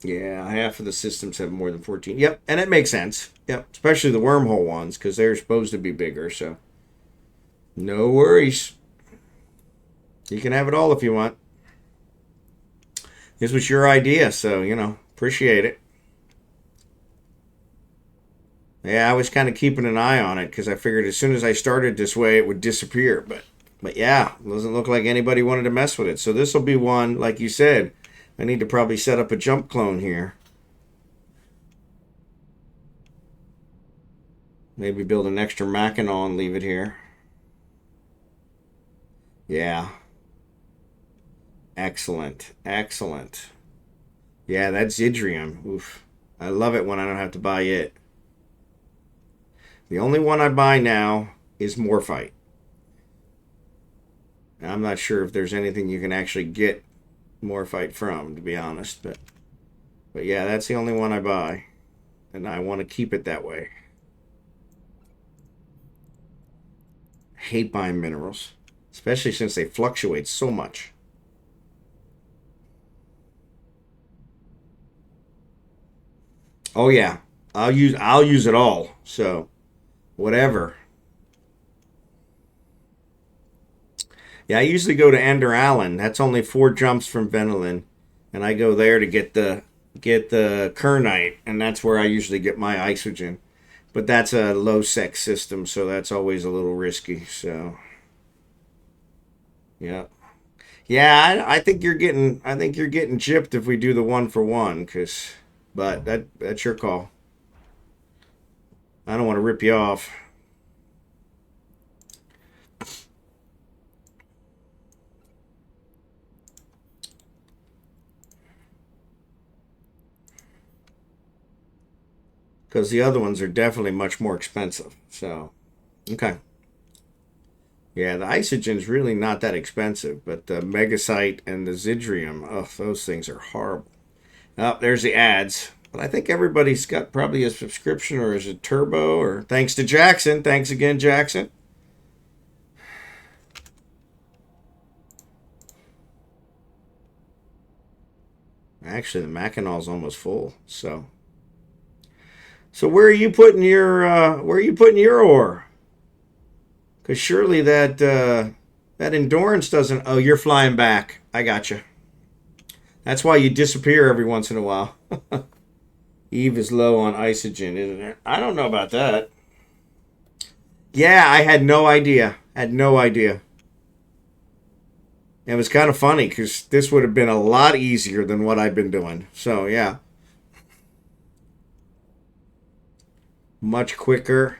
Yeah, half of the systems have more than 14. Yep, and it makes sense. Yep, especially the wormhole ones because they're supposed to be bigger. So no worries. You can have it all if you want. This was your idea, so appreciate it. Yeah, I was kind of keeping an eye on it because I figured as soon as I started this way, it would disappear. But yeah, it doesn't look like anybody wanted to mess with it. So this will be one, like you said. I need to probably set up a jump clone here. Maybe build an extra Mackinac and leave it here. Yeah, excellent, excellent. Yeah, that's Idrium. Oof, I love it when I don't have to buy it. The only one I buy now is Morphite. I'm not sure if there's anything you can actually get Morphite from, to be honest. But yeah, that's the only one I buy, and I want to keep it that way. I hate buying minerals, especially since they fluctuate so much. Oh yeah, I'll use it all. So whatever. Yeah, I usually go to Ender Allen. That's only 4 jumps from Venelin, and I go there to get the get the kernite, and that's where I usually get my isogen. But that's a low sec system, so that's always a little risky. So, yeah, yeah, I think you're getting, gypped if we do the 1-for-1, cause, but that's your call. I don't want to rip you off. Because the other ones are definitely much more expensive. So, okay. Yeah, the isogen's really not that expensive, but the megasite and the zidrium, oh, those things are horrible. Oh, there's the ads. But I think everybody's got probably a subscription or is it turbo or thanks to Jackson. Thanks again, Jackson. Actually, the Machinal's almost full. So where are you putting your ore? Because surely that endurance doesn't. Oh, you're flying back. I got you. That's why you disappear every once in a while. Eve is low on isogen, isn't it? I don't know about that. Yeah, I had no idea. Had no idea. It was kind of funny because this would have been a lot easier than what I've been doing. So yeah, much quicker,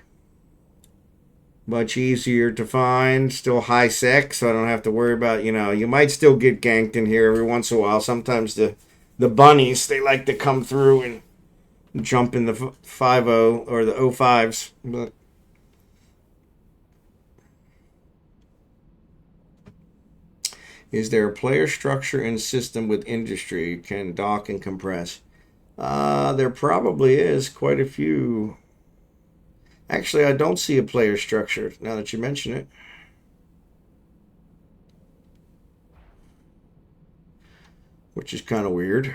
much easier to find. Still high sec, so I don't have to worry about. You might still get ganked in here every once in a while. Sometimes the bunnies they like to come through and jump in the 5.0 or the 05s, but. Is there a player structure and system with industry can dock and compress? There probably is quite a few. Actually, I don't see a player structure now that you mention it. Which is kind of weird.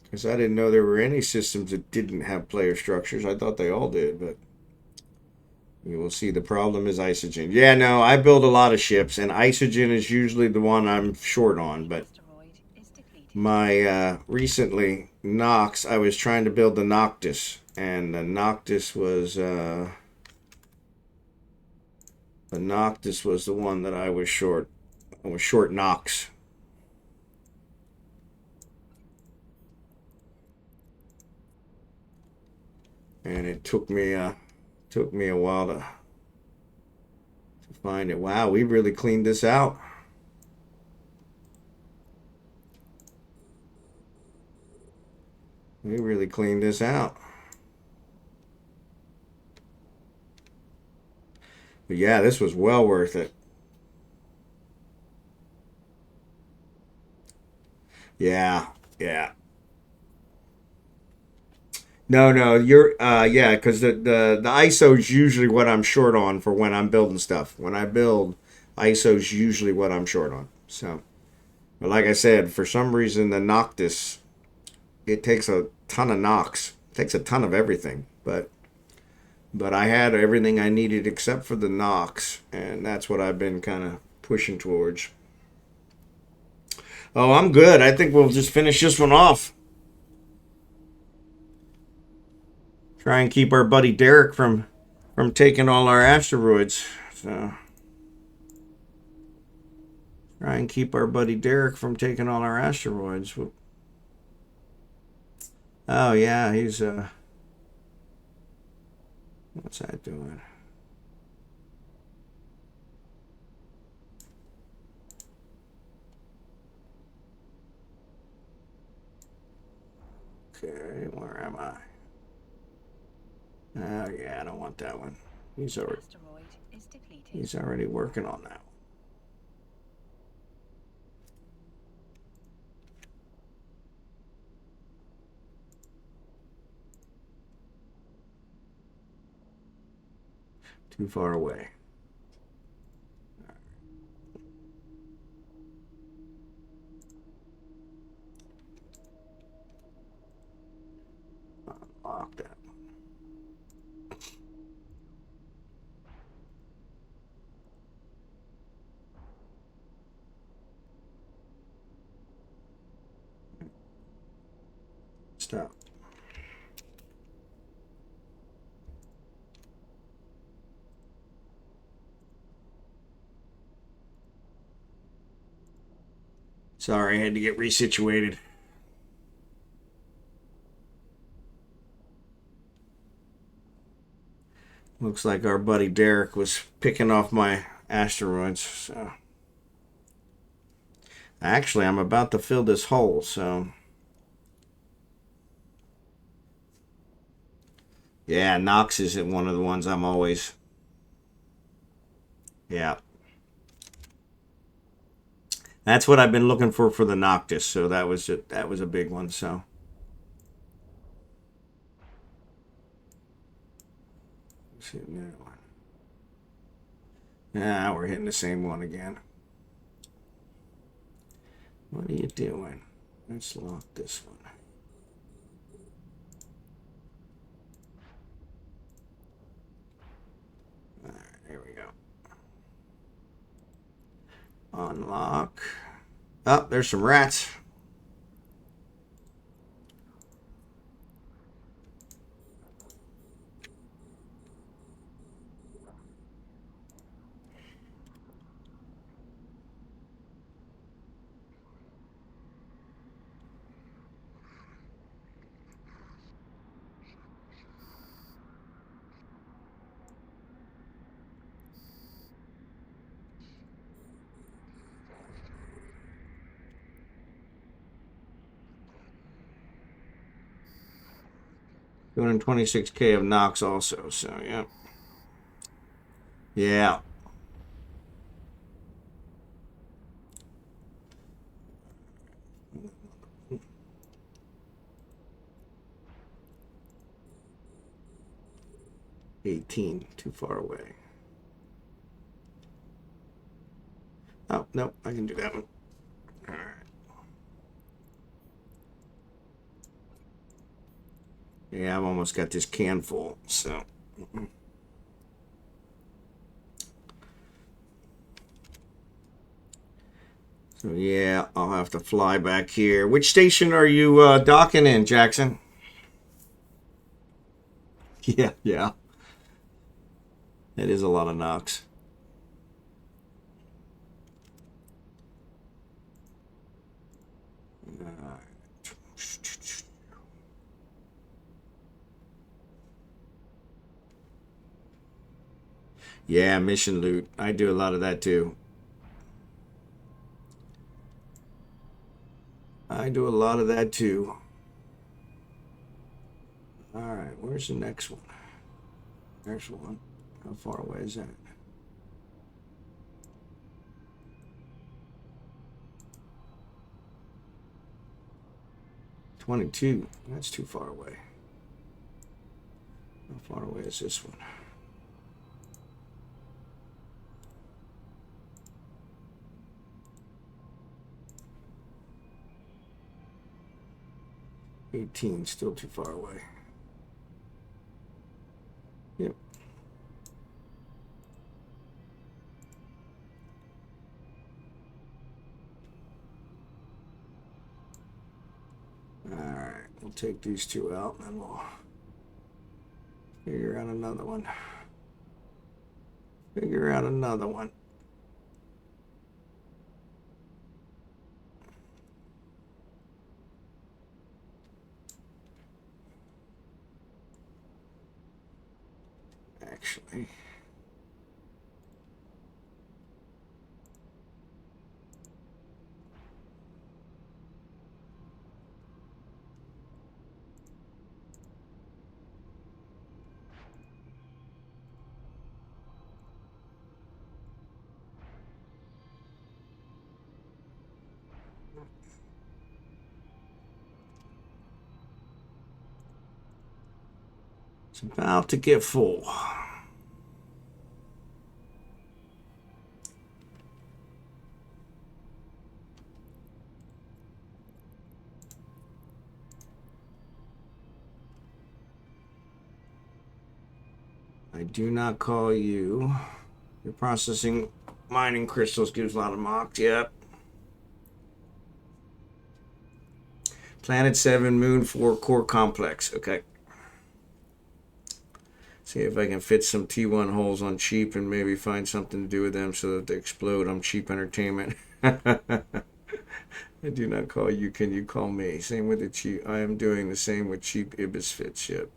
Because I didn't know there were any systems that didn't have player structures. I thought they all did, but you will see the problem is isogen. Yeah, no, I build a lot of ships, and isogen is usually the one I'm short on, but my recently Nox, I was trying to build the Noctis, and the Noctis was the one that I was short. I was short Nox. And it took me a while to find it. Wow, we really cleaned this out. We really cleaned this out. But yeah, this was well worth it. Yeah, yeah. No, you're yeah, because the ISO is usually what I'm short on for when I'm building stuff. When I build, ISO is usually what I'm short on. So, but like I said, for some reason the Noctis, it takes a ton of Nox. It takes a ton of everything. But I had everything I needed except for the Nox, and that's what I've been kind of pushing towards. Oh, I'm good. I think we'll just finish this one off. Try and keep our buddy Derek from taking all our asteroids. So try and keep our buddy Derek from taking all our asteroids. Oh yeah, he's what's that doing? Okay, where am I? Oh yeah, I don't want that one. He's already working on that one. Too far away. Unlock that. Stop. Sorry, I had to get resituated. Looks like our buddy Derek was picking off my asteroids. So actually, I'm about to fill this hole, so yeah, Nox isn't one of the ones I'm always. Yeah. That's what I've been looking for the Noctis, so that was a big one, so. Yeah, we're hitting the same one again. What are you doing? Let's lock this one. All right, there we go. Unlock. Oh, there's some rats. $226K of Nox also, so yeah. Yeah. $18, too far away. Oh, no, I can do that one. All right. Yeah, I've almost got this can full, so. So yeah, I'll have to fly back here. Which station are you docking in, Jackson? Yeah, yeah. That is a lot of Nox. Yeah, mission loot. I do a lot of that too. I do a lot of that too. All right, where's the next one? There's one. How far away is that? $22. That's too far away. How far away is this one? $18, still too far away. Yep. All right, we'll take these two out and then we'll figure out another one. Figure out another one. Actually. It's about to get full. I do not call you. You're processing mining crystals gives a lot of mocked. Yep. Planet 7, Moon 4, Core Complex. Okay. See if I can fit some T1 holes on cheap and maybe find something to do with them so that they explode. I'm cheap entertainment. I do not call you. Can you call me? Same with the cheap. I am doing the same with cheap Ibis fits. Yep.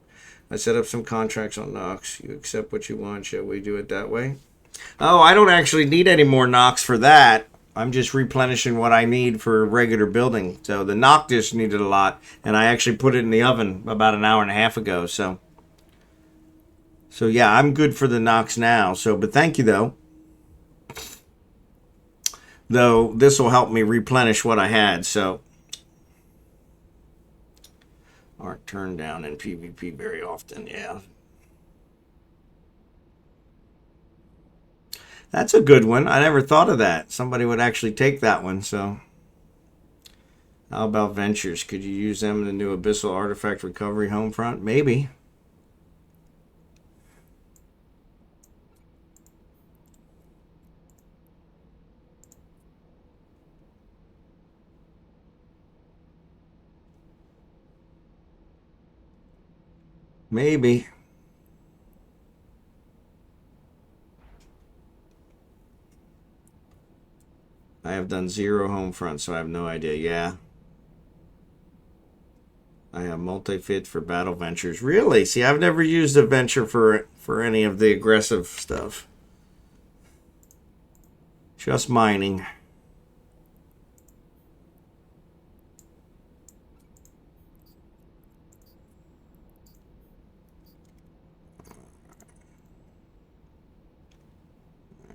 I set up some contracts on Nox. You accept what you want. Shall we do it that way? Oh, I don't actually need any more Nox for that. I'm just replenishing what I need for regular building. So the Noctis needed a lot, and I actually put it in the oven about an hour and a half ago. So yeah, I'm good for the Nox now. So, but thank you though. Though this will help me replenish what I had. So aren't turned down in PvP very often. Yeah. That's a good one. I never thought of that. Somebody would actually take that one. So how about ventures? Could you use them in the new Abyssal Artifact Recovery Homefront? Maybe. Maybe. I have done 0 Homefront, so I have no idea. Yeah. I have multi-fit for battle ventures. Really? See, I've never used a venture for any of the aggressive stuff. Just mining.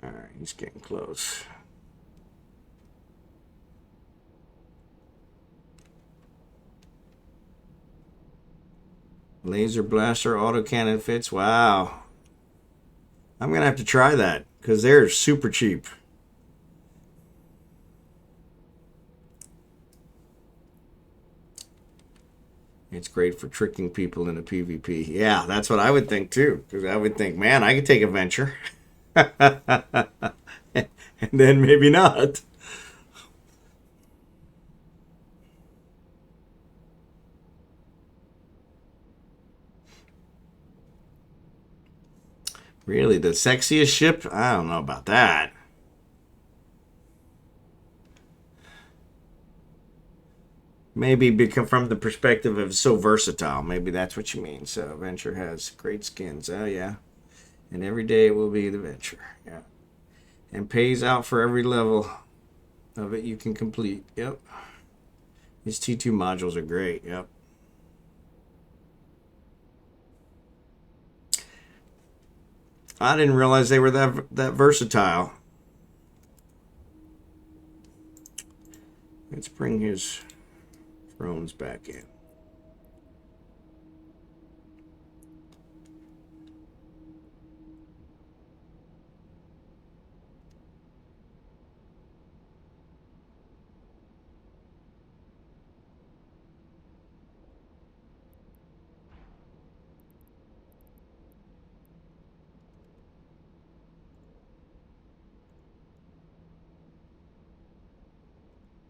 All right, he's getting close. Laser blaster autocannon fits. Wow. I'm going to have to try that because they're super cheap. It's great for tricking people into PvP. Yeah, that's what I would think too. Because I would think, man, I could take a venture. And then maybe not. Really, the sexiest ship? I don't know about that. Maybe because from the perspective of so versatile. Maybe that's what you mean. So Venture has great skins. Oh yeah. And every day it will be the Venture. Yeah. And pays out for every level of it you can complete. Yep. These T2 modules are great. Yep. I didn't realize they were that versatile. Let's bring his drones back in.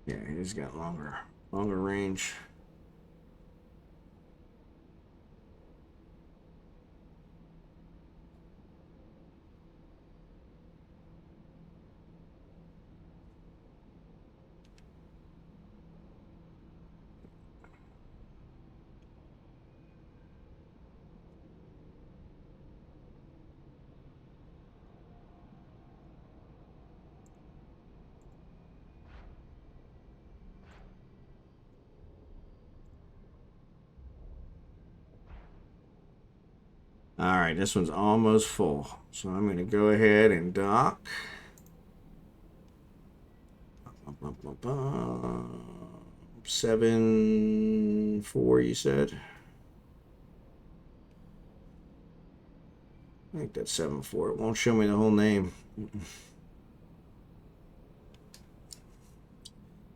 Yeah, he's got longer range. All right, this one's almost full. So I'm going to go ahead and dock. 7-4, you said? I think that's 7-4. It won't show me the whole name.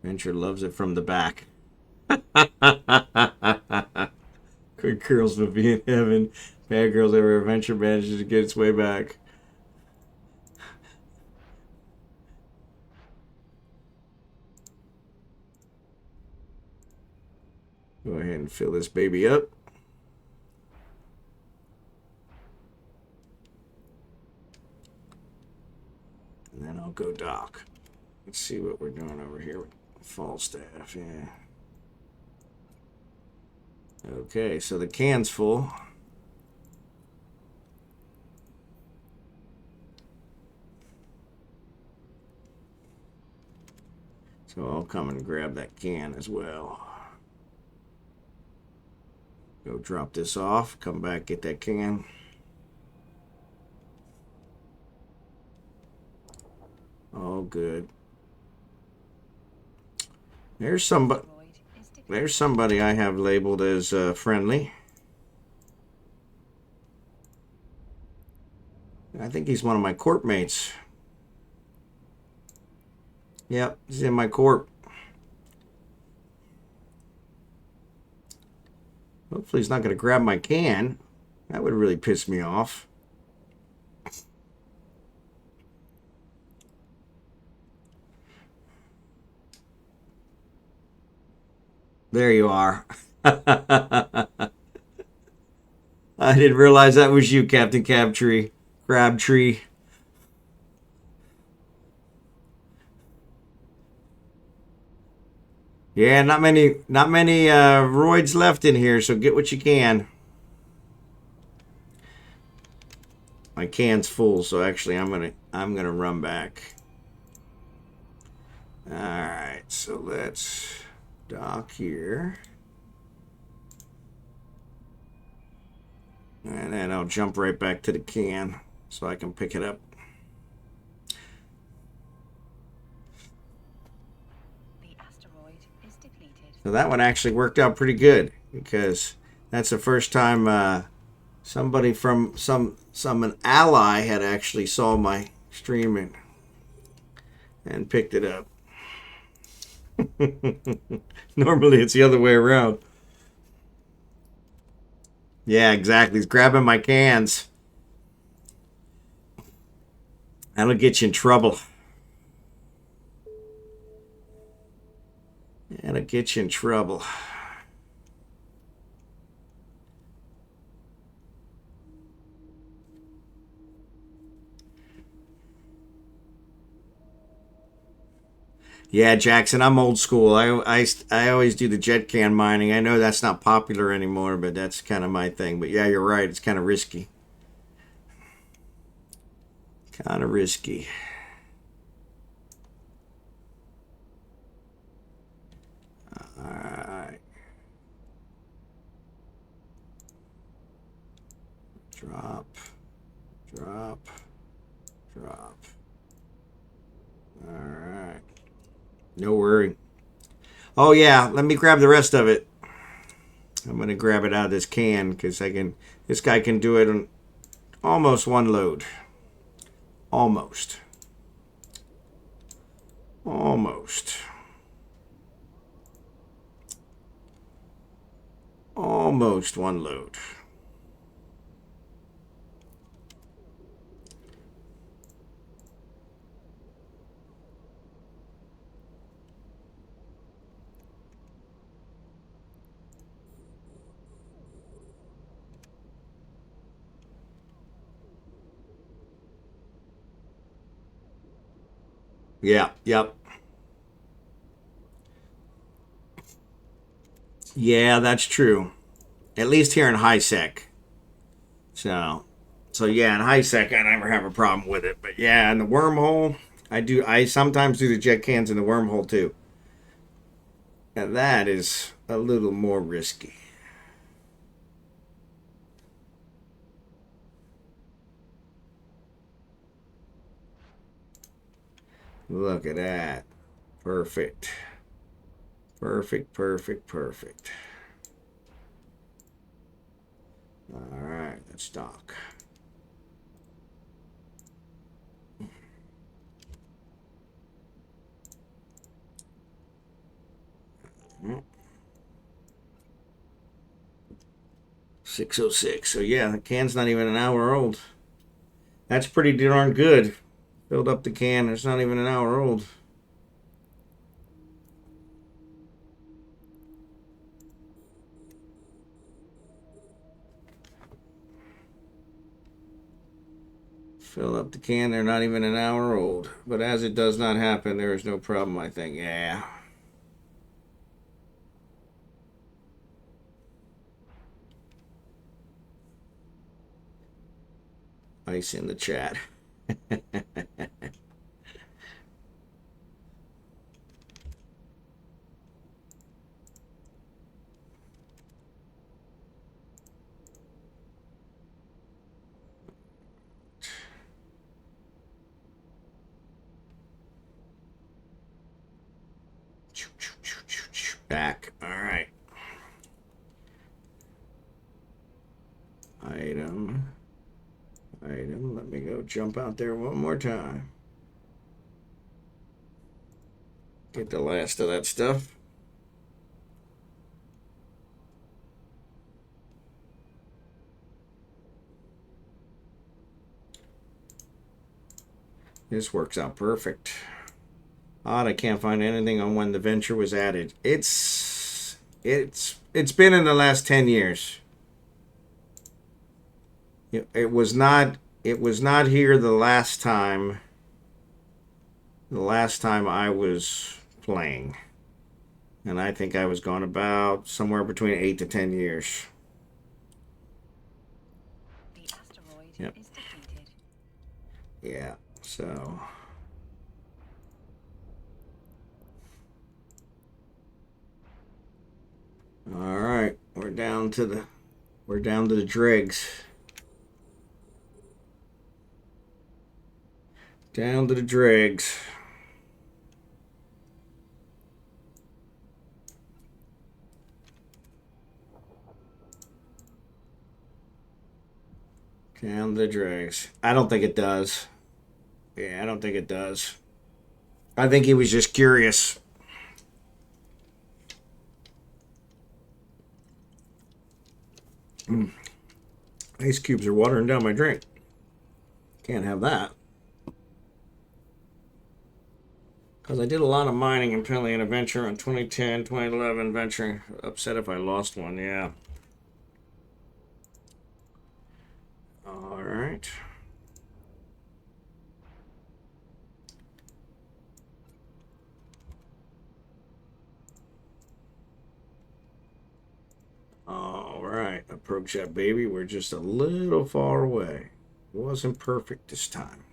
Venture loves it from the back. Good girls will be in heaven. Bad girls everywhere. Venture manages to get its way back. Go ahead and fill this baby up. And then I'll go dock. Let's see what we're doing over here with Falstaff. Yeah. Okay, so the can's full. So I'll come and grab that can as well. Go drop this off, come back, get that can. All good. There's somebody I have labeled as friendly. I think he's one of my corp mates. Yep, he's in my corp. Hopefully he's not going to grab my can. That would really piss me off. There you are. I didn't realize that was you, Crabtree. Yeah, not many roids left in here, so get what you can. My can's full, so actually I'm gonna run back. All right, so let's dock here, and then I'll jump right back to the can so I can pick it up. So that one actually worked out pretty good because that's the first time somebody from an ally had actually saw my stream and picked it up. Normally it's the other way around. Yeah, exactly. He's grabbing my cans. That'll get you in trouble. That'll get you in trouble. Yeah, Jackson, I'm old school. I always do the jet can mining. I know that's not popular anymore, but that's kind of my thing. But yeah, you're right. It's kind of risky. Kind of risky. All right. Drop. Drop. Drop. All right. No worry. Oh yeah, let me grab the rest of it. I'm gonna grab it out of this can because this guy can do it on almost one load. Almost. Almost. Almost one load. Yeah, yep. Yeah, that's true. At least here in high sec. So yeah, in high sec I never have a problem with it. But yeah, in the wormhole, I sometimes do the jet cans in the wormhole too. And that is a little more risky. Look at that. Perfect. Perfect, perfect, perfect. All right, let's dock. Mm. 6:06. So yeah, the can's not even an hour old. That's pretty darn good. Filled up the can. It's not even an hour old. Fill up the can. They're not even an hour old. But as it does not happen, there is no problem, I think. Yeah. Ice in the chat. Back. All right. Item. Let me go jump out there one more time. Get the last of that stuff. This works out perfect. Odd, I can't find anything on when the venture was added. It's been in the last 10 years. It was not here the last time I was playing. And I think I was gone about somewhere between 8 to 10 years. The asteroid Yep. is depleted. Yeah, so all right, we're down to the dregs. Down to the dregs. Down the dregs. I don't think it does. Yeah, I don't think it does. I think he was just curious. Ice cubes are watering down my drink. Can't have that. Because I did a lot of mining and penalty and adventure on 2010, 2011 venturing. Upset if I lost one, yeah. All right. All right, approach that baby. We're just a little far away. Wasn't perfect this time,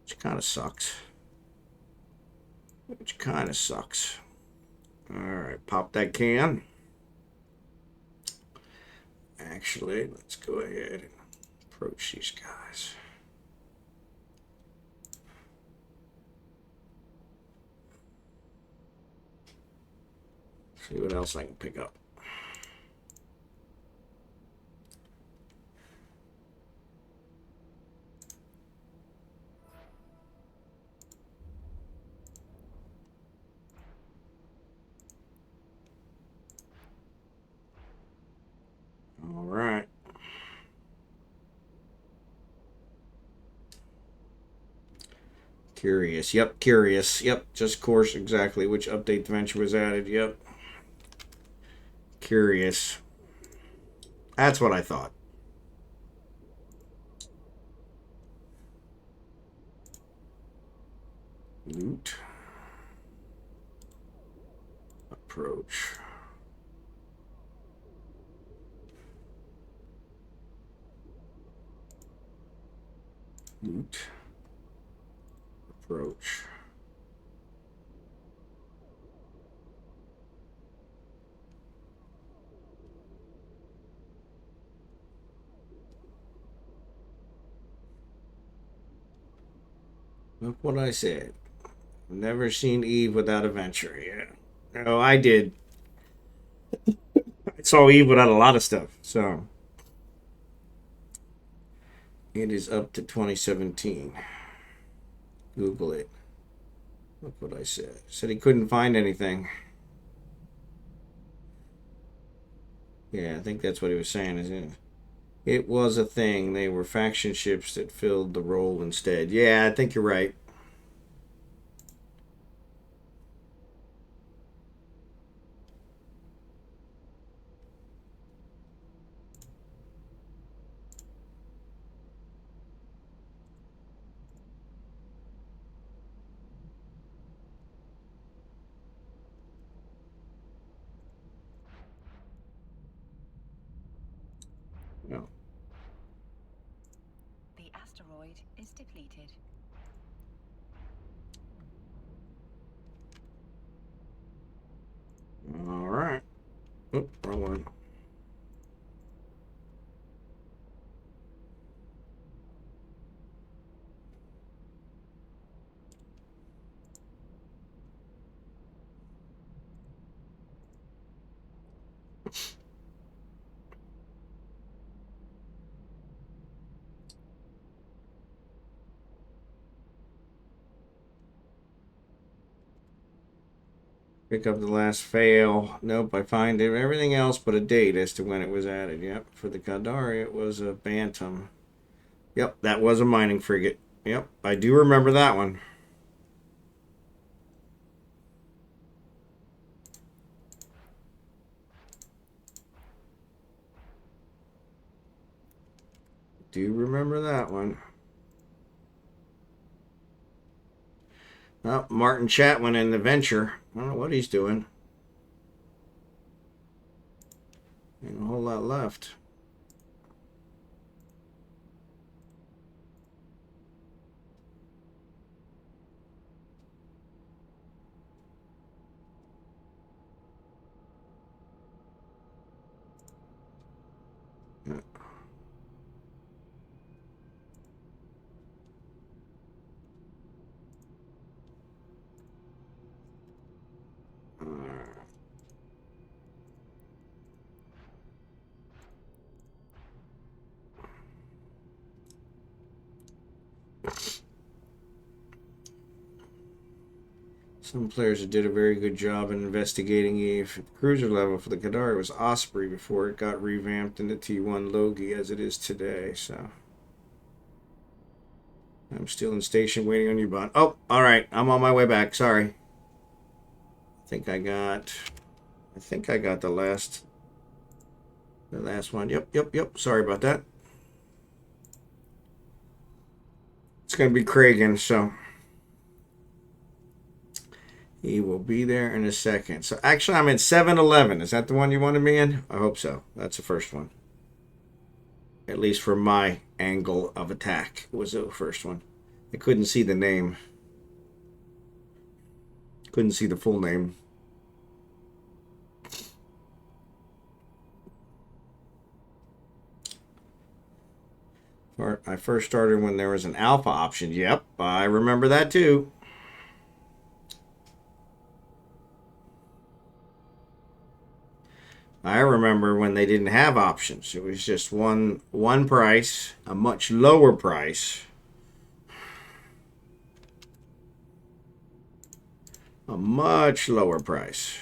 which kind of sucks. All right, pop that can. Actually, let's go ahead and approach these guys. See what else I can pick up. All right. Curious. Yep, curious. Yep, just course exactly which update dimension was added. Yep. Curious. That's what I thought. Loot. Approach. Loot. Approach. Look what I said. Never seen Eve without a venture. Yeah. No, I did. I saw Eve without a lot of stuff. So it is up to 2017. Google it. Look what I said. Said he couldn't find anything. Yeah, I think that's what he was saying, isn't it? It was a thing. They were faction ships that filled the role instead. Yeah, I think you're right. asteroid is depleted. All right. Oop, wrong one. Pick up the last fail. Nope, I find everything else but a date as to when it was added. Yep, for the Kadari, it was a Bantam. Yep, that was a mining frigate. Yep, I do remember that one. Do remember that one. Oh, Martin Chatwin in the Venture. I don't know what he's doing. Ain't a whole lot left. Some players did a very good job in investigating Eve. The cruiser level for the Kadari was Osprey before it got revamped into T1 Logie as it is today, so... I'm still in station waiting on you, Bond. Oh, alright. I'm on my way back. Sorry. I think I got the last one. Yep. Sorry about that. It's going to be Kragan, so... He will be there in a second. So actually, I'm in 7-11. Is that the one you wanted me in? I hope so. That's the first one. At least from my angle of attack, was the first one. I couldn't see the name. Couldn't see the full name. I first started when there was an alpha option. Yep, I remember that too. I remember when they didn't have options. It was just one price, a much lower price. A much lower price.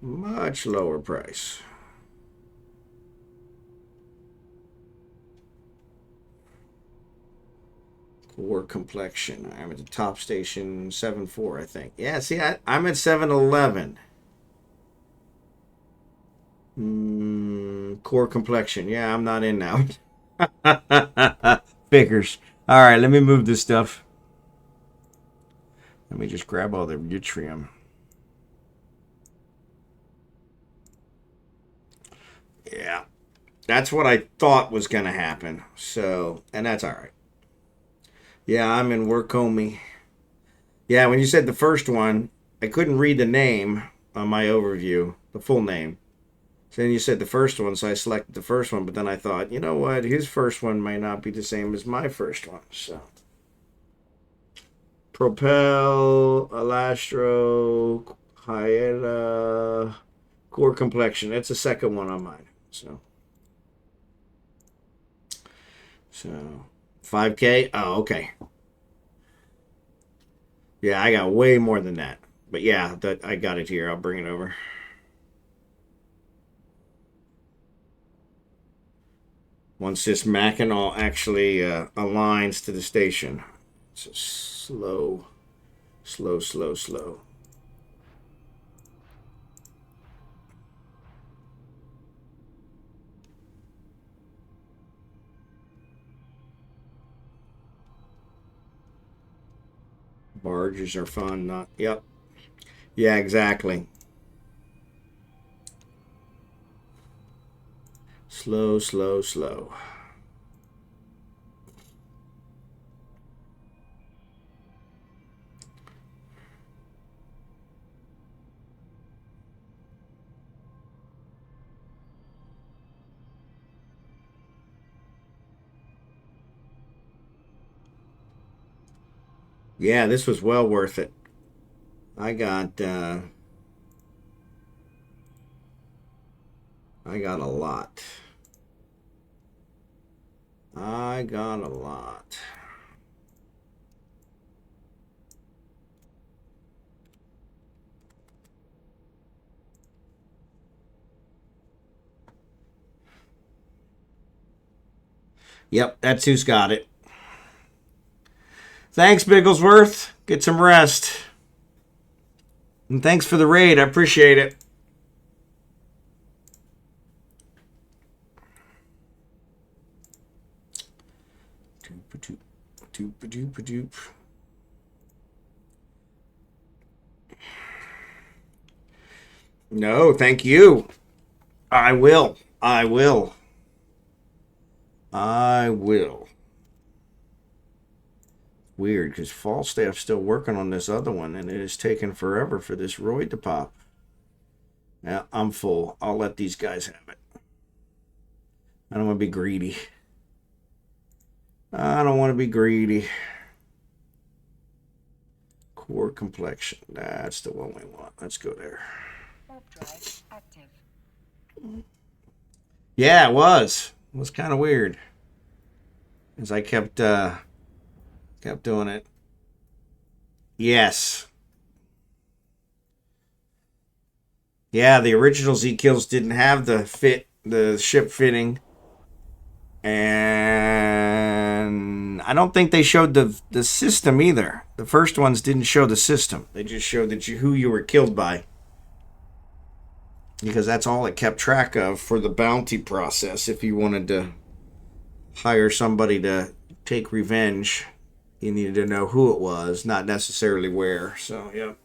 Much lower price. Core complexion. I'm at the top station 7-4, I think. Yeah, see, I'm at 7-11. Core complexion. Yeah, I'm not in now. Figures. All right, let me move this stuff. Let me just grab all the yttrium. Yeah, that's what I thought was going to happen. So, and that's all right. Yeah, I'm in Workomi. Yeah, when you said the first one, I couldn't read the name on my overview, the full name. So then you said the first one, so I selected the first one, but then I thought, you know what, his first one might not be the same as my first one. So, Propel, Alastro, Hyena, Core Complexion. That's the second one on mine. So 5K. Oh, okay. Yeah, I got way more than that. But yeah, that I got it here. I'll bring it over. Once this Mackinac actually aligns to the station. It's a slow. Barges are fun. Not. Yep. Yeah, exactly. Slow, slow, slow. Yeah, this was well worth it. I got a lot. I got a lot. Yep, that's who's got it. Thanks, Bigglesworth. Get some rest. And thanks for the raid. I appreciate it. Doop-a-doop. No, thank you. I will. I will. I will. Weird, because Falstaff's still working on this other one, and it is taking forever for this roid to pop. Yeah, I'm full. I'll let these guys have it. I don't want to be greedy. I don't want to be greedy. Core complexion. That's the one we want. Let's go there. Warp drive active. Yeah, it was. It was kind of weird. As I kept doing it. Yes. Yeah, the original Z kills didn't have the ship fitting. And I don't think they showed the system either. The first ones didn't show the system. They just showed that who you were killed by. Because that's all it kept track of for the bounty process. If you wanted to hire somebody to take revenge, you needed to know who it was, not necessarily where. So, yep.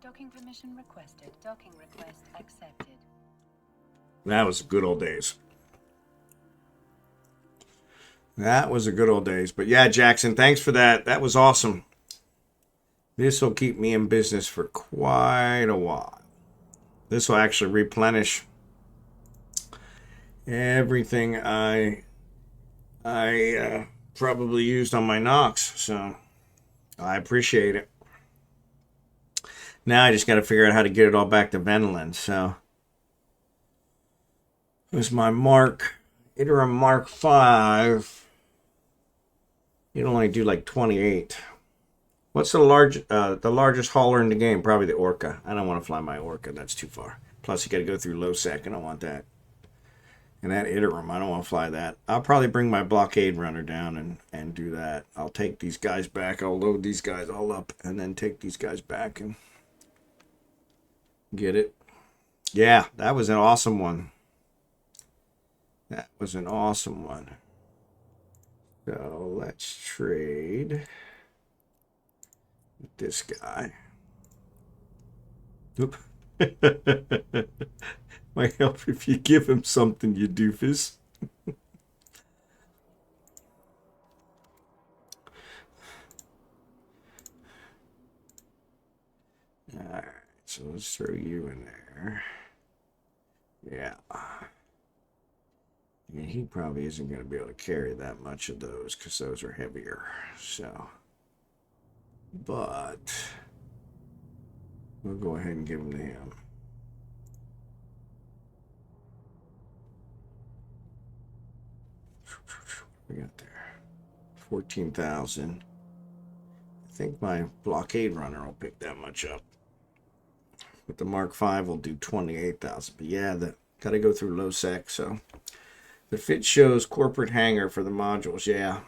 Docking permission requested. Docking request accepted. That was good old days. That was the good old days. But yeah, Jackson, thanks for that. That was awesome. This will keep me in business for quite a while. This will actually replenish everything I probably used on my Nox. So I appreciate it. Now I just got to figure out how to get it all back to Venolin. So it was my Iterum Mark 5. It'll only do like 28. What's the largest hauler in the game? Probably the Orca. I don't want to fly my Orca. That's too far. Plus, you got to go through low sec. I don't want that. And that Iterum, I don't want to fly that. I'll probably bring my blockade runner down and do that. I'll take these guys back. I'll load these guys all up and then take these guys back and get it. Yeah, that was an awesome one. That was an awesome one. So let's trade with this guy. Oop. Might help if you give him something, you doofus. Alright, so let's throw you in there. Yeah. Yeah, he probably isn't going to be able to carry that much of those because those are heavier. So, but we'll go ahead and give them to him. We got there 14,000. I think my blockade runner will pick that much up. But the Mark V will do 28,000. But yeah, got to go through low sec. So the fit shows corporate hangar for the modules. Yeah.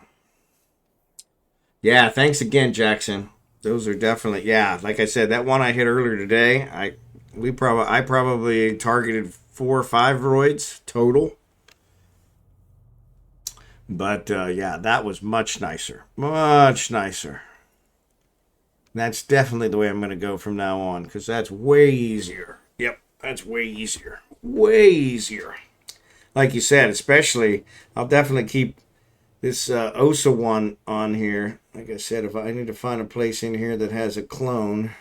Yeah, thanks again, Jackson. Those are definitely, yeah, like I said, that one I hit earlier today, I probably targeted 4 or 5 roids total. But yeah, that was much nicer. Much nicer. That's definitely the way I'm going to go from now on because that's way easier. Yep. That's way easier. Way easier. Like you said, especially, I'll definitely keep this OSA one on here. Like I said, if I need to find a place in here that has a clone,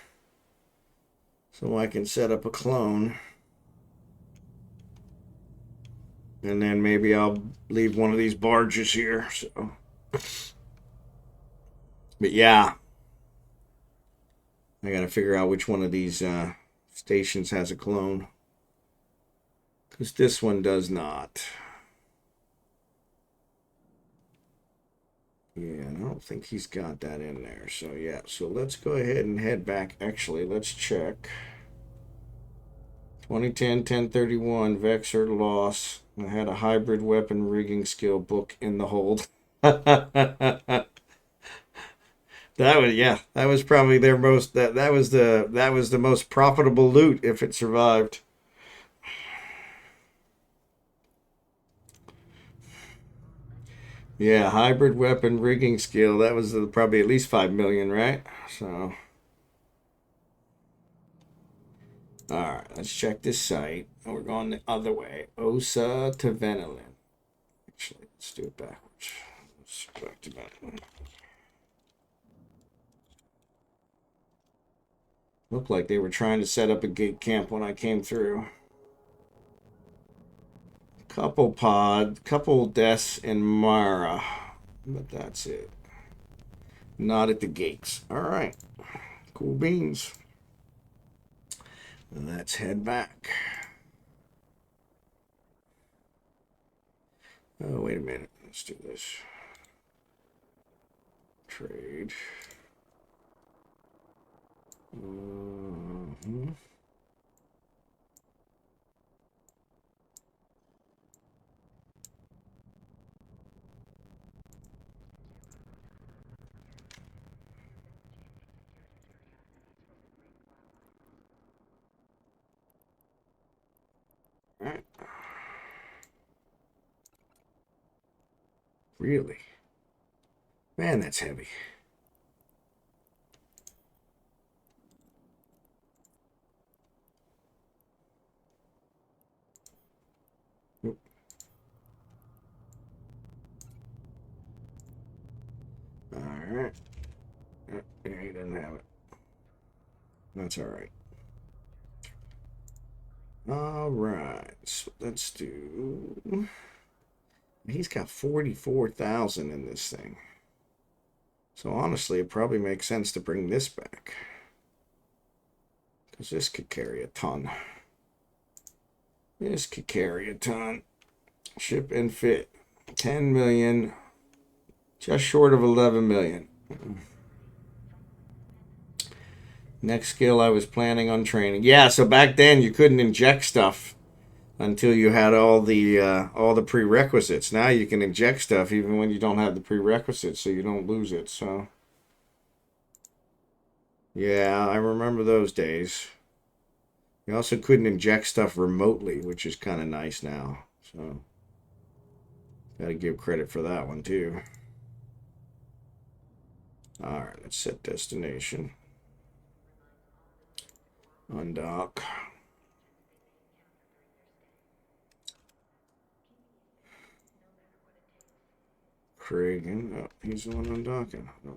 so I can set up a clone. And then maybe I'll leave one of these barges here. So, but yeah, I got to figure out which one of these stations has a clone. Because this one does not. Yeah, I don't think he's got that in there. So yeah, so let's go ahead and head back. Actually, let's check. 2010, 1031, Vexer loss. I had a hybrid weapon rigging skill book in the hold. That was, yeah, that was probably their most, that was the most profitable loot if it survived. Yeah, hybrid weapon rigging skill. That was probably at least 5 million, right? So, all right, let's check this site. We're going the other way. Osa to Venelin. Actually, let's do it backwards. Let's go back to Venelin. Looked like they were trying to set up a gate camp when I came through. Couple deaths in Mara, but that's it. Not at the gates. All right, cool beans. Let's head back. Oh, wait a minute. Let's do this. Trade. Mm-hmm. All right. Really? Man, that's heavy. Oop. All right. Yeah, he doesn't have it. That's all right. All right. So let's do. He's got 44,000 in this thing. So honestly, it probably makes sense to bring this back. Because this could carry a ton. This could carry a ton. Ship and fit. 10 million. Just short of 11 million. Next skill I was planning on training. Yeah, so back then you couldn't inject stuff until you had all the prerequisites. Now you can inject stuff even when you don't have the prerequisites, so you don't lose it. So yeah, I remember those days. You also couldn't inject stuff remotely, which is kind of nice now. So gotta give credit for that one too. All right, let's set destination. Undock. Kragan. Oh, he's the one undocking. Oh.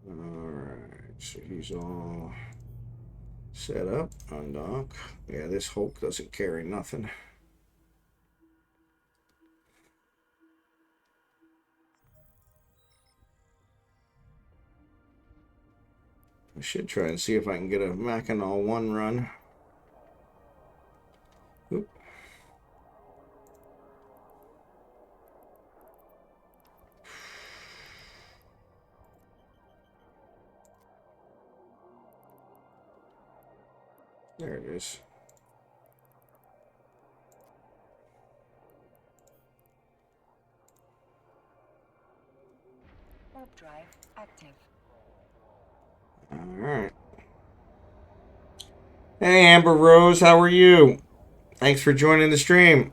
Alright, so he's all set up. Undock. Yeah, this Hulk doesn't carry nothing. I should try and see if I can get a Mackinac one run. Oop. There it is. Warp drive active. Alright. Hey, Amber Rose, how are you? Thanks for joining the stream.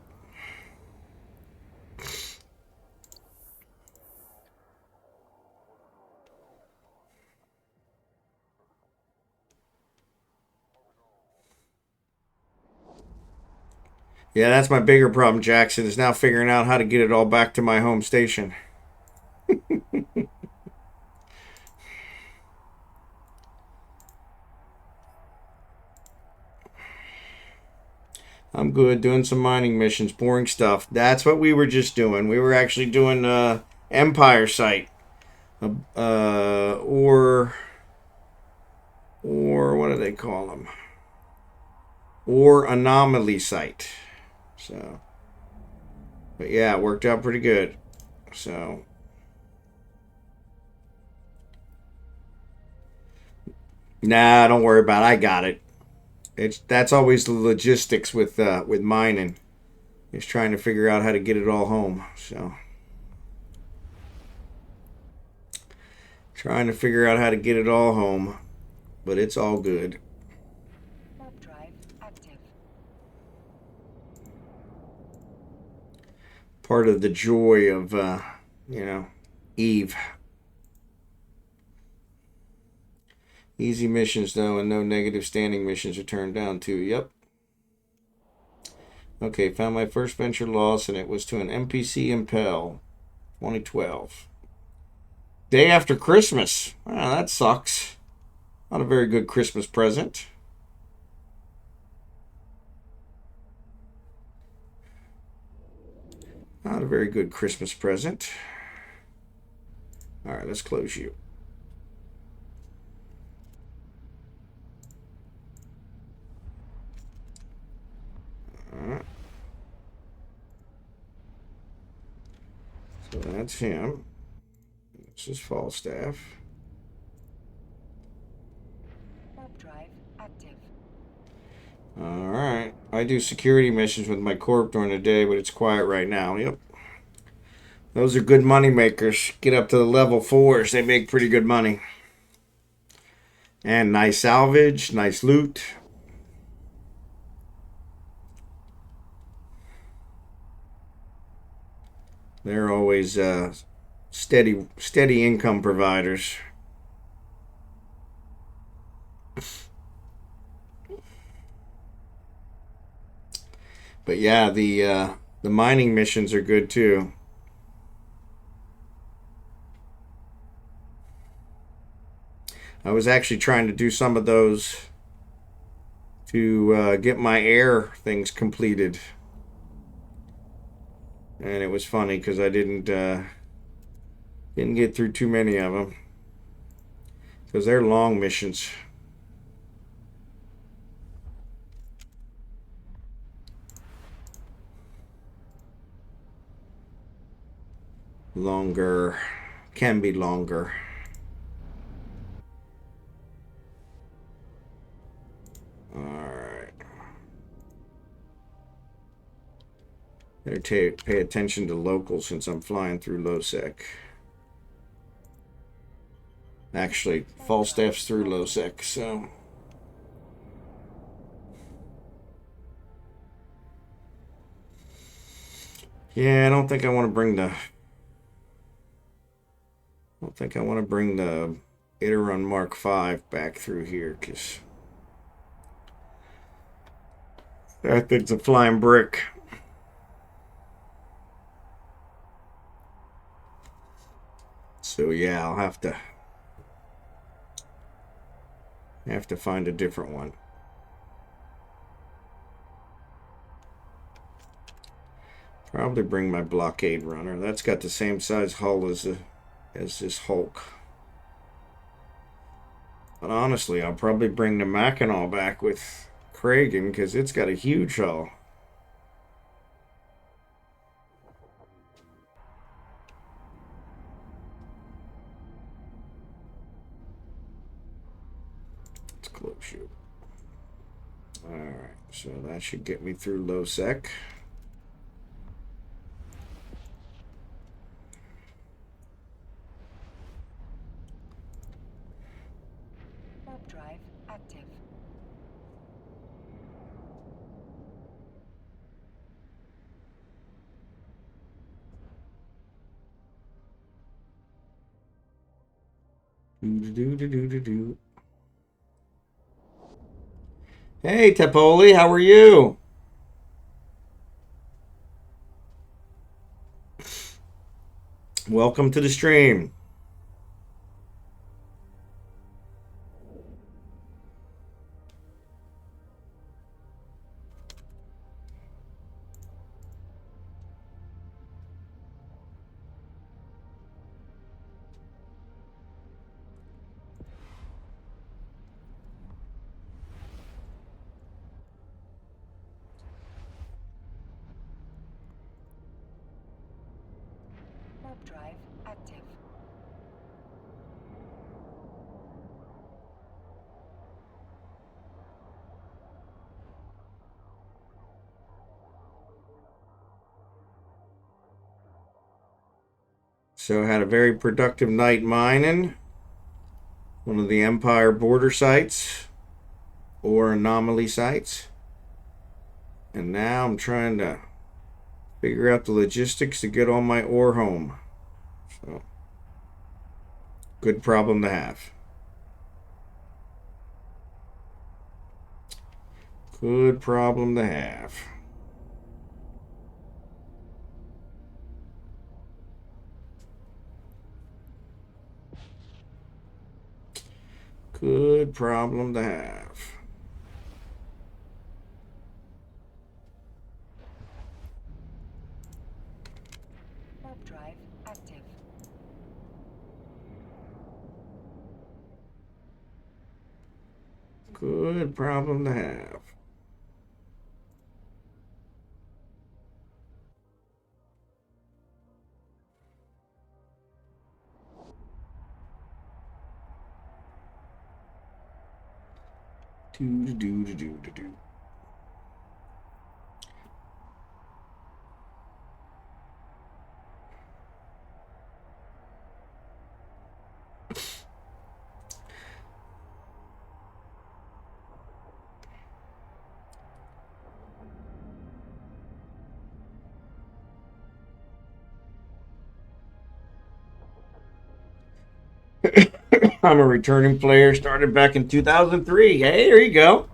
Yeah, that's my bigger problem, Jackson, is now figuring out how to get it all back to my home station. I'm good, doing some mining missions, boring stuff. That's what we were just doing. We were actually doing Empire site. Or what do they call them? Or Anomaly site. So, but yeah, it worked out pretty good. So, nah, don't worry about it. I got it. That's always the logistics with mining. Is trying to figure out how to get it all home. So, trying to figure out how to get it all home, but it's all good. Warp drive active. Part of the joy of Eve. Easy missions though, and no negative standing missions are turned down too. Yep. Okay, found my first venture loss, and it was to an NPC Impel, 2012. Day after Christmas. Wow, that sucks. Not a very good Christmas present. Not a very good Christmas present. All right, let's close you. All right. So that's him. This is Falstaff. Warp drive active. All right. I do security missions with my corp during the day, but it's quiet right now. Yep. Those are good money makers. Get up to the level 4s. They make pretty good money. And nice salvage, nice loot. They're always steady income providers. But yeah, the mining missions are good too. I was actually trying to do some of those to get my air things completed, and it was funny because I didn't get through too many of them because they're long missions. Longer, can be longer. All right. Better pay attention to locals since I'm flying through LoSec. Actually, Falstaff's through LoSec, so. Yeah, I don't think I want to bring the. I don't think I want to bring the Iteron Mark V back through here because that thing's a flying brick. So yeah, I'll have to find a different one. Probably bring my blockade runner. That's got the same size hull as this Hulk. But honestly, I'll probably bring the Mackinac back with Kragan because it's got a huge hull. Let's close you. Alright, so that should get me through LoSec. Warp drive active. Hey, Tappoli, how are you? Welcome to the stream. Warp drive active. So I had a very productive night mining one of the Empire border sites or Anomaly sites. And now I'm trying to figure out the logistics to get all my ore home. So, good problem to have. Good problem to have. Good problem to have. Warp drive active. Good problem to have. Do do do do do do. I'm a returning player. Started back in 2003. Hey, there you go.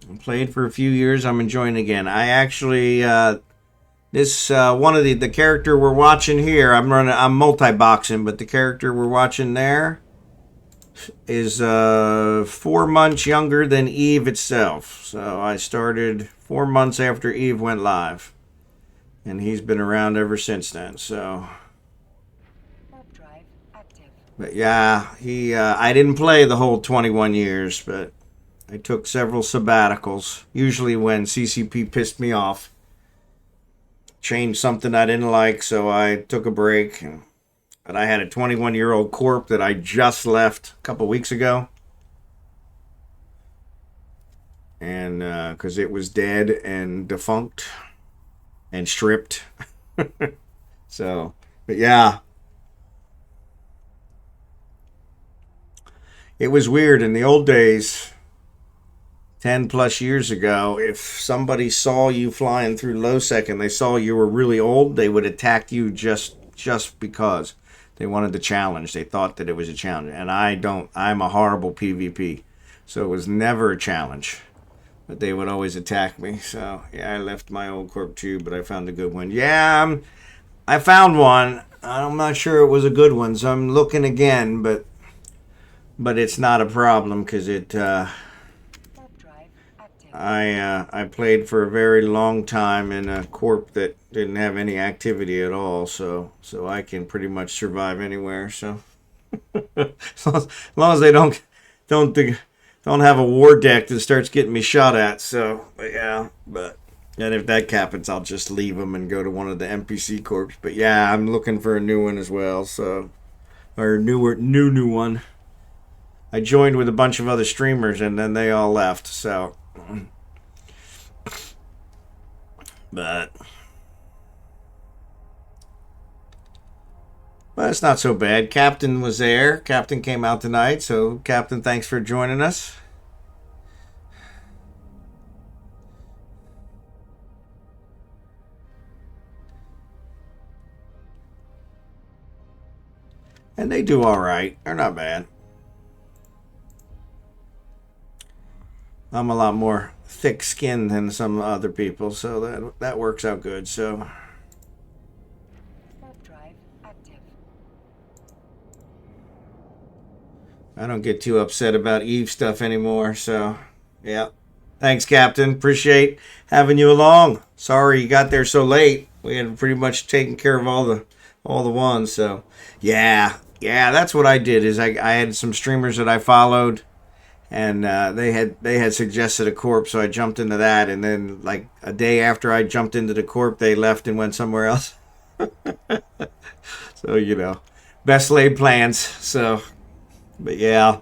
I played for a few years. I'm enjoying it again. I actually this one of the character we're watching here. I'm multi-boxing, but the character we're watching there is 4 months younger than Eve itself. So I started 4 months after Eve went live, and he's been around ever since then. So. Warp drive active. But yeah, I didn't play the whole 21 years, but I took several sabbaticals, usually when CCP pissed me off. Changed something I didn't like, so I took a break. But I had a 21-year-old corp that I just left a couple weeks ago. And because it was dead and defunct and stripped. So, but yeah. It was weird in the old days. 10 plus years ago, if somebody saw you flying through low sec and they saw you were really old, they would attack you just because they wanted the challenge. They thought that it was a challenge. And I'm a horrible PvP. So it was never a challenge. But they would always attack me. So yeah, I left my old corp too, but I found a good one. Yeah, I found one. I'm not sure it was a good one, so I'm looking again, but it's not a problem because it I played for a very long time in a corp that didn't have any activity at all, so I can pretty much survive anywhere. So as long as they don't have a war deck that starts getting me shot at. So yeah, and if that happens, I'll just leave them and go to one of the NPC corps. But yeah, I'm looking for a new one as well. So or new one. I joined with a bunch of other streamers and then they all left. So. But it's not so bad. Captain was there. Captain came out tonight. So, Captain, thanks for joining us. And they do all right. They're not bad. I'm a lot more thick-skinned than some other people, so that works out good. So, Warp drive active. I don't get too upset about Eve stuff anymore, so yeah. Thanks, Captain. Appreciate having you along. Sorry you got there so late. We had pretty much taken care of all the ones, so yeah. Yeah, that's what I did is I had some streamers that I followed and they had suggested a corp, so I jumped into that, and then like a day after I jumped into the corp, they left and went somewhere else. So, best laid plans. So, but yeah.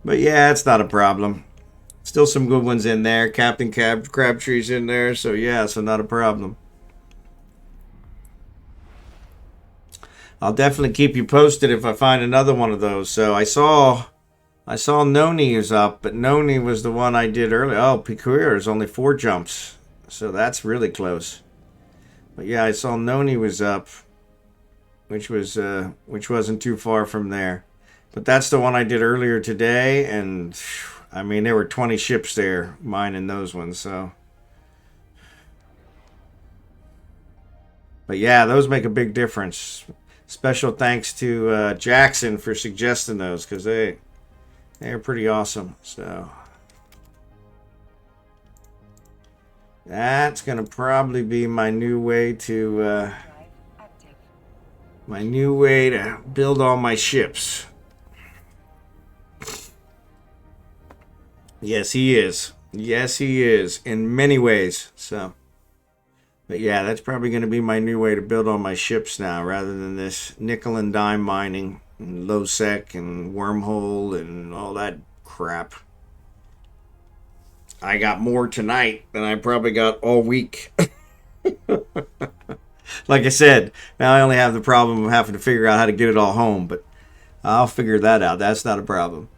But yeah, it's not a problem. Still some good ones in there. Captain Crabtree's in there, so yeah, so not a problem. I'll definitely keep you posted if I find another one of those. So I saw Noni is up, but Noni was the one I did earlier. Oh, Piqueur is only 4 jumps, so that's really close. But yeah, I saw Noni was up, which wasn't too far from there. But that's the one I did earlier today, and I mean there were 20 ships there mining those ones. So, but yeah, those make a big difference. Special thanks to Jackson for suggesting those because they're pretty awesome. So that's gonna probably be my new way to build all my ships. Yes, he is. Yes, he is in many ways. So, but yeah, that's probably going to be my new way to build all my ships now, rather than this nickel and dime mining and low sec and wormhole and all that crap. I got more tonight than I probably got all week. Like I said, now I only have the problem of having to figure out how to get it all home, but I'll figure that out. That's not a problem.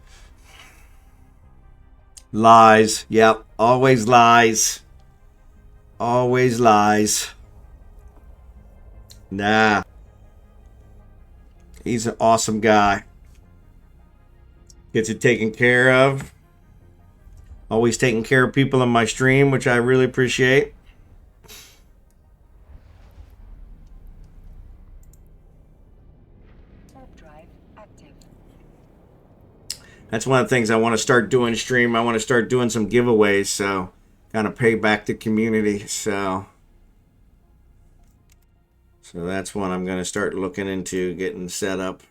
Lies. Yep. Always lies. Always lies. Nah. He's an awesome guy. Gets it taken care of. Always taking care of people in my stream, which I really appreciate. Warp drive active. That's one of the things I want to start doing stream. I want to start doing some giveaways, so kind of pay back the community. So that's one I'm going to start looking into getting set up.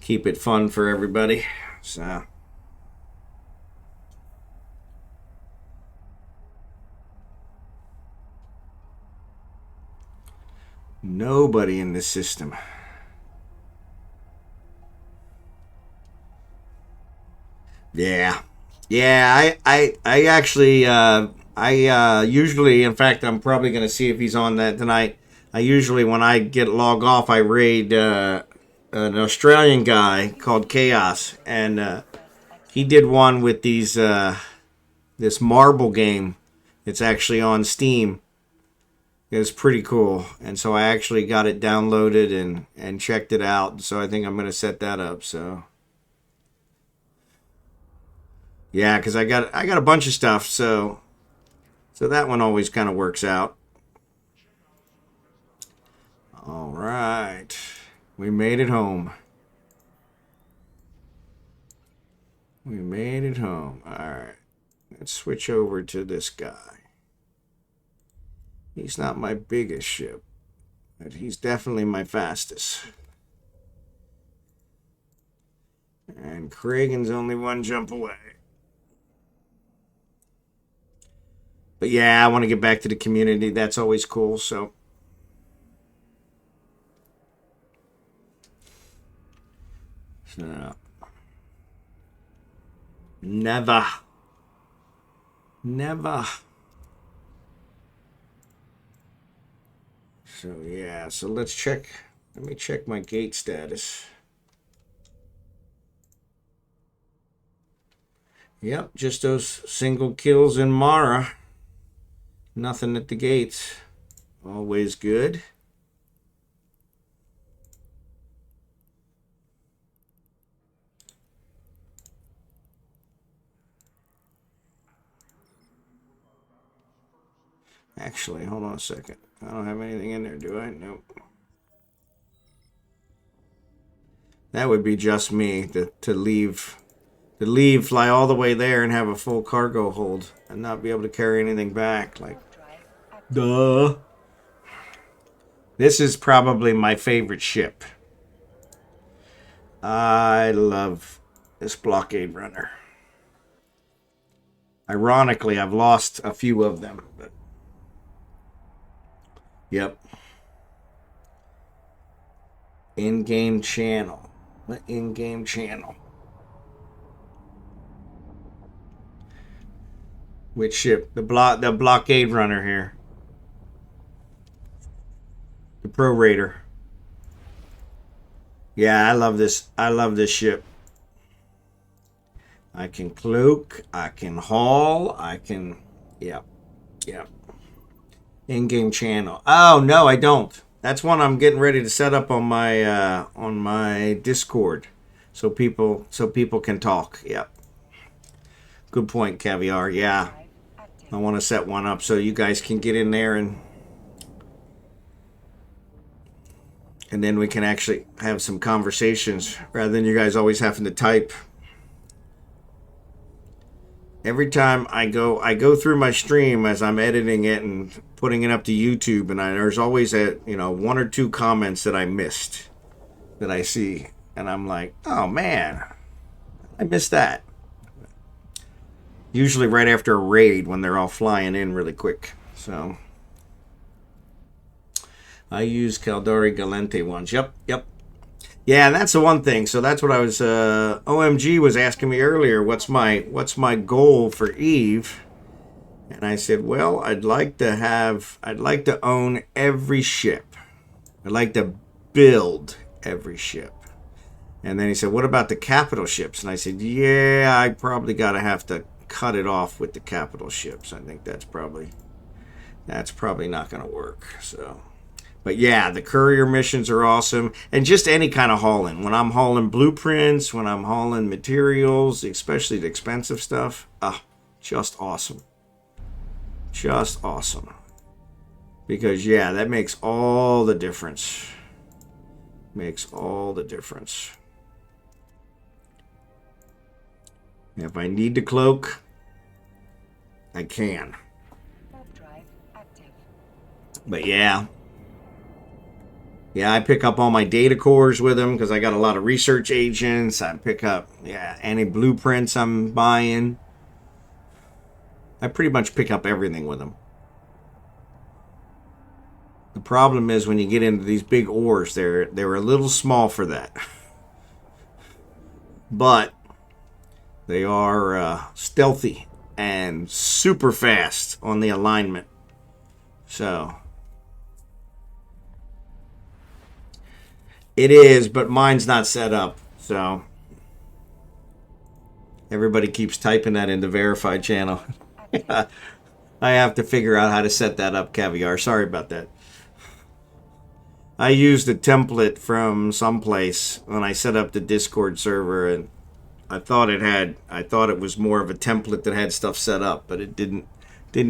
Keep it fun for everybody. So nobody in this system. Yeah. Yeah, I actually usually, in fact, I'm probably going to see if he's on that tonight. I usually, when I log off, I raid an Australian guy called Chaos, and he did one with this marble game. It's actually on Steam. It's pretty cool, and so I actually got it downloaded and checked it out. So I think I'm going to set that up. So yeah, because I got a bunch of stuff. So that one always kind of works out. All right, we made it home. We made it home. All right, let's switch over to this guy. He's not my biggest ship, but he's definitely my fastest. And Kragan's only 1 jump away. But yeah, I want to get back to the community. That's always cool. So never. So yeah, so let's check. Let me check my gate status. Yep, just those single kills in Mara. Nothing at the gates. Always good. Actually, hold on a second. I don't have anything in there, do I? Nope. That would be just me to leave, fly all the way there and have a full cargo hold and not be able to carry anything back. Like, duh. This is probably my favorite ship. I love this blockade runner. Ironically, I've lost a few of them, but yep. In-game channel. What in-game channel? Which ship? The blockade runner here. The Pro Raider. Yeah, I love this. I love this ship. I can cloak. I can haul. I can. Yep. Yep. In-game channel. Oh no, I don't. That's one I'm getting ready to set up on my Discord, so people can talk. Yep. Good point, Caviar. Yeah, I want to set one up so you guys can get in there and then we can actually have some conversations rather than you guys always having to type. Every time I go through my stream as I'm editing it and putting it up to YouTube, and there's always one or two comments that I missed that I see, and I'm like, oh man, I missed that. Usually right after a raid when they're all flying in really quick. So I use Caldari Galente ones. Yep. Yeah, that's the one thing. So that's what I was. OMG was asking me earlier. What's my goal for Eve? And I said, well, I'd like to own every ship. I'd like to build every ship. And then he said, what about the capital ships? And I said, yeah, I probably have to cut it off with the capital ships. I think that's probably not going to work. So. But yeah, the courier missions are awesome. And just any kind of hauling. When I'm hauling blueprints, when I'm hauling materials, especially the expensive stuff, just awesome. Just awesome. Because yeah, that makes all the difference. Makes all the difference. If I need to cloak, I can. But yeah. Yeah, I pick up all my data cores with them because I got a lot of research agents. I pick up, any blueprints I'm buying. I pretty much pick up everything with them. The problem is when you get into these big ores, they're a little small for that. But they are stealthy and super fast on the alignment. So it is, but mine's not set up. So everybody keeps typing that in the verified channel. I have to figure out how to set that up, Caviar. Sorry about that. I used a template from someplace when I set up the Discord server, and I thought it was more of a template that had stuff set up, but it didn't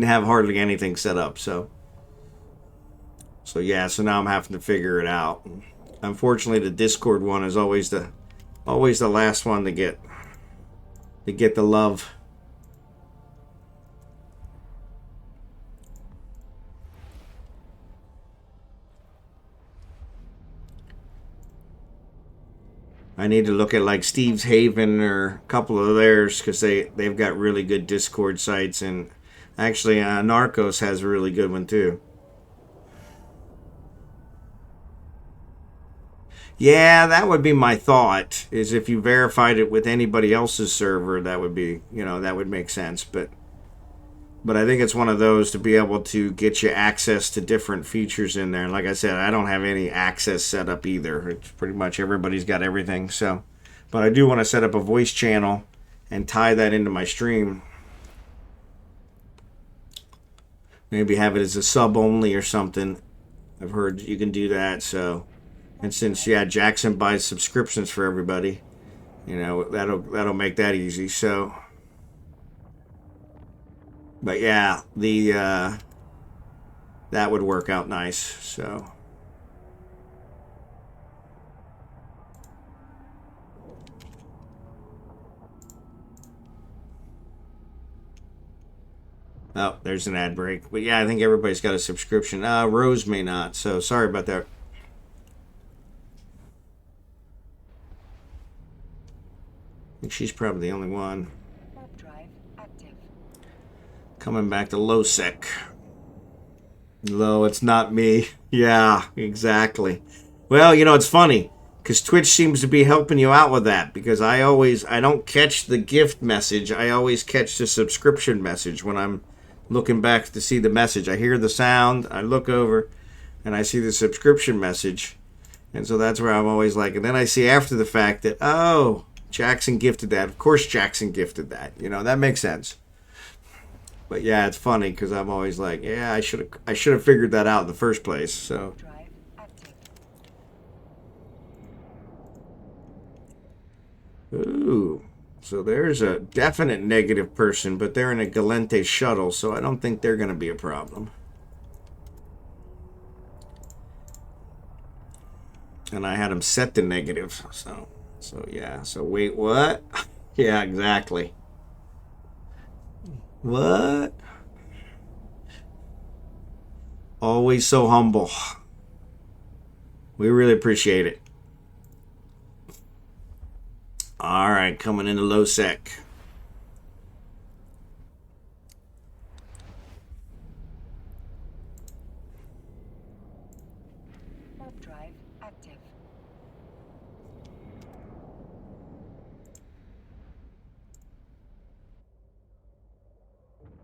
have hardly anything set up. So yeah, so now I'm having to figure it out. Unfortunately, the Discord one is always the last one to get the love. I need to look at like Steve's Haven or a couple of theirs because they've got really good Discord sites, and actually Narcos has a really good one too. Yeah, that would be my thought, is if you verified it with anybody else's server, that would be, that would make sense. But I think it's one of those to be able to get you access to different features in there. And like I said, I don't have any access set up either. It's pretty much everybody's got everything. So, but I do want to set up a voice channel and tie that into my stream. Maybe have it as a sub only or something. I've heard you can do that. So, and since Jackson buys subscriptions for everybody, that'll make that easy. So, but yeah, that would work out nice. So. Oh, there's an ad break. But yeah, I think everybody's got a subscription. Rose may not, so sorry about that. I think she's probably the only one. Warp drive active. Coming back to low sec. Low, it's not me. Yeah, exactly. Well, you know, it's funny because Twitch seems to be helping you out with that, because I don't catch the gift message. I always catch the subscription message when I'm looking back to see the message. I hear the sound, I look over, and I see the subscription message. And so that's where I'm always like, and then I see after the fact that, oh, Jackson gifted that. Of course Jackson gifted that. You know, that makes sense. But yeah, it's funny because I'm always like, yeah, I should have figured that out in the first place. So. Drive active. Ooh. So there's a definite negative person, but they're in a Galente shuttle, so I don't think they're going to be a problem. And I had them set to negative, so yeah. So wait, what? Yeah, exactly. What? Always so humble. We really appreciate it. All right, coming into low sec. Warp drive active.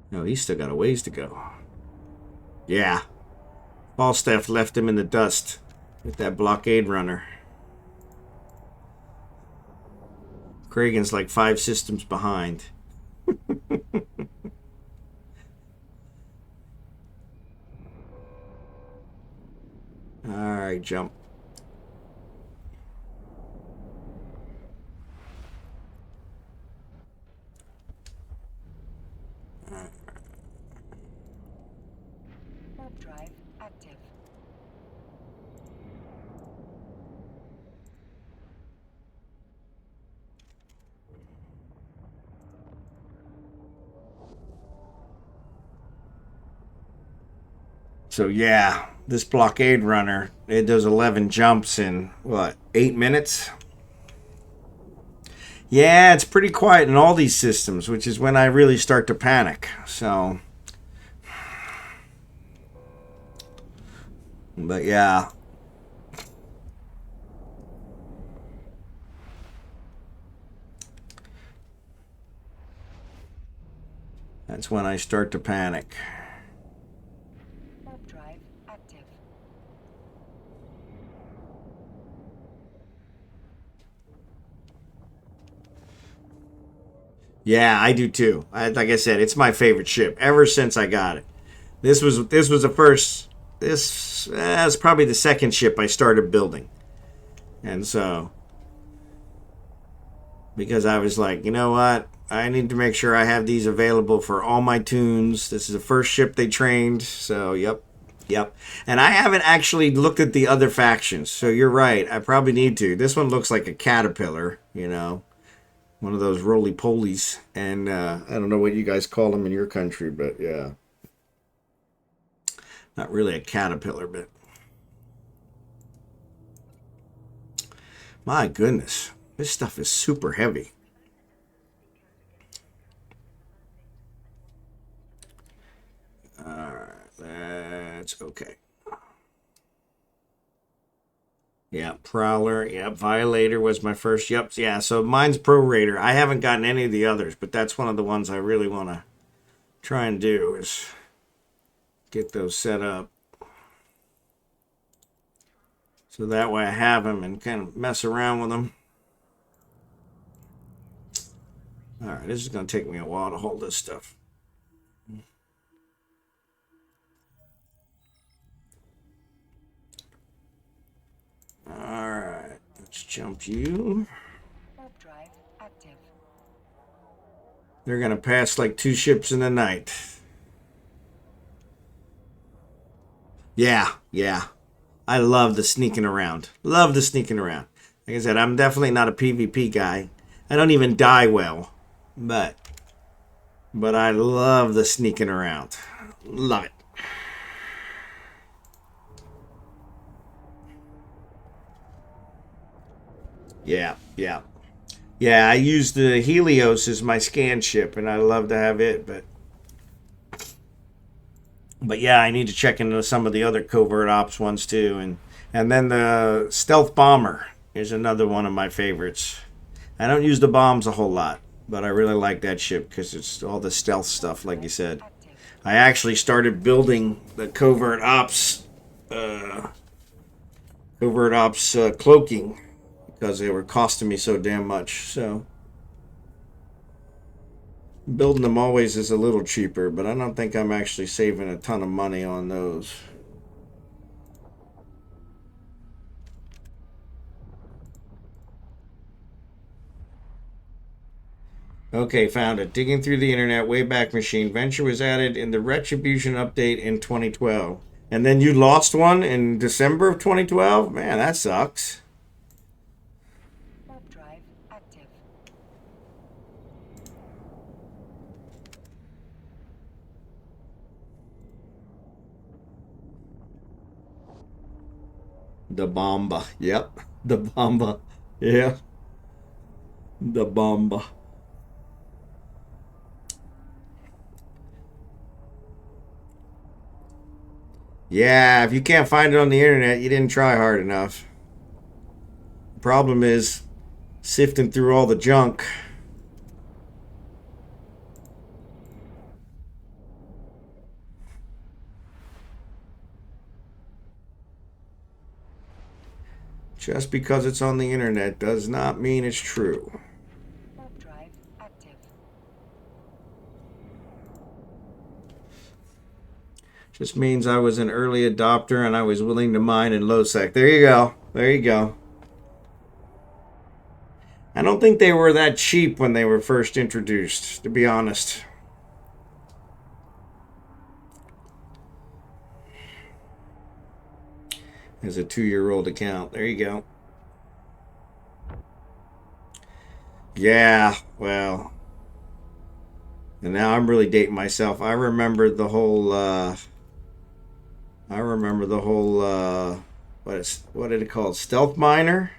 No, he's still got a ways to go. Yeah. Falstaff left him in the dust with that blockade runner. Kragan's like 5 systems behind. Alright, jump. Warp drive active. So yeah, this blockade runner, it does 11 jumps in, what, 8 minutes? Yeah, it's pretty quiet in all these systems, which is when I really start to panic. So, but yeah. That's when I start to panic. Warp drive active. Yeah, I do too. Like I said, it's my favorite ship ever since I got it. This was the first. This is probably the second ship I started building, and so because I was like, you know what, I need to make sure I have these available for all my tunes. This is the first ship they trained, so yep. And I haven't actually looked at the other factions, so you're right. I probably need to. This one looks like a caterpillar, you know. One of those roly-polies. And I don't know what you guys call them in your country, but yeah. Not really a caterpillar, but... My goodness. This stuff is super heavy. Alright, that's okay. Yeah, Prowler. Yeah, Violator was my first. Yep, yeah. So mine's Pro Raider. I haven't gotten any of the others, but that's one of the ones I really want to try and do is get those set up. So that way I have them and kind of mess around with them. All right, this is going to take me a while to hold this stuff. All right, let's jump you. Warp drive active. They're going to pass like 2 ships in the night. Yeah, yeah. I love the sneaking around. Love the sneaking around. Like I said, I'm definitely not a PvP guy. I don't even die well, but I love the sneaking around. Love it. Yeah, yeah. Yeah, I use the Helios as my scan ship, and I love to have it, but yeah, I need to check into some of the other covert ops ones too, and then the stealth bomber is another one of my favorites. I don't use the bombs a whole lot, but I really like that ship because it's all the stealth stuff, like you said. I actually started building the covert ops cloaking because they were costing me so damn much. So building them always is a little cheaper, but I don't think I'm actually saving a ton of money on those. Okay, found it. Digging through the internet, Wayback Machine. Venture was added in the Retribution update in 2012. And then you lost one in December of 2012? Man, that sucks. Warp drive active. The Bomba. Yep. The Bomba. Yeah. The Bomba. Yeah, if you can't find it on the internet, you didn't try hard enough. The problem is sifting through all the junk. Just because it's on the internet does not mean it's true. Warp drive active. Just means I was an early adopter and I was willing to mine in low sec. There you go. There you go. I don't think they were that cheap when they were first introduced, to be honest. As a 2-year-old account. There you go. Yeah, well. And now I'm really dating myself. I remember the whole what did it called? Stealth Miner?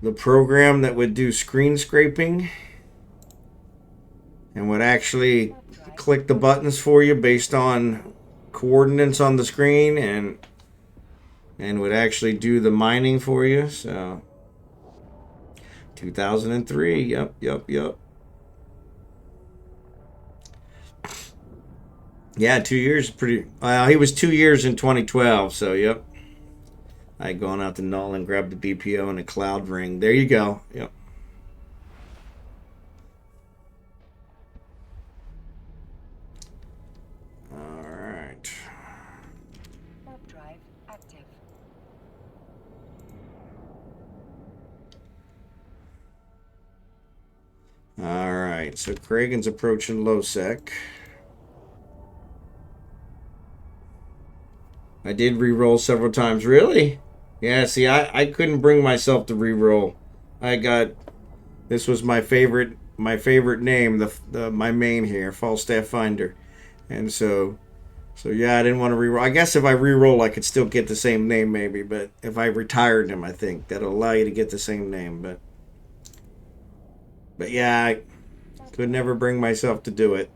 The program that would do screen scraping and would actually click the buttons for you based on coordinates on the screen and would actually do the mining for you. So 2003. Yep, yep, yep. Yeah, 2 years pretty. He was 2 years in 2012. So yep. I had gone out to Null and grabbed the BPO and a cloud ring. There you go. Yep. All right. Warp drive active. All right. So Kragan's approaching low sec. I did re-roll several times. Really? Yeah, see, I couldn't bring myself to re-roll. I got this was my favorite name, my main here, Falstaff Finder. And so yeah, I didn't want to re-roll. I guess if I re-roll I could still get the same name maybe, but if I retired him, I think that'll allow you to get the same name, but yeah, I could never bring myself to do it.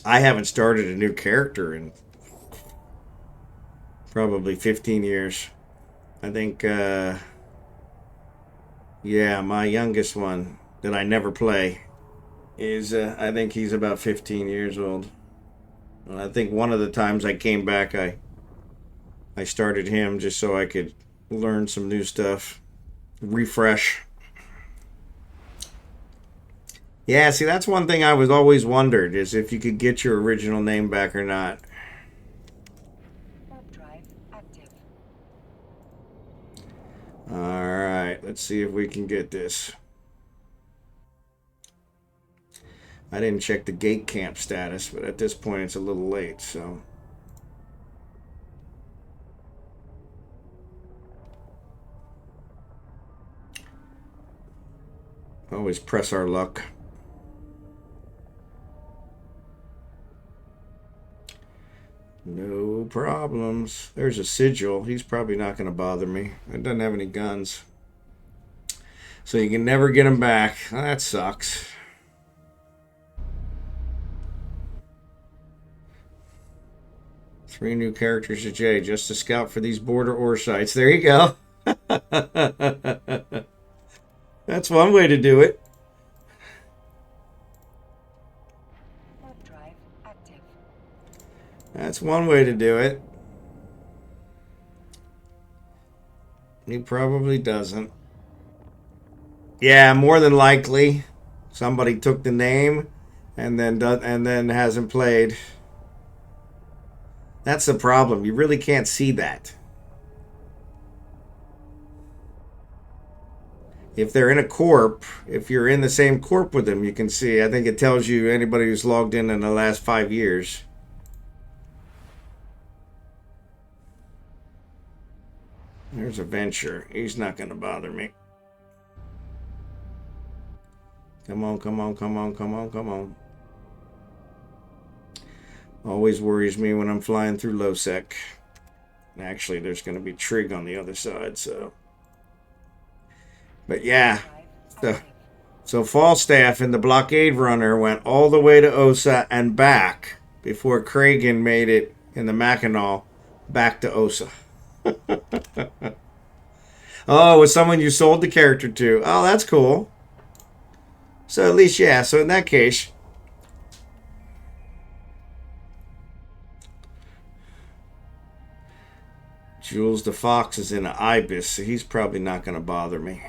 I haven't started a new character in probably 15 years. I think yeah, my youngest one that I never play is I think he's about 15 years old. And I think one of the times I came back, I started him just so I could learn some new stuff, refresh. Yeah, see, that's one thing I was always wondered is if you could get your original name back or not. Warp drive active. All right, let's see if we can get this. I didn't check the gate camp status, but at this point it's a little late, so. Always press our luck. No problems. There's a sigil. He's probably not going to bother me. It doesn't have any guns. So you can never get him back. That sucks. Three new characters to J just to scout for these border ore sites. There you go. That's one way to do it. Warp drive active. That's one way to do it. He probably doesn't. Yeah, more than likely, somebody took the name and then hasn't played. That's the problem. You really can't see that. If they're in a corp, if you're in the same corp with them, you can see. I think it tells you anybody who's logged in the last 5 years. There's a Venture. He's not going to bother me. Come on, come on, come on, come on, come on. Always worries me when I'm flying through low sec. Actually, there's going to be Trig on the other side, so. But yeah. So Falstaff in the blockade runner went all the way to Osa and back before Kragan made it in the Mackinac back to Osa. Oh, it was someone you sold the character to. Oh, that's cool. So at least, yeah. So in that case, Jules the Fox is in an Ibis, so he's probably not going to bother me.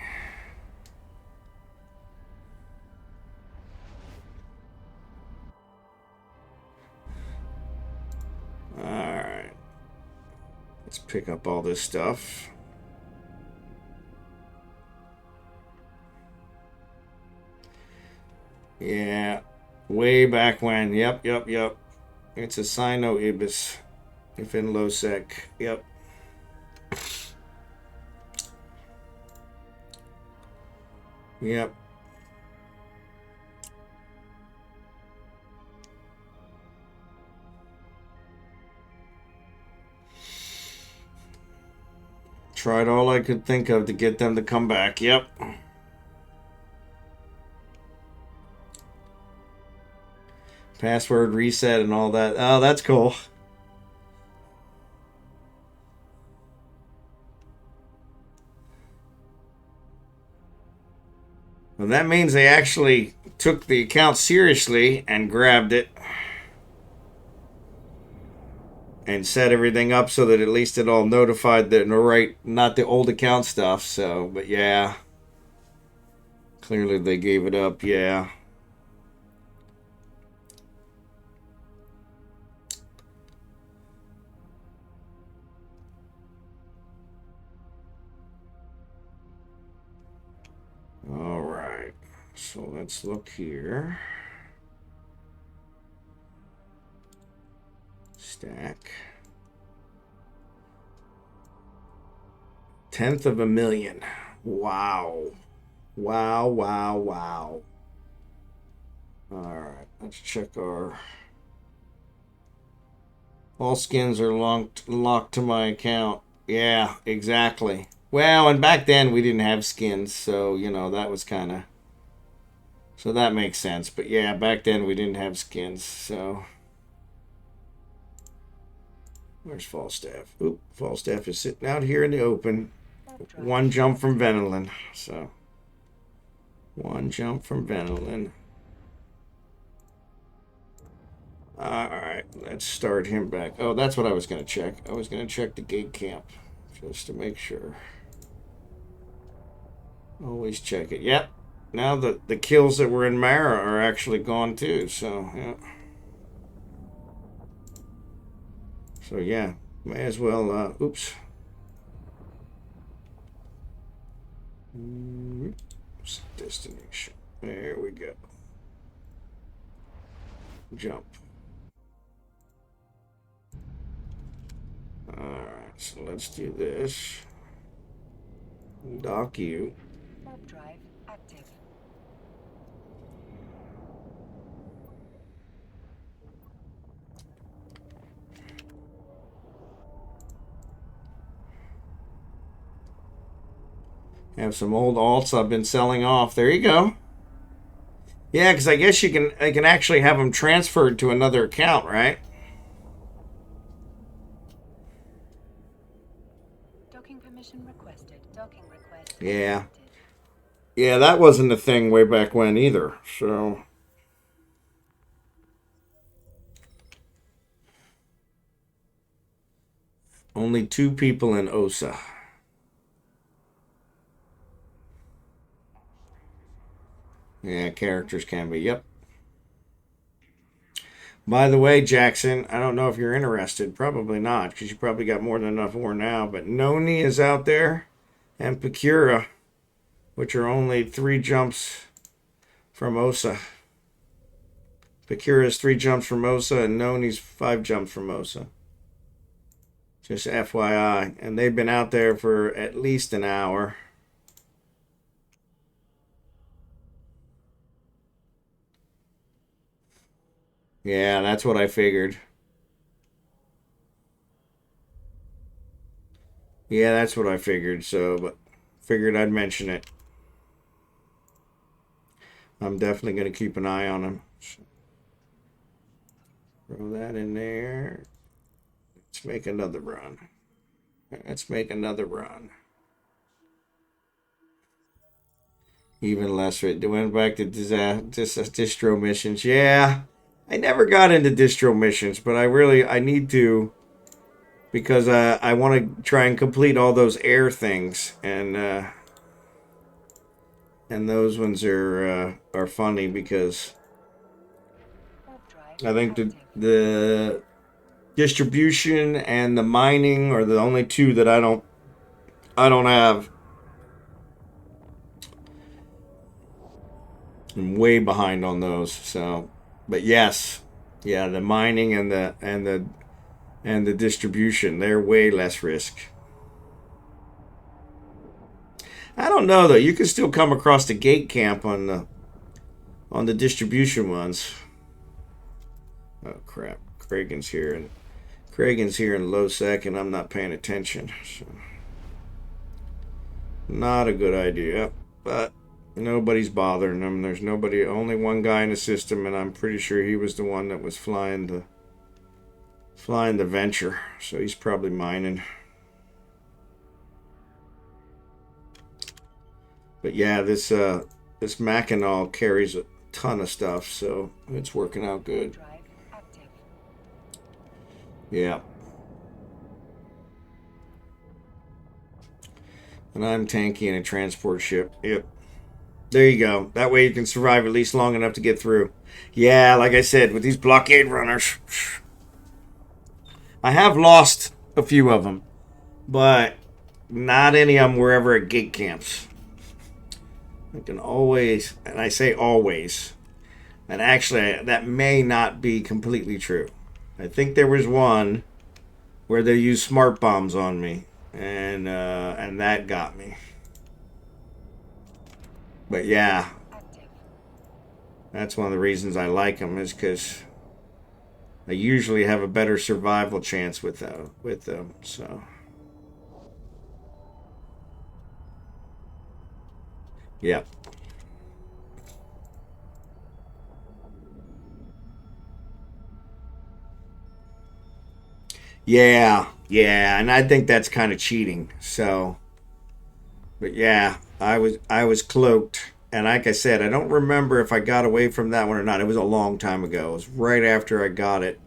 Alright. Let's pick up all this stuff. Yeah. Way back when. Yep. It's a Sino Ibis. If in low sec. Yep. Yep. Tried all I could think of to get them to come back. Yep. Password reset and all that. Oh, that's cool. Well, that means they actually took the account seriously and grabbed it and set everything up so that at least it all notified the right, not the old account stuff. So, but yeah, clearly they gave it up. Yeah. All right. So let's look here. Stack. 1/10 of a million. Wow. Wow. All right. Let's check our. All skins are locked to my account. Yeah, exactly. Well, and back then we didn't have skins, so, you know, that was kind of. So that makes sense. But yeah, back then we didn't have skins, so. Where's Falstaff? Oop, Falstaff is sitting out here in the open. One jump from Venolin, so. One jump from Venolin. Alright, let's start him back. Oh, that's what I was going to check. I was going to check the gate camp, just to make sure. Always check it. Yep. Now the kills that were in Mara are actually gone too, so, yeah. So, yeah, may as well, oops. Destination. There we go. jump. Alright, so let's do this. Dock you. Warp drive active. Have some old alts I've been selling off. There you go. Yeah, because I guess I can actually have them transferred to another account, right? Docking permission requested. Docking request. Yeah. Accepted. Yeah, that wasn't a thing way back when either. So only 2 people in OSA. Yeah, characters can be. Yep. By the way, Jackson, I don't know if you're interested. Probably not, because you probably got more than enough ore now. But Noni is out there, and Pecura, which are only 3 jumps from OSA. Pecura is 3 jumps from OSA, and Noni's 5 jumps from OSA. Just FYI. And they've been out there for at least an hour. Yeah, that's what I figured. Yeah, that's what I figured. So, but figured I'd mention it. I'm definitely going to keep an eye on them. Throw that in there. Let's make another run. Let's make another run. Even less. Went back to distro missions. Yeah, I never got into distro missions, but I need to, because I want to try and complete all those air things, and those ones are funny because I think the distribution and the mining are the only 2 that I don't have. I'm way behind on those. So, but yes, yeah, the mining and the distribution, they're way less risk. I don't know though. You can still come across the gate camp on the distribution ones. Oh crap! Kragan's here in low sec, and I'm not paying attention. So, not a good idea. But nobody's bothering him. There's only one guy in the system, and I'm pretty sure he was the one that was flying the Venture. So he's probably mining. But yeah, this Mackinac carries a ton of stuff, so it's working out good. Yeah. And I'm tanky in a transport ship. Yep. There you go. That way you can survive at least long enough to get through. Yeah, like I said, with these blockade runners, I have lost a few of them, but not any of them were ever at gate camps. I can always, and I say always, and actually that may not be completely true. I think there was one where they used smart bombs on me, and that got me. But yeah, that's one of the reasons I like them, is because I usually have a better survival chance with them. So yeah. Yeah, and I think that's kind of cheating. So, but yeah, I was cloaked, and like I said, I don't remember if I got away from that one or not. It was a long time ago. It was right after I got it,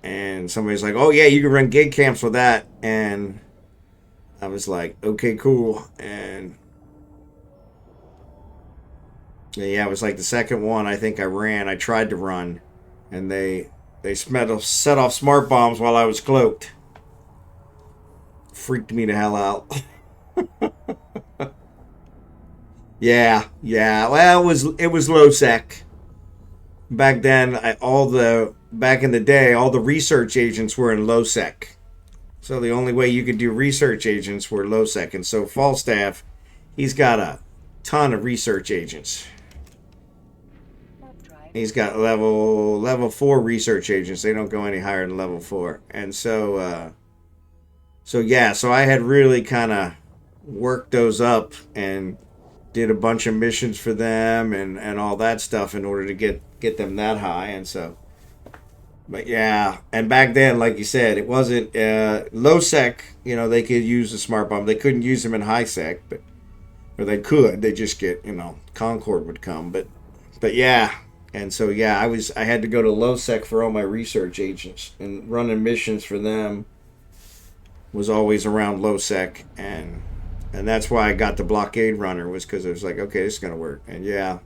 and somebody's like, "Oh yeah, you can run gig camps with that," and I was like, "Okay, cool," and yeah, it was like the second one I think I ran. I tried to run, and they set off smart bombs while I was cloaked. Freaked me the hell out. Yeah. Well, it was low sec. back then, back in the day, all the research agents were in low sec. So the only way you could do research agents were low sec. And so Falstaff, he's got a ton of research agents. He's got level 4 research agents. They don't go any higher than level 4. And so so I had really kind of worked those up and did a bunch of missions for them and all that stuff in order to get them that high. And so, but yeah, and back then, like you said, it wasn't low sec. You know, they could use the smart bomb. They couldn't use them in high sec, or they could. They just get, Concord would come. But yeah, and so yeah, I had to go to low sec for all my research agents, and running missions for them was always around low sec, and that's why I got the blockade runner, was because it was like, okay, this is gonna work. And yeah,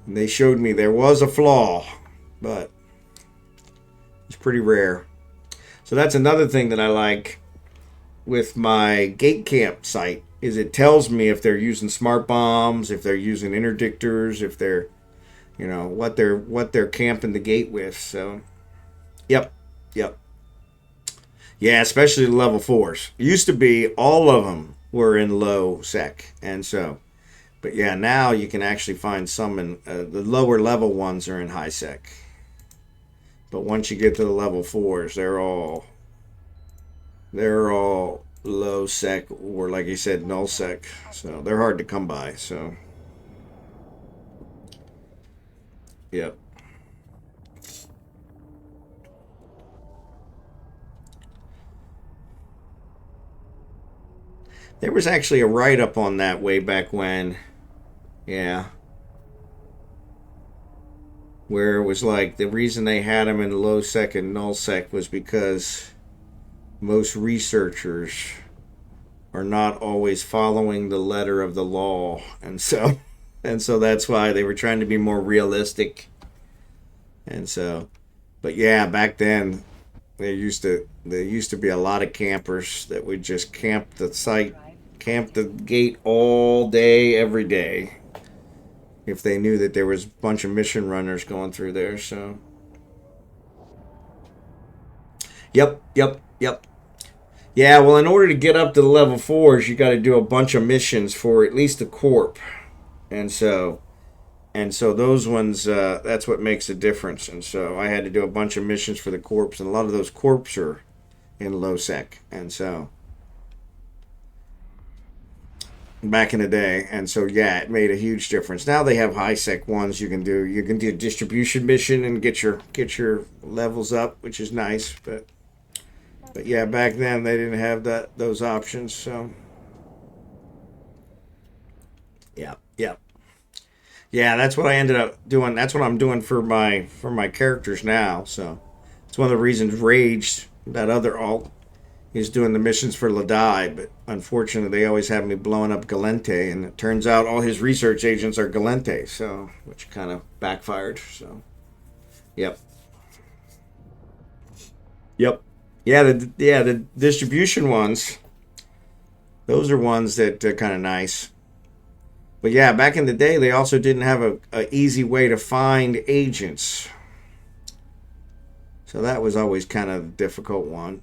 and they showed me there was a flaw, but it's pretty rare. So that's another thing that I like with my gate camp site, is it tells me if they're using smart bombs, if they're using interdictors, if they're, what they're camping the gate with. So, yep. Yeah, especially the level 4s. It used to be all of them were in low sec, and so, but yeah, now you can actually find some in the lower level ones are in high sec. But once you get to the level 4s, they're all low sec, or like you said, null sec. So they're hard to come by. So, yep. There was actually a write-up on that way back when. Yeah. Where it was like the reason they had them in low sec and null sec was because most researchers are not always following the letter of the law, and so that's why they were trying to be more realistic. And so, but yeah, back then there used to be a lot of campers that would just camp the site, camp the gate all day, every day, if they knew that there was a bunch of mission runners going through there. So, yep. Yeah, well, in order to get up to the level 4s, you got to do a bunch of missions for at least a corp, and so those ones, that's what makes a difference. And so I had to do a bunch of missions for the corps, and a lot of those corps are in low sec, and so back in the day, and so yeah, it made a huge difference. Now they have high sec ones you can do. You can do a distribution mission and get your levels up, which is nice, but yeah, back then they didn't have those options. So yeah, that's what I ended up doing. That's what I'm doing for my characters now. So it's one of the reasons Rage, that other alt, is doing the missions for Ladai, but unfortunately they always have me blowing up Galente, and it turns out all his research agents are Galente, so which kind of backfired. So yep. Yeah, the distribution ones, those are ones that are kind of nice. But yeah, back in the day, they also didn't have a easy way to find agents. So that was always kind of a difficult one.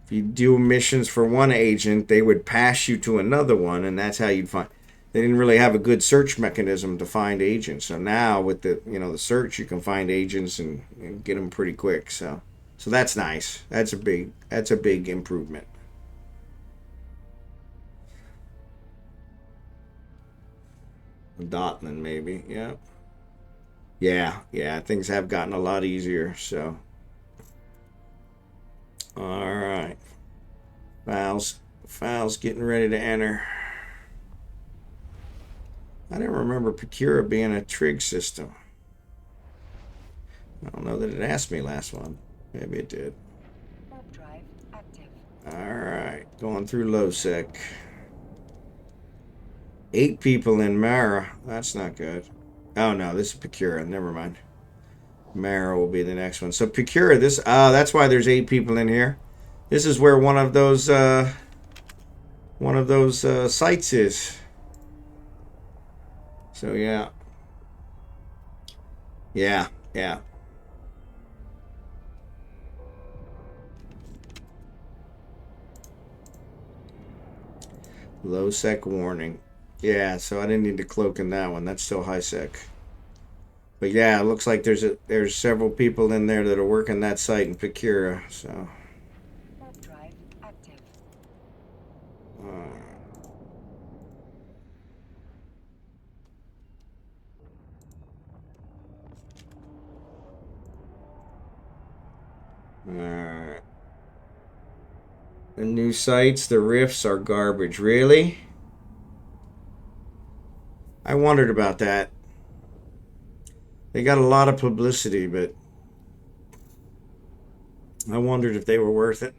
If you do missions for one agent, they would pass you to another one, and that's how you'd find. They didn't really have a good search mechanism to find agents. So now with the search, you can find agents and get them pretty quick. So that's nice. That's a big improvement. Dotland, maybe. Yeah. Things have gotten a lot easier. So, all right. Files getting ready to enter. I didn't remember Procura being a trig system. I don't know that it asked me last one. Maybe it did. Warp drive active. All right, going through low sec. 8 people in Mara. That's not good. Oh no, this is Procura. Never mind. Mara will be the next one. So Procura, that's why there's 8 people in here. This is where one of those sites is. So yeah. Yeah, yeah. Low sec warning. Yeah, so I didn't need to cloak in that one. That's still high sec. But yeah, it looks like there's several people in there that are working that site in Picura. So. Warp drive active. Alright. The new sites, the riffs are garbage. Really? I wondered about that. They got a lot of publicity, but I wondered if they were worth it.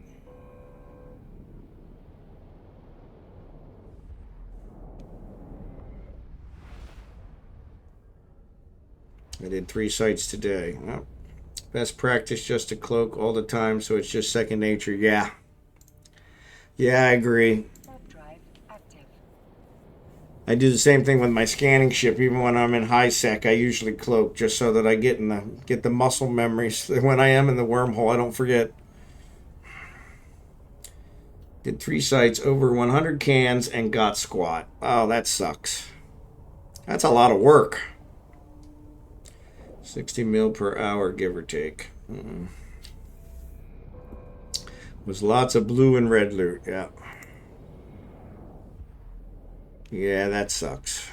I did 3 sites today. Well, best practice just to cloak all the time, so it's just second nature. Yeah. Yeah, I agree. Warp drive active. I do the same thing with my scanning ship. Even when I'm in high sec, I usually cloak just so that I get the muscle memories. So when I am in the wormhole, I don't forget. Did 3 sites, over 100 cans, and got squat. Oh, that sucks. That's a lot of work. 60 mil per hour, give or take. Was lots of blue and red loot. Yeah. Yeah, that sucks.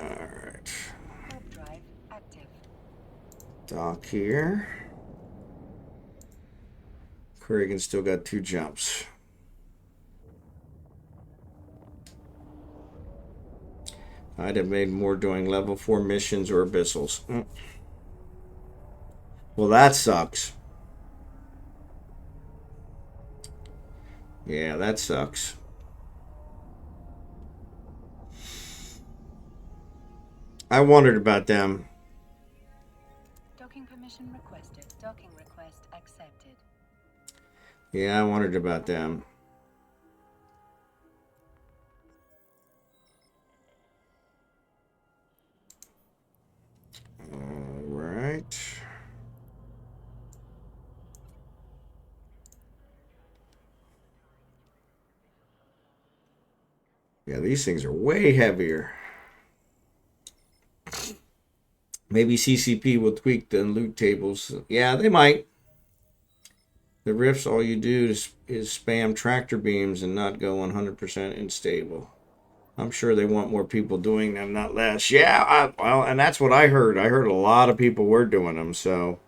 All right. Warp drive active. Dock here. Corrigan still got 2 jumps. I'd have made more doing level 4 missions or abyssals. Well, that sucks. Yeah, that sucks. I wondered about them. Docking permission requested. Docking request accepted. Yeah, I wondered about them. All right. Yeah, these things are way heavier. Maybe CCP will tweak the loot tables. Yeah, they might. The riffs, all you do is spam tractor beams and not go 100% unstable. I'm sure they want more people doing them, not less. Yeah, well, and that's what I heard. I heard a lot of people were doing them, so.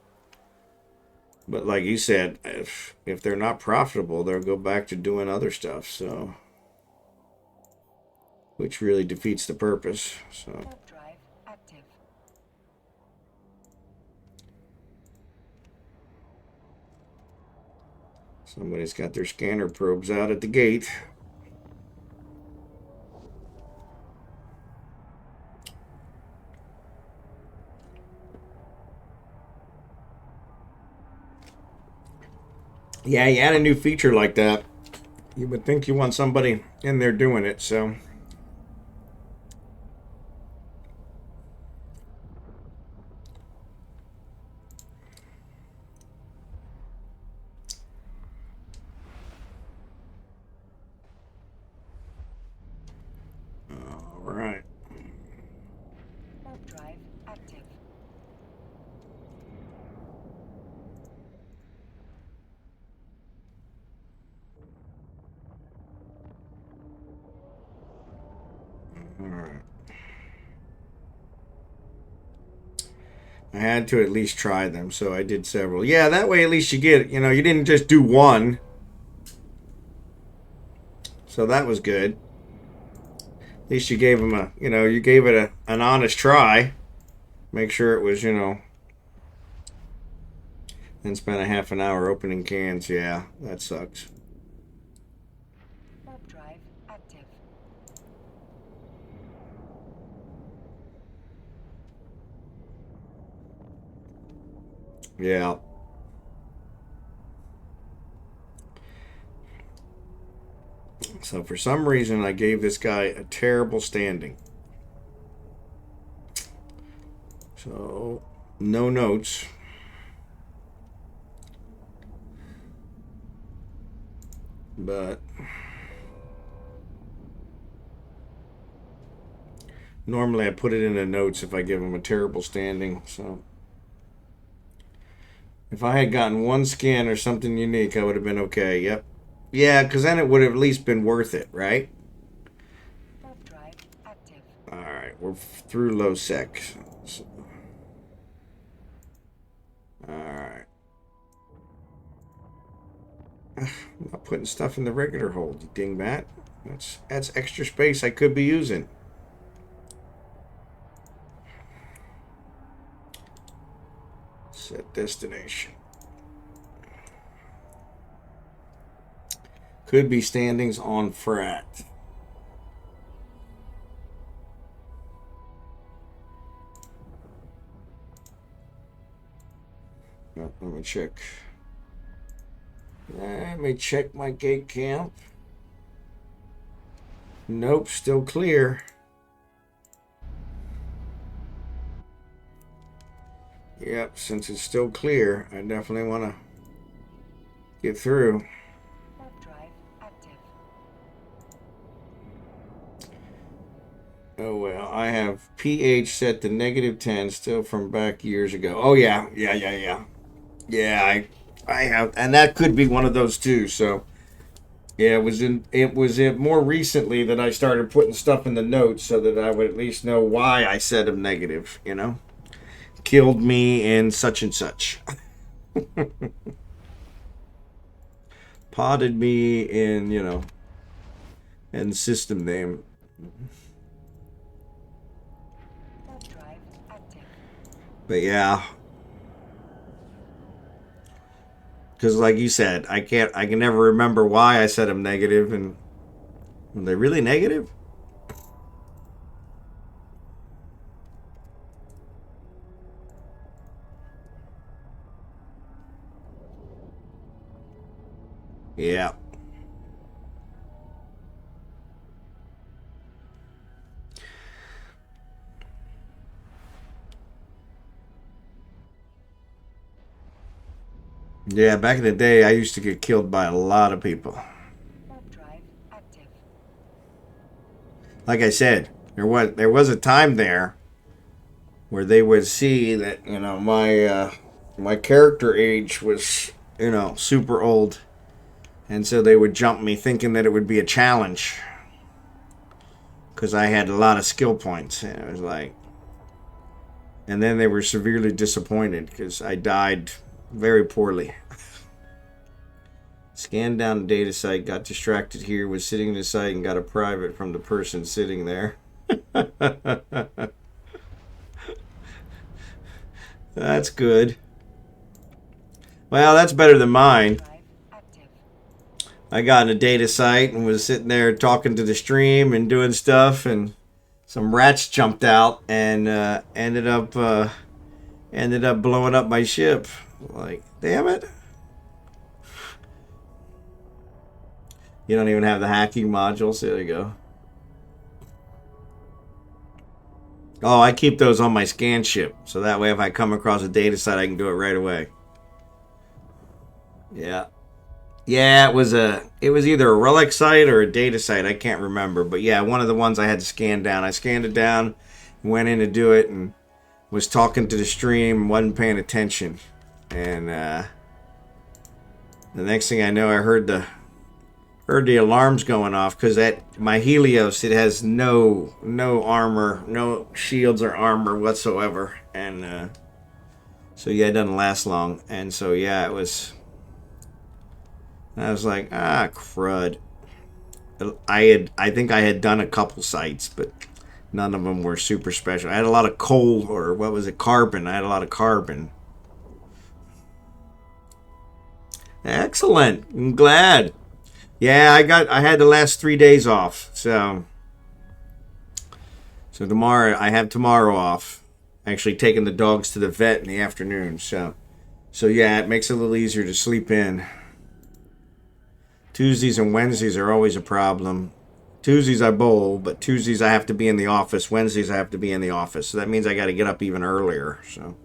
But like you said, if they're not profitable, they'll go back to doing other stuff, so. Which really defeats the purpose, so. Warp drive active. Somebody's got their scanner probes out at the gate. Yeah, you add a new feature like that, you would think you want somebody in there doing it, so. All right. Warp drive active. All right. I had to at least try them, so I did several. Yeah, that way at least you get, you didn't just do one. So that was good. At least you gave them you gave it an honest try. Make sure it was, then spent a half an hour opening cans. Yeah, that sucks. Warp drive active. Yeah. So for some reason, I gave this guy a terrible standing. So, no notes. But normally I put it in the notes if I give him a terrible standing. So if I had gotten one skin or something unique, I would have been okay. Yep. Yeah, because then it would have at least been worth it, right? Drive active. Alright, we're through low sec. So, alright. I'm not putting stuff in the regular hold, you dingbat. That's extra space I could be using. Set destination. Could be standings on frat. Oh, let me check. Let me check my gate camp. Nope, still clear. Yep, since it's still clear, I definitely want to get through. Drive active. Oh well, I have pH set to -10, still from back years ago. Oh yeah. Yeah, I have, and that could be one of those too. So yeah, it was in more recently that I started putting stuff in the notes so that I would at least know why I set them negative. You know, killed me in such and such. Potted me in, you know, and system name. Drive active. But yeah, because like you said, I can never remember why I set them negative, and were they really negative? Yeah. Yeah, back in the day, I used to get killed by a lot of people. Drive active. Like I said, there was a time there where they would see that, you know, my character age was, you know, super old, and so they would jump me thinking that it would be a challenge because I had a lot of skill points, and it was like, and then they were severely disappointed because I died very poorly. Scanned down the data site, got distracted here, was sitting in the site, and got a private from the person sitting there. That's good. Well, that's better than mine. I got in a data site and was sitting there talking to the stream and doing stuff, and some rats jumped out and ended up blowing up my ship. Like, damn it. You don't even have the hacking modules. There you go. Oh, I keep those on my scan ship, so that way if I come across a data site, I can do it right away. Yeah. Yeah, it was either a relic site or a data site. I can't remember, but yeah, one of the ones I had to scan down. I scanned it down, went in to do it, and was talking to the stream, wasn't paying attention, and the next thing I know, I heard the alarms going off because that my Helios, it has no armor, no shields or armor whatsoever, and so yeah, it doesn't last long, and so yeah, it was. I was like, ah, crud. I think I had done a couple sites, but none of them were super special. I had a lot of coal, or what was it, carbon. I had a lot of carbon. Excellent. I'm glad. Yeah, I had the last 3 days off, so tomorrow I have tomorrow off. Actually taking the dogs to the vet in the afternoon, so yeah, it makes it a little easier to sleep in. Tuesdays and Wednesdays are always a problem. Tuesdays I bowl, but Tuesdays I have to be in the office. Wednesdays I have to be in the office. So that means I got to get up even earlier. So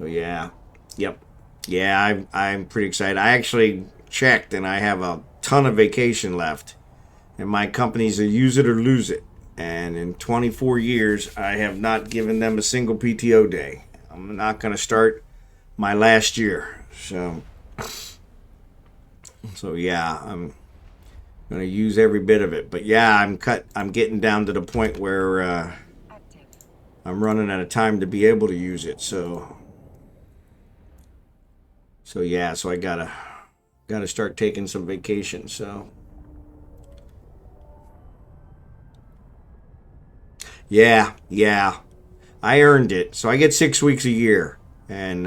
yeah. Yep. Yeah, I'm pretty excited. I actually checked and I have a ton of vacation left. And my company's a use it or lose it. And in 24 years, I have not given them a single PTO day. I'm not going to start my last year. So yeah, I'm gonna use every bit of it. But yeah, I'm getting down to the point where I'm running out of time to be able to use it. So yeah, so I gotta start taking some vacation. So yeah, I earned it. So I get 6 weeks a year, and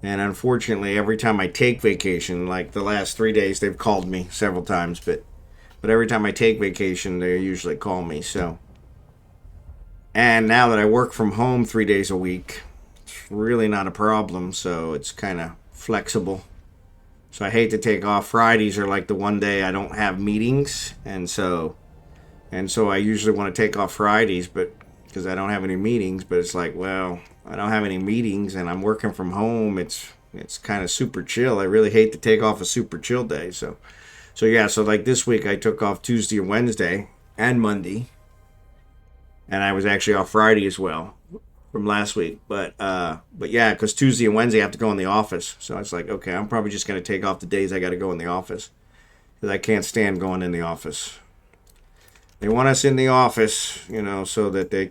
unfortunately, every time I take vacation, like the last 3 days, they've called me several times, but every time I take vacation, they usually call me. So, and now that I work from home 3 days a week, it's really not a problem. So it's kind of flexible. So I hate to take off. Fridays are like the one day I don't have meetings, and so I usually want to take off Fridays, but because I don't have any meetings. But it's like, well, I don't have any meetings, and I'm working from home. It's kind of super chill. I really hate to take off a super chill day. So yeah. So like this week, I took off Tuesday and Wednesday and Monday, and I was actually off Friday as well from last week. But yeah, because Tuesday and Wednesday I have to go in the office. So it's like, okay, I'm probably just gonna take off the days I got to go in the office because I can't stand going in the office. They want us in the office, so that they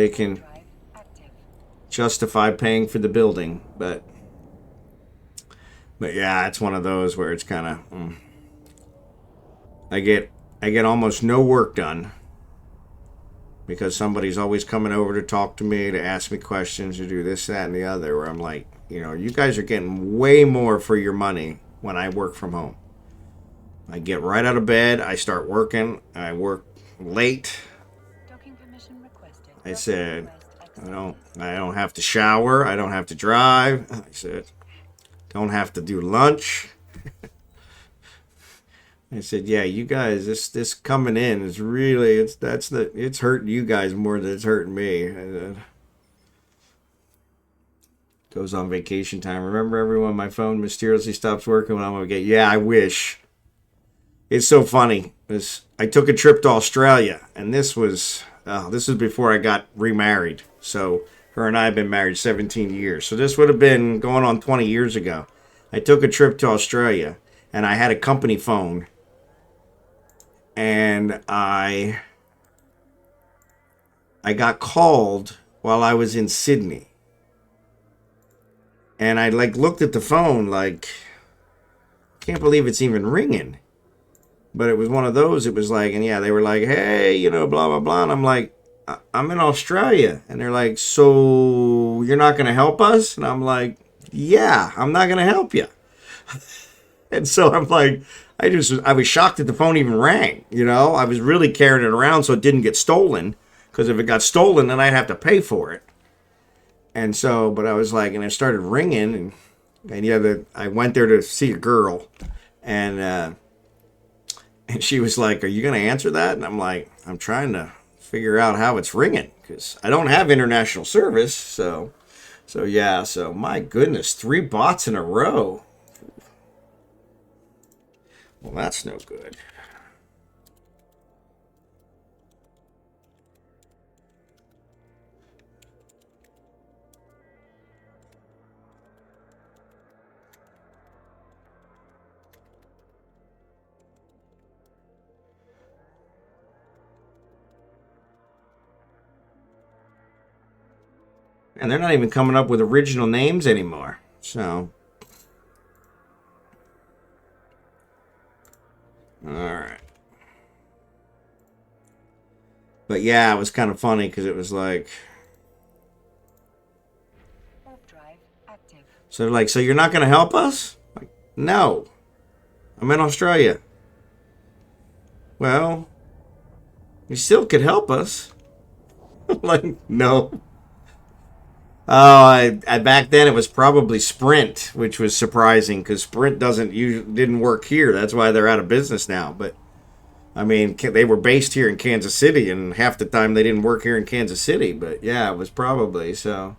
can justify paying for the building. But yeah, it's one of those where it's kind of I get almost no work done because somebody's always coming over to talk to me, to ask me questions, to do this, that, and the other. Where I'm like, you guys are getting way more for your money when I work from home. I get right out of bed. I start working. I work late. I said, I don't have to shower. I don't have to drive. I said, don't have to do lunch. I said, yeah, you guys, this coming in is really it's hurting you guys more than it's hurting me. Goes on vacation time. Remember, everyone, my phone mysteriously stops working when I'm gonna get. Yeah, I wish. It's so funny. I took a trip to Australia, and this was before I got remarried. So her and I have been married 17 years. So this would have been going on 20 years ago. I took a trip to Australia, and I had a company phone, and I got called while I was in Sydney, and I looked at the phone like, can't believe it's even ringing. But it was one of those, it was like, and yeah, they were like, hey, blah, blah, blah. And I'm like, I'm in Australia. And they're like, so you're not going to help us? And I'm like, yeah, I'm not going to help you. And so I'm like, I was shocked that the phone even rang. I was really carrying it around so it didn't get stolen. Because if it got stolen, then I'd have to pay for it. And so, but I was like, and it started ringing. And yeah, I went there to see a girl. And she was like, are you going to answer that? And I'm like, I'm trying to figure out how it's ringing because I don't have international service. So yeah. So my goodness, 3 bots in a row. Well, that's no good. And they're not even coming up with original names anymore. So, all right. But yeah, it was kind of funny because it was like, so they're like, so you're not going to help us? Like, no, I'm in Australia. Well, you still could help us. Like, no. Back then it was probably Sprint, which was surprising because Sprint didn't work here. That's why they're out of business now. But I mean, they were based here in Kansas City, and half the time they didn't work here in Kansas City. But yeah, it was probably so.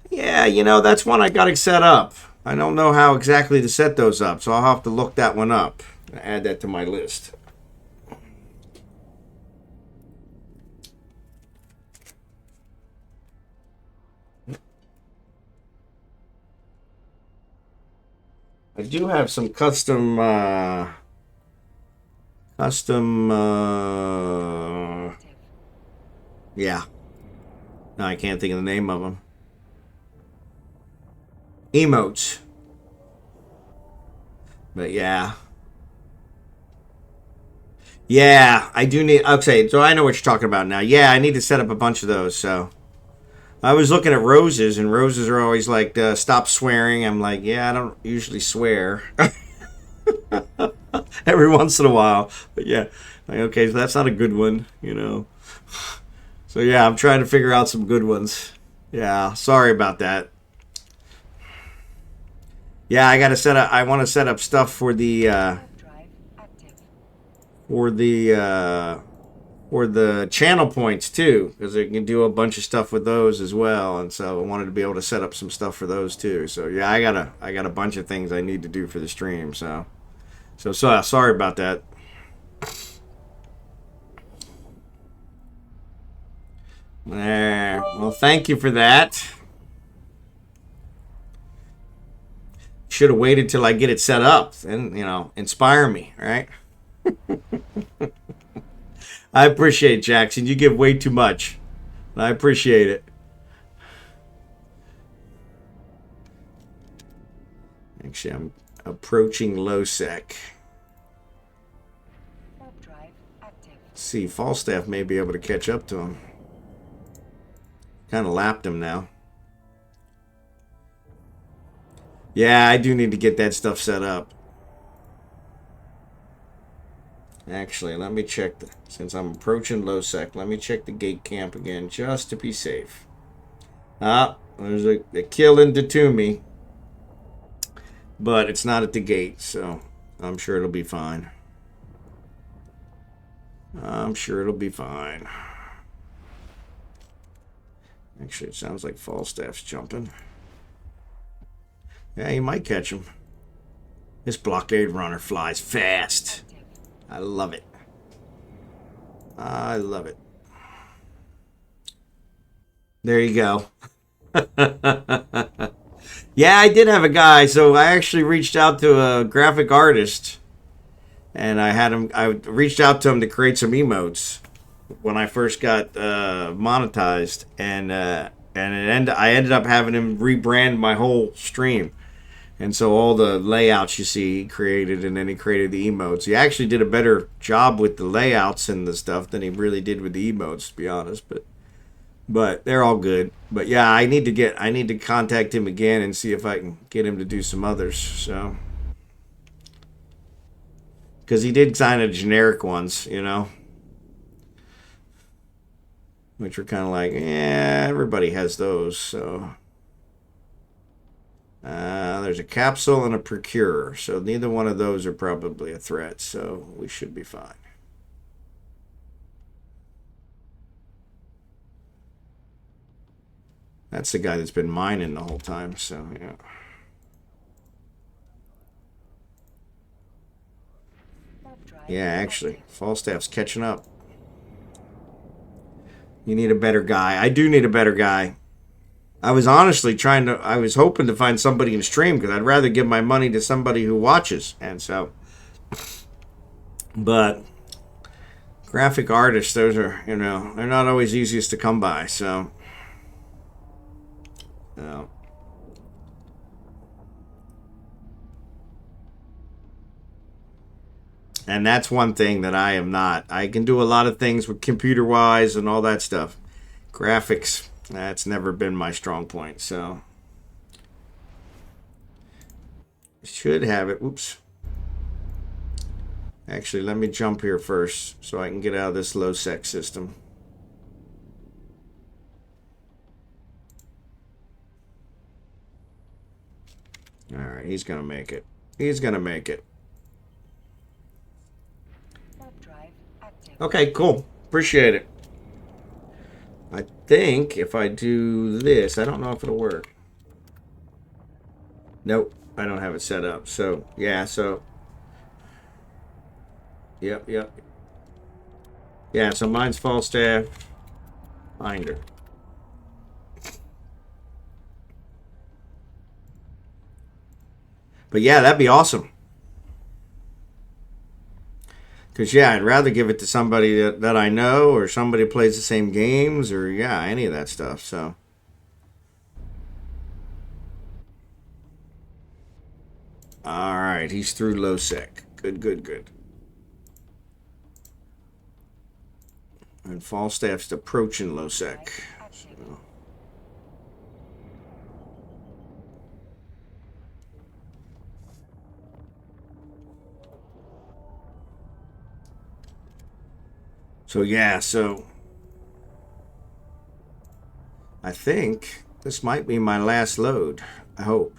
Yeah, that's one I got to set up. I don't know how exactly to set those up, so I'll have to look that one up. Add that to my list. I do have some custom yeah. No, I can't think of the name of them. Emotes. But yeah. Yeah, I do need... Okay, so I know what you're talking about now. Yeah, I need to set up a bunch of those, so... I was looking at roses, and roses are always like, stop swearing. I'm like, yeah, I don't usually swear. Every once in a while. But yeah, like, okay, so that's not a good one, So yeah, I'm trying to figure out some good ones. Yeah, sorry about that. Yeah, I want to set up stuff for the channel points too, because I can do a bunch of stuff with those as well, and so I wanted to be able to set up some stuff for those too. So yeah, I got a bunch of things I need to do for the stream. So sorry about that. Well, thank you for that. Should have waited till I get it set up and, inspire me, right? I appreciate it, Jackson. You give way too much. I appreciate it. Actually, I'm approaching low sec. See, Falstaff may be able to catch up to him. Kind of lapped him now. Yeah, I do need to get that stuff set up. Actually, let me check. Since I'm approaching low sec, let me check the gate camp again just to be safe. Ah, there's a kill into Toomey. But it's not at the gate, so I'm sure it'll be fine. I'm sure it'll be fine. Actually, it sounds like Falstaff's jumping. Yeah, you might catch him. This blockade runner flies fast. I love it. I love it. There you go. Yeah, I did have a guy. So I actually reached out to a graphic artist. And I reached out to him to create some emotes when I first got monetized. And I ended up having him rebrand my whole stream. And so all the layouts you see he created, and then he created the emotes. He actually did a better job with the layouts and the stuff than he really did with the emotes, to be honest. But they're all good. But yeah, I need to contact him again and see if I can get him to do some others. So, because he did sign a generic ones, which were kind of like, yeah, everybody has those. So. There's a capsule and a procurer, so neither one of those are probably a threat, so we should be fine. That's the guy that's been mining the whole time, so yeah. Yeah, actually, Falstaff's catching up. You need a better guy. I do need a better guy. I was honestly I was hoping to find somebody in stream because I'd rather give my money to somebody who watches. And so, but graphic artists, those are, they're not always easiest to come by. So, and that's one thing that I am not. I can do a lot of things with computer wise and all that stuff. Graphics. That's never been my strong point, so should have it. Oops. Actually, let me jump here first so I can get out of this low sec system. Alright, he's gonna make it. He's gonna make it. Warp drive active. Okay, cool. Appreciate it. I think if I do this, I don't know if it'll work. Nope, I don't have it set up. So, yeah, so... Yep. Yeah, so mine's Falstaff. Finder. But yeah, that'd be awesome. Because, yeah, I'd rather give it to somebody that I know or somebody who plays the same games or, yeah, any of that stuff. So, all right, he's through low sec. Good. And Falstaff's approaching low sec. So, yeah, so I think this might be my last load. I hope.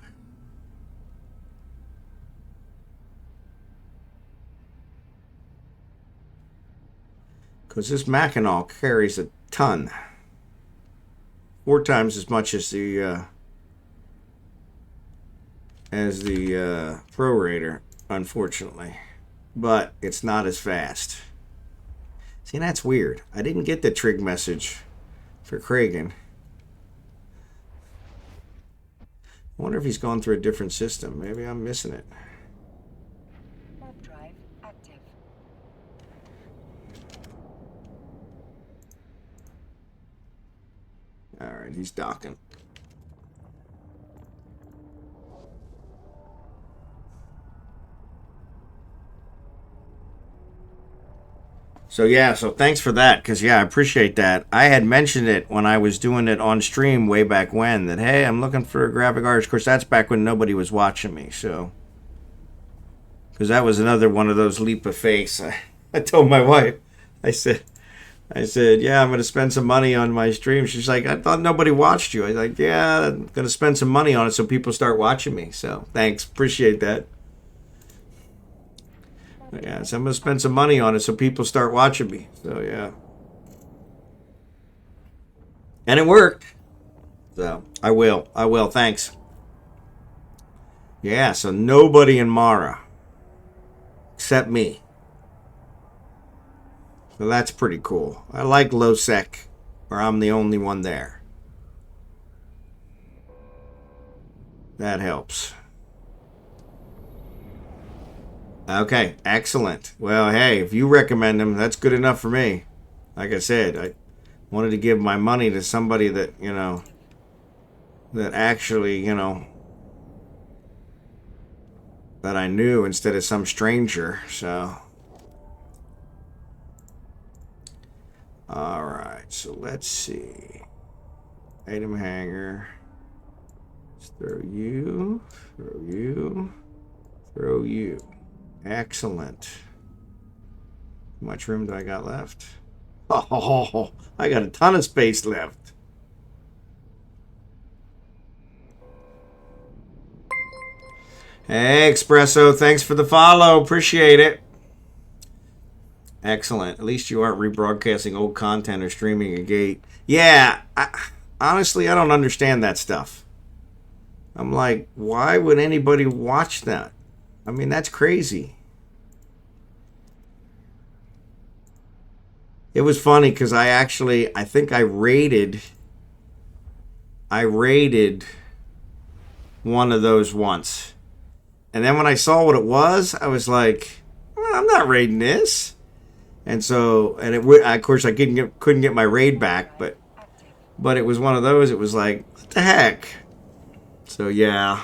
Because this Mackinac carries a ton. 4 times as much as the Pro Raider, unfortunately. But it's not as fast. See, that's weird. I didn't get the trig message for Kragan. I wonder if he's gone through a different system. Maybe I'm missing it. Warp drive active. Alright, he's docking. So yeah, so thanks for that, because yeah, I appreciate that. I had mentioned it when I was doing it on stream way back when, that hey, I'm looking for a graphic artist. Of course, that's back when nobody was watching me, so. Because that was another one of those leap of faith. I told my wife, I said, yeah, I'm going to spend some money on my stream. She's like, I thought nobody watched you. I was like, yeah, I'm going to spend some money on it so people start watching me. So thanks, appreciate that. Yeah, so I'm going to spend some money on it so people start watching me. So, yeah. And it worked. So, I will. Thanks. Yeah, so nobody in Mara. Except me. So that's pretty cool. I like low sec, where I'm the only one there. That helps. Okay, excellent. Well, hey, if you recommend them, that's good enough for me. Like I said, I wanted to give my money to somebody that, you know, that actually, you know, that I knew instead of some stranger, so. Alright, so let's see. Item hanger. Let's throw you. Excellent. How much room do I got left? Oh, I got a ton of space left. Hey, Espresso, thanks for the follow. Appreciate it. Excellent. At least you aren't rebroadcasting old content or streaming a gate. Yeah, honestly, I don't understand that stuff. I'm like, why would anybody watch that? I mean, that's crazy. It was funny because I think I raided one of those once. And then when I saw what it was, I was like, well, I'm not raiding this. And so, and of course I couldn't get my raid back, but it was one of those, it was like, what the heck? So yeah.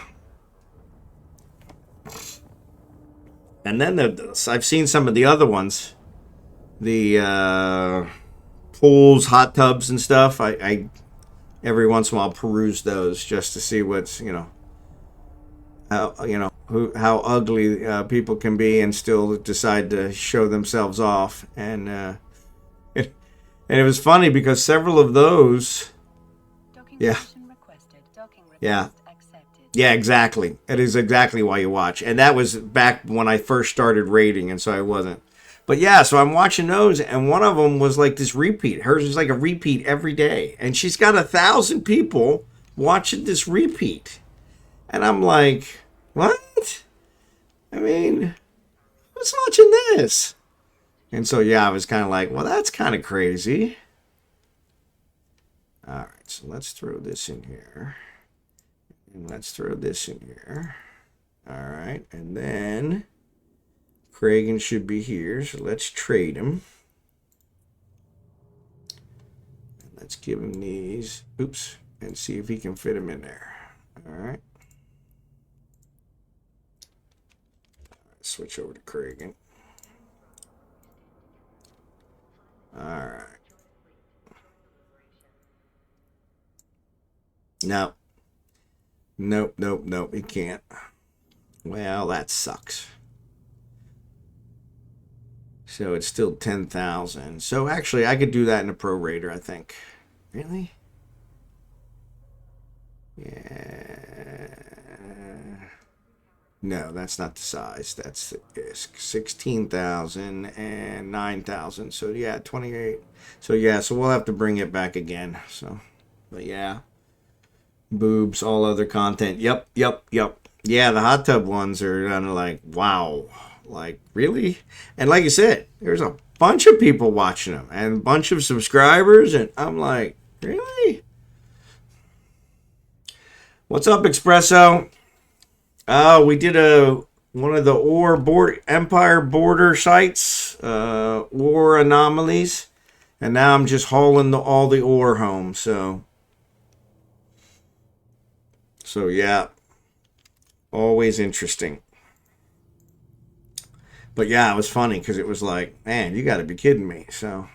And then I've seen some of the other ones. The pools, hot tubs and stuff. I every once in a while peruse those just to see what's, you know, how ugly people can be and still decide to show themselves off. And it was funny because several of those, Docking yeah, permission requested. Docking yeah, request accepted. Yeah, exactly. It is exactly why you watch. And that was back when I first started rating, and so I wasn't. But yeah, so I'm watching those, and one of them was like this repeat. Hers is like a repeat every day. And she's got 1,000 people watching this repeat. And I'm like, what? I mean, who's watching this? And so, yeah, I was kind of like, well, that's kind of crazy. All right, so let's throw this in here. And let's throw this in here. All right, and then Kragan should be here, so let's trade him. Let's give him these. Oops, and see if he can fit them in there. All right. Switch over to Kragan. All right. No. Nope, nope, nope, he can't. Well, that sucks. So it's still 10,000. So actually, I could do that in a prorater, I think. Really? Yeah. No, that's not the size. That's the disc. 16,000 and 9,000. So yeah, 28. So yeah, so we'll have to bring it back again. So, but yeah. Boobs, all other content. Yep, yep, yep. Yeah, the hot tub ones are kind of like, wow. Like, really? And like you said, there's a bunch of people watching them and a bunch of subscribers. And I'm like, really? What's up, Espresso? Oh, we did one of the Empire border sites, ore anomalies. And now I'm just hauling all the ore home. So yeah, always interesting. But yeah, it was funny because it was like, man, you got to be kidding me. So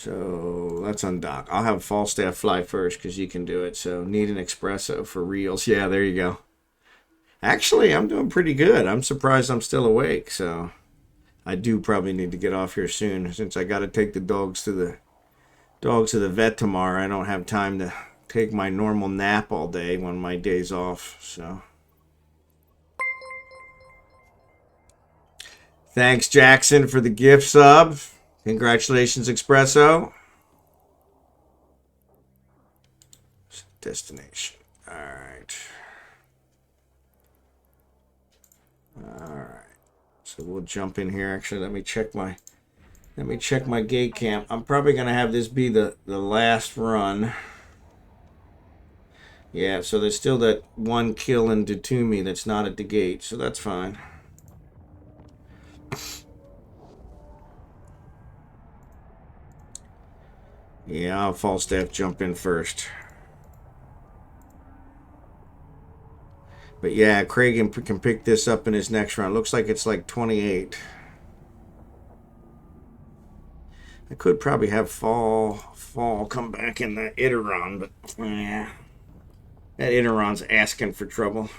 let's undock. I'll have Falstaff fly first because you can do it. So need an espresso for reals. Yeah, there you go. Actually, I'm doing pretty good. I'm surprised I'm still awake. So I do probably need to get off here soon since I got to take the dogs to the vet tomorrow. I don't have time to take my normal nap all day when my day's off. So thanks, Jackson, for the gift sub. Congratulations, Espresso. Destination. All right. All right. So we'll jump in here. Actually, let me check my gate camp. I'm probably gonna have this be the last run. Yeah, so there's still that one kill in Datumi that's not at the gate, so that's fine. Yeah, I'll Falstaff jump in first. But yeah, Kragan can pick this up in his next round. Looks like it's like 28. I could probably have fall come back in the Iteron, but yeah. That Iteron's asking for trouble.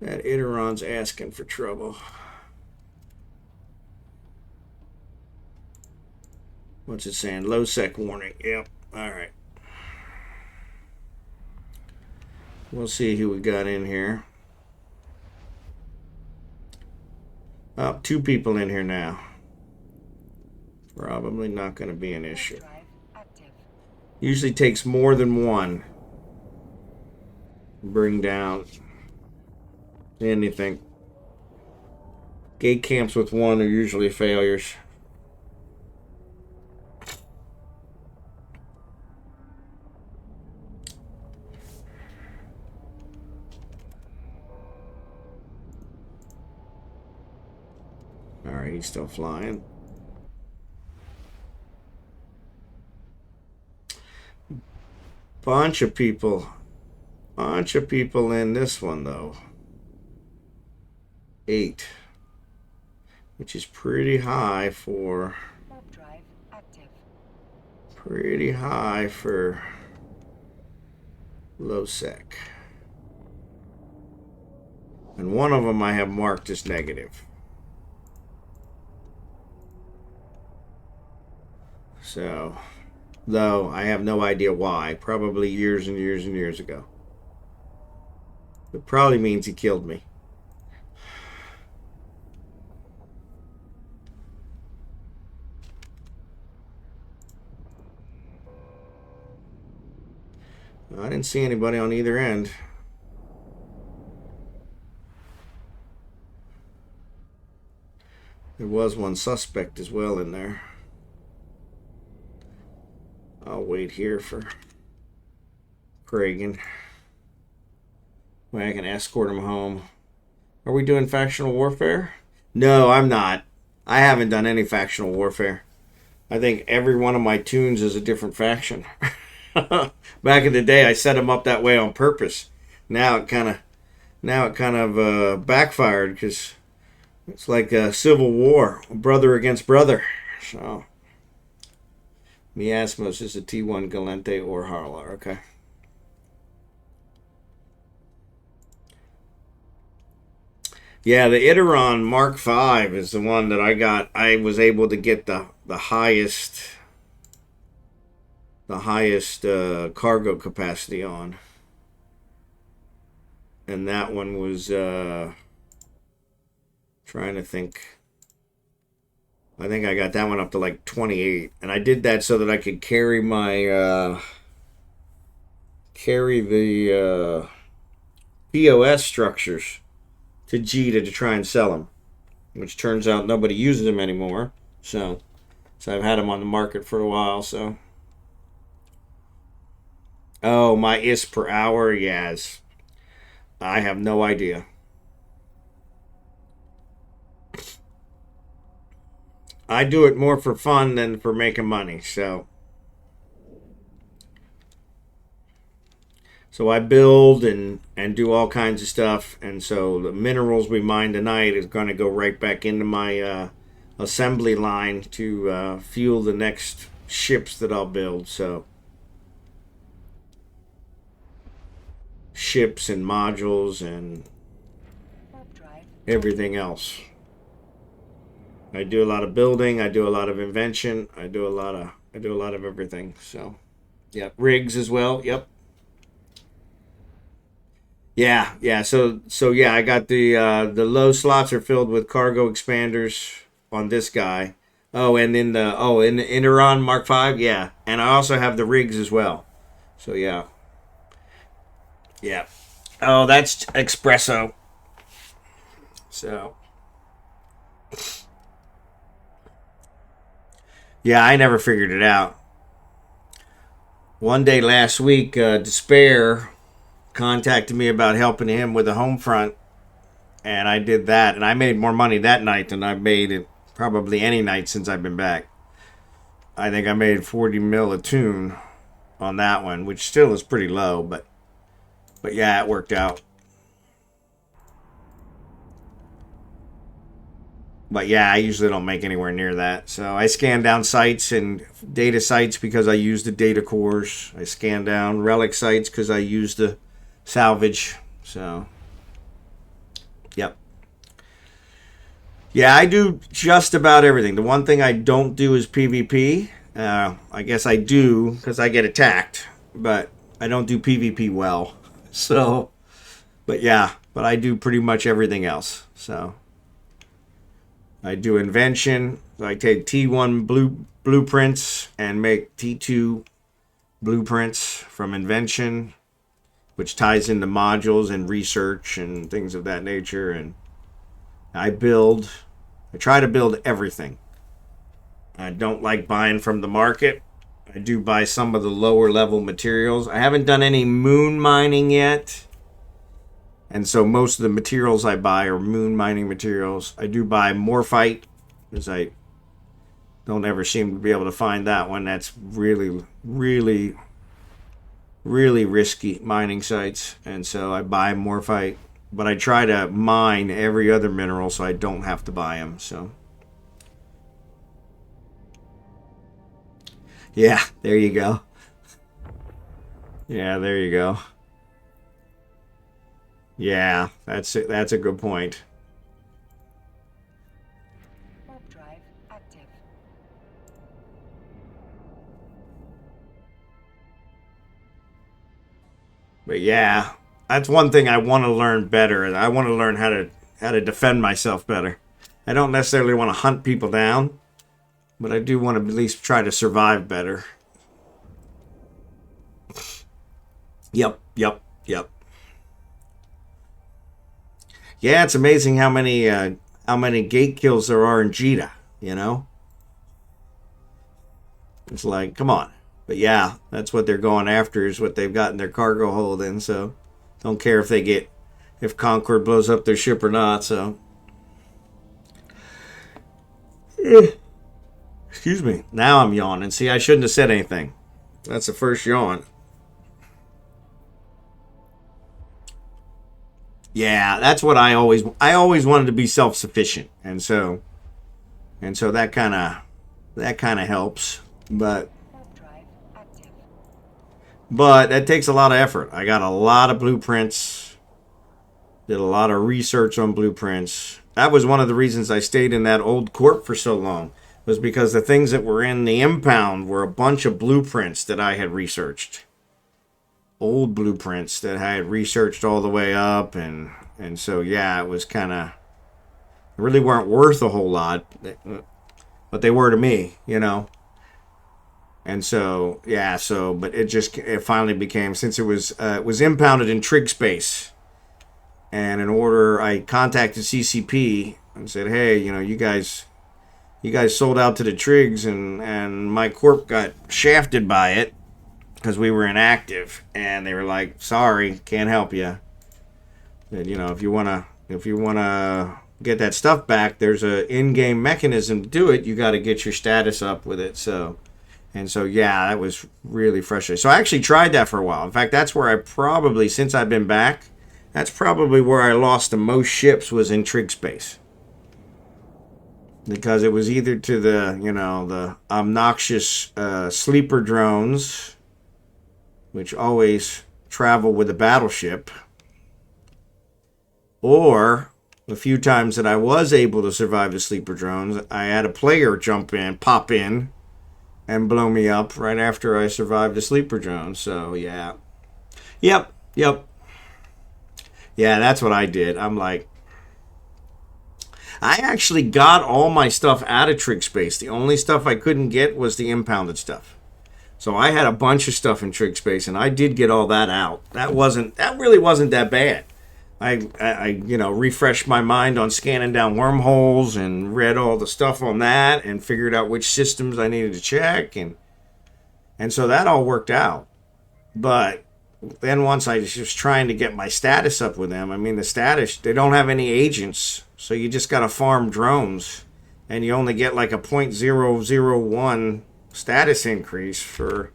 That Iteron's asking for trouble. What's it saying? Low sec warning. Yep. Alright. We'll see who we got in here. Oh, 2 people in here now. Probably not going to be an issue. Usually takes more than one. Bring down anything. Gate camps with 1 are usually failures. Alright, he's still flying. Bunch of people in this one, though. 8. Which is pretty high for... Pretty high for low sec. And one of them I have marked as negative. So, though I have no idea why. Probably years and years and years ago. It probably means he killed me. I didn't see anybody on either end. There was one suspect as well in there. I'll wait here for Kragan. Well, I can escort him home. Are we doing factional warfare? No, I'm not. I haven't done any factional warfare. I think every one of my tunes is a different faction. Back in the day, I set them up that way on purpose. Now it kind of backfired because it's like a civil war, brother against brother. So, Miasmos is a T1 Galente or Harlar. Okay. Yeah, the Iteron Mark V is the one that I got. I was able to get the highest cargo capacity on, and that one was trying to think. I think I got that one up to like 28, and I did that so that I could carry my POS structures to G to try and sell them, which turns out nobody uses them anymore. So I've had them on the market for a while. So, oh, my IS per hour, yes, I have no idea. I do it more for fun than for making money. So I build and do all kinds of stuff, and so the minerals we mine tonight is going to go right back into my assembly line to fuel the next ships that I'll build. So ships and modules and everything else. I do a lot of building. I do a lot of invention. I do a lot of everything. So, yep, rigs as well. Yep. Yeah. So yeah, I got the low slots are filled with cargo expanders on this guy. Oh, and in the Interon Mark V, yeah, and I also have the rigs as well. So yeah. Oh, that's espresso. So yeah, I never figured it out. One day last week, Despair contacted me about helping him with the home front, and I did that, and I made more money that night than I've made it probably any night since I've been back. I think I made 40 mil a tune on that one, which still is pretty low, but yeah, it worked out. But yeah, I usually don't make anywhere near that. So I scan down sites and data sites because I use the data cores. I scan down relic sites because I use the salvage. So, yep. Yeah, I do just about everything. The one thing I don't do is PvP. I guess I do because I get attacked, but I don't do PvP well. So, but yeah, but I do pretty much everything else. So, I do invention. So I take T1 blueprints and make T2 blueprints from invention, which ties into modules and research and things of that nature. And I try to build everything. I don't like buying from the market. I do buy some of the lower level materials. I haven't done any moon mining yet. And so most of the materials I buy are moon mining materials. I do buy morphite, because I don't ever seem to be able to find that one. That's really, really, really risky mining sites. And so I buy morphite. But I try to mine every other mineral so I don't have to buy them. So, yeah, there you go. Yeah, there you go. Yeah, that's it. That's a good point. Warp drive active. But yeah, that's one thing I want to learn better. And I want to learn how to defend myself better. I don't necessarily want to hunt people down, but I do want to at least try to survive better. Yep. Yeah, it's amazing how many gate kills there are in Jita, you know? It's like, come on. But yeah, that's what they're going after, is what they've got in their cargo hold in, so don't care if Concord blows up their ship or not, so. Excuse me. Now I'm yawning. See, I shouldn't have said anything. That's the first yawn. Yeah, that's what I always wanted to be self-sufficient. And so that kind of helps, but that takes a lot of effort. I got a lot of blueprints, did a lot of research on blueprints. That was one of the reasons I stayed in that old corp for so long, was because the things that were in the impound were a bunch of blueprints that I had researched. Old blueprints that I had researched all the way up, and so yeah, it was kind of, really weren't worth a whole lot, but they were to me, you know. And so yeah, but it finally became, since it was impounded in trig space, and in order, I contacted CCP and said, hey, you know, you guys sold out to the trigs, and my corp got shafted by it because we were inactive, and they were like, sorry, can't help you. And, you know, if you wanna get that stuff back, there's a in-game mechanism to do it. You got to get your status up with it. So yeah, that was really frustrating. So I actually tried that for a while. In fact, that's where I probably, since I've been back, that's probably where I lost the most ships, was in trig space. Because it was either to the obnoxious sleeper drones, which always travel with a battleship, or a few times that I was able to survive the sleeper drones, I had a player pop in, and blow me up right after I survived the sleeper drone. So yeah. Yep. Yeah, that's what I did. I'm like, I actually got all my stuff out of trig space. The only stuff I couldn't get was the impounded stuff. So I had a bunch of stuff in trig space, and I did get all that out. That really wasn't that bad. I refreshed my mind on scanning down wormholes, and read all the stuff on that, and figured out which systems I needed to check, and so that all worked out. But then once I was just trying to get my status up with them, I mean, the status, they don't have any agents, so you just got to farm drones, and you only get like a 0.001 status increase for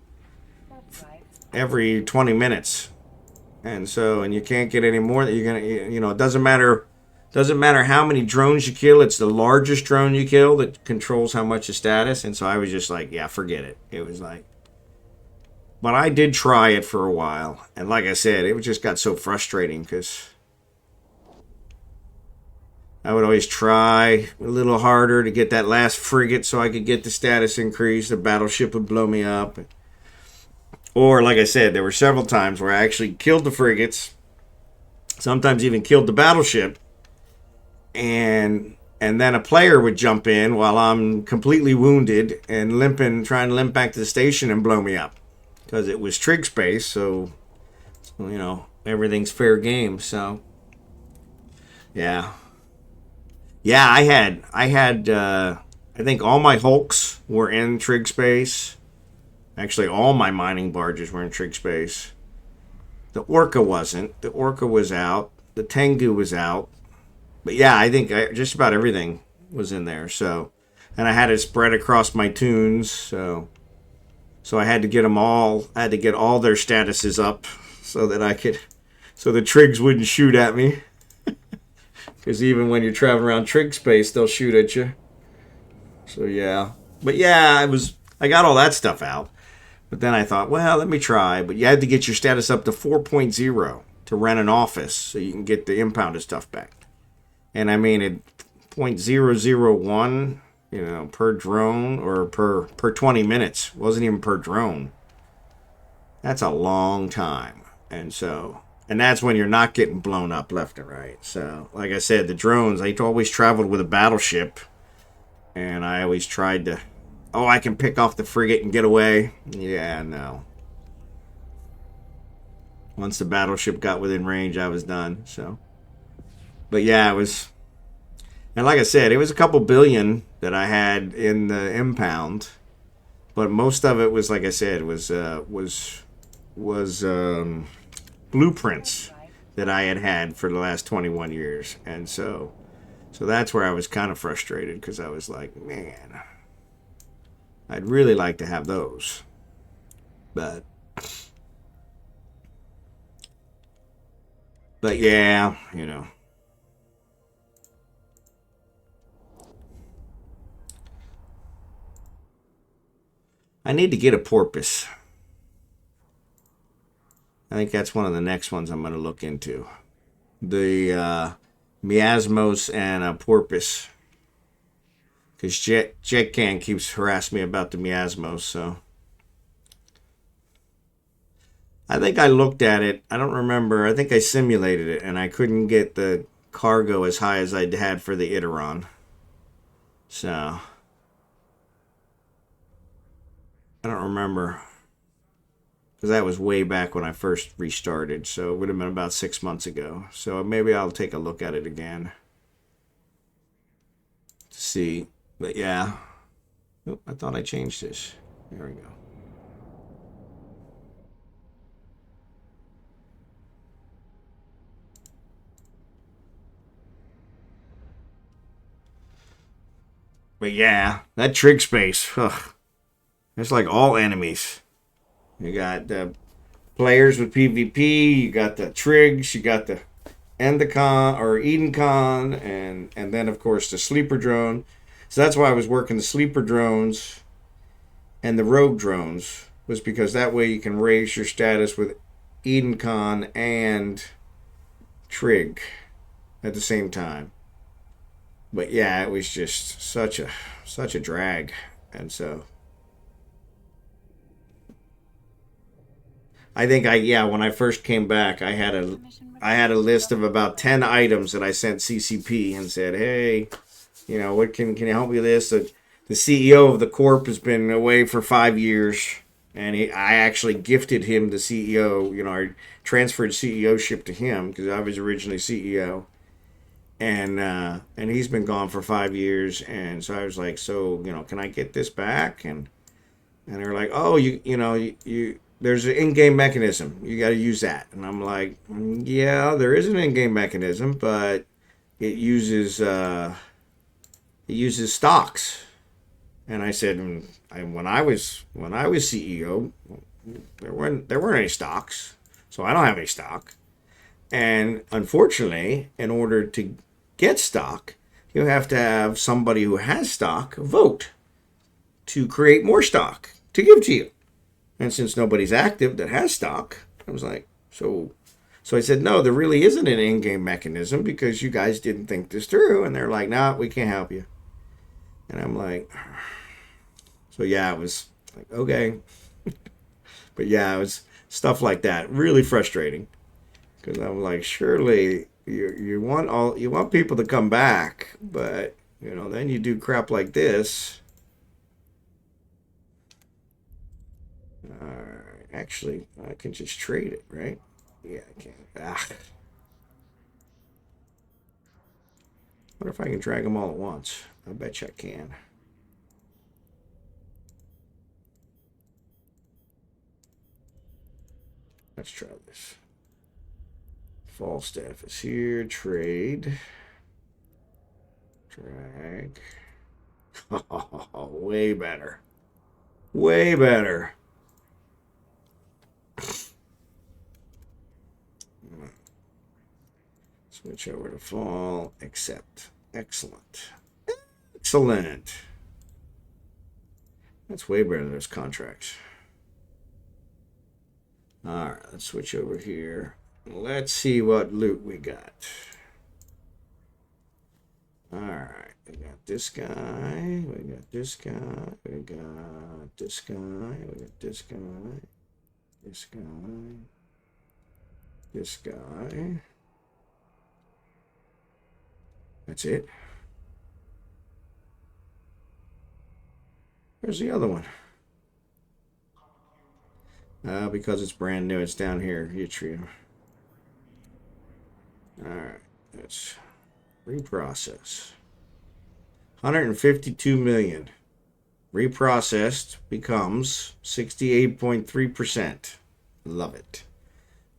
every 20 minutes. And you can't get any more. That you're gonna, it doesn't matter how many drones you kill. It's the largest drone you kill that controls how much of status. And so I was just like, yeah, forget it. It was like, but I did try it for a while, and like I said, it just got so frustrating because I would always try a little harder to get that last frigate so I could get the status increase. The battleship would blow me up. Or, like I said, there were several times where I actually killed the frigates, sometimes even killed the battleship, and then a player would jump in while I'm completely wounded and trying to limp back to the station and blow me up. Because it was trig space, so everything's fair game. So yeah, I had I think all my hulks were in trig space. Actually, all my mining barges were in trig space. The Orca wasn't. The Orca was out. The Tengu was out. But yeah, I think just about everything was in there. So, and I had it spread across my tunes. So I had to get them all. I had to get all their statuses up so that so the trigs wouldn't shoot at me. Because even when you're traveling around trig space, they'll shoot at you. So yeah, but yeah, I got all that stuff out. But then I thought, well, let me try. But you had to get your status up to 4.0 to rent an office so you can get the impounded stuff back. And I mean, at 0.001, per drone, or per 20 minutes. It wasn't even per drone. That's a long time. And so, and that's when you're not getting blown up left and right. So, like I said, the drones, I always traveled with a battleship. And I always tried to, oh, I can pick off the frigate and get away. Yeah, no. Once the battleship got within range, I was done. So, but yeah, it was, and like I said, it was a couple billion that I had in the impound, but most of it was, like I said, was blueprints that I had for the last 21 years, and so that's where I was kind of frustrated because I was like, man, I'd really like to have those, but yeah, you know. I need to get a porpoise. I think that's one of the next ones I'm going to look into. The miasmos and a porpoise. Because Jetcan keeps harassing me about the miasmos, so. I think I looked at it. I don't remember. I think I simulated it, and I couldn't get the cargo as high as I had for the Iteron. So. I don't remember. Because that was way back when I first restarted, so it would have been about 6 months ago. So maybe I'll take a look at it again to see. But yeah. Oh, I thought I changed this. There we go. But yeah, that trig space. Ugh, it's like all enemies. You got the players with PvP, you got the trigs, you got the Endicon or Edencon, and then of course the sleeper drone. So that's why I was working the sleeper drones and the rogue drones, was because that way you can raise your status with Edencon and trig at the same time. But yeah, it was just such a drag, and so I think when I first came back, I had a list of about 10 items that I sent CCP and said, hey, you know, what can you help me with this? The CEO of the corp has been away for 5 years, and I actually gifted him the CEO. You know, I transferred CEO-ship to him because I was originally CEO, and he's been gone for 5 years, and so I was like, so you know, can I get this back? And they're like, oh, you there's an in-game mechanism. You got to use that. And I'm like, yeah, there is an in-game mechanism, but it uses stocks. And I said, when I was CEO, there weren't any stocks, so I don't have any stock. And unfortunately, in order to get stock, you have to have somebody who has stock vote to create more stock to give to you. And since nobody's active that has stock, I was like, so I said, no, there really isn't an in-game mechanism because you guys didn't think this through. And they're like, nah, we can't help you. And I'm like, so yeah, it was like, okay. But yeah, it was stuff like that. Really frustrating. Because I'm like, surely you want people to come back, but you know, then you do crap like this. Actually, I can just trade it, right? Yeah, I can. Ah. What if I can drag them all at once? I bet you I can. Let's try this. Falstaff is here. Trade. Drag. Oh, way better. Way better. Switch over to fall. Accept. Excellent. Excellent. That's way better than those contracts. Alright, let's switch over here. Let's see what loot we got. Alright, we got this guy. We got this guy. We got this guy. We got this guy. This guy. This guy. That's it. Where's the other one? Because it's brand new, it's down here. Yttrium. Alright, let's reprocess. 152 million. Reprocessed becomes 68.3%. Love it.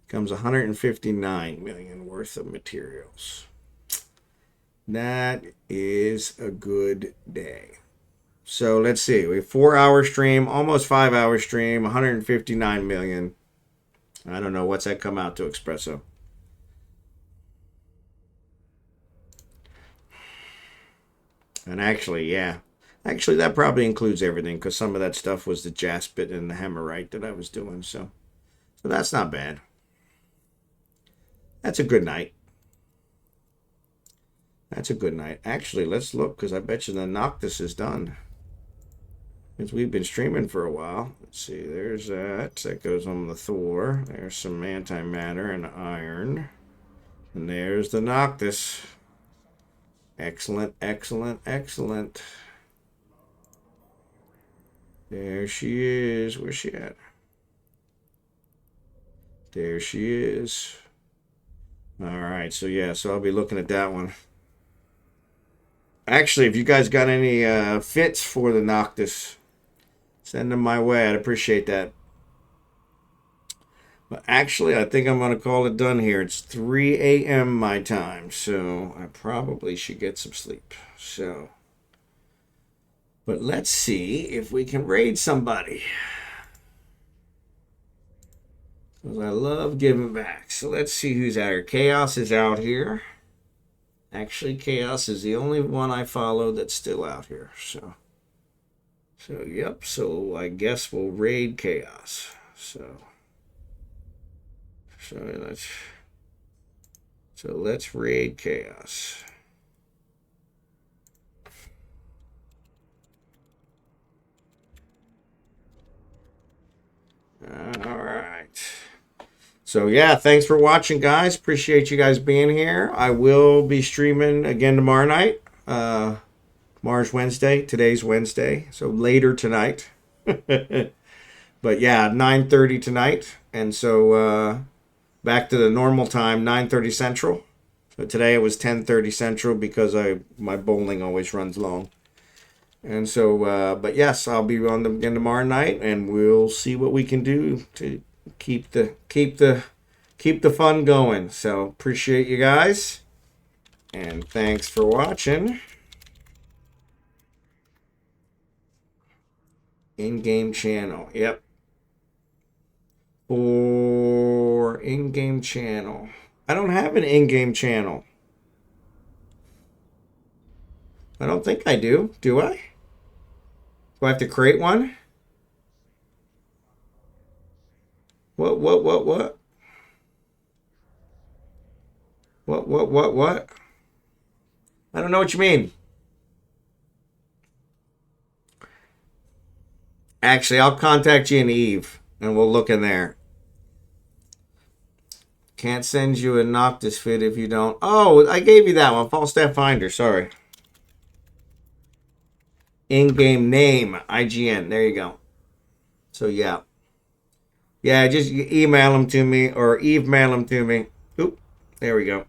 Becomes 159 million worth of materials. That is a good day. So let's see. We have 4-hour stream, almost 5-hour stream, 159 million. I don't know. What's that come out to, Espresso? And actually, yeah. Actually, that probably includes everything because some of that stuff was the jaspit and the hammerite that I was doing. So that's not bad. That's a good night. That's a good night. Actually, let's look because I bet you the Noctis is done. Because we've been streaming for a while. Let's see. There's that. That goes on the Thor. There's some antimatter and iron. And there's the Noctis. Excellent, excellent, excellent. There she is. Where's she at? There she is. All right. So, yeah. So, I'll be looking at that one. Actually, if you guys got any fits for the Noctis, send them my way. I'd appreciate that. But actually, I think I'm going to call it done here. It's 3 a.m. my time, so I probably should get some sleep. So, but let's see if we can raid somebody. Because I love giving back. So let's see who's out here. Chaos is out here. Actually, Chaos is the only one I follow that's still out here. So yep. So I guess we'll raid Chaos. So let's raid Chaos. All right. So yeah, thanks for watching, guys. Appreciate you guys being here. I will be streaming again tomorrow night. Tomorrow's Wednesday. Today's Wednesday, so later tonight. But yeah, 9:30 tonight, and so back to the normal time, 9:30 Central. So today it was 10:30 Central because my bowling always runs long. And so, but yes, I'll be on them again tomorrow night, and we'll see what we can do to keep the fun going. So appreciate you guys, and thanks for watching. In-game channel, yep. For in-game channel, I don't have an in-game channel. I don't think I do. Do I? Do I have to create one? What? What? What? I don't know what you mean. Actually, I'll contact you and Eve, and we'll look in there. Can't send you a Noctis fit if you don't. Oh, I gave you that one. False Staff Finder. Sorry. In-game name. IGN. There you go. So, yeah. Yeah, just email them to me or Eve mail them to me. Oop. There we go.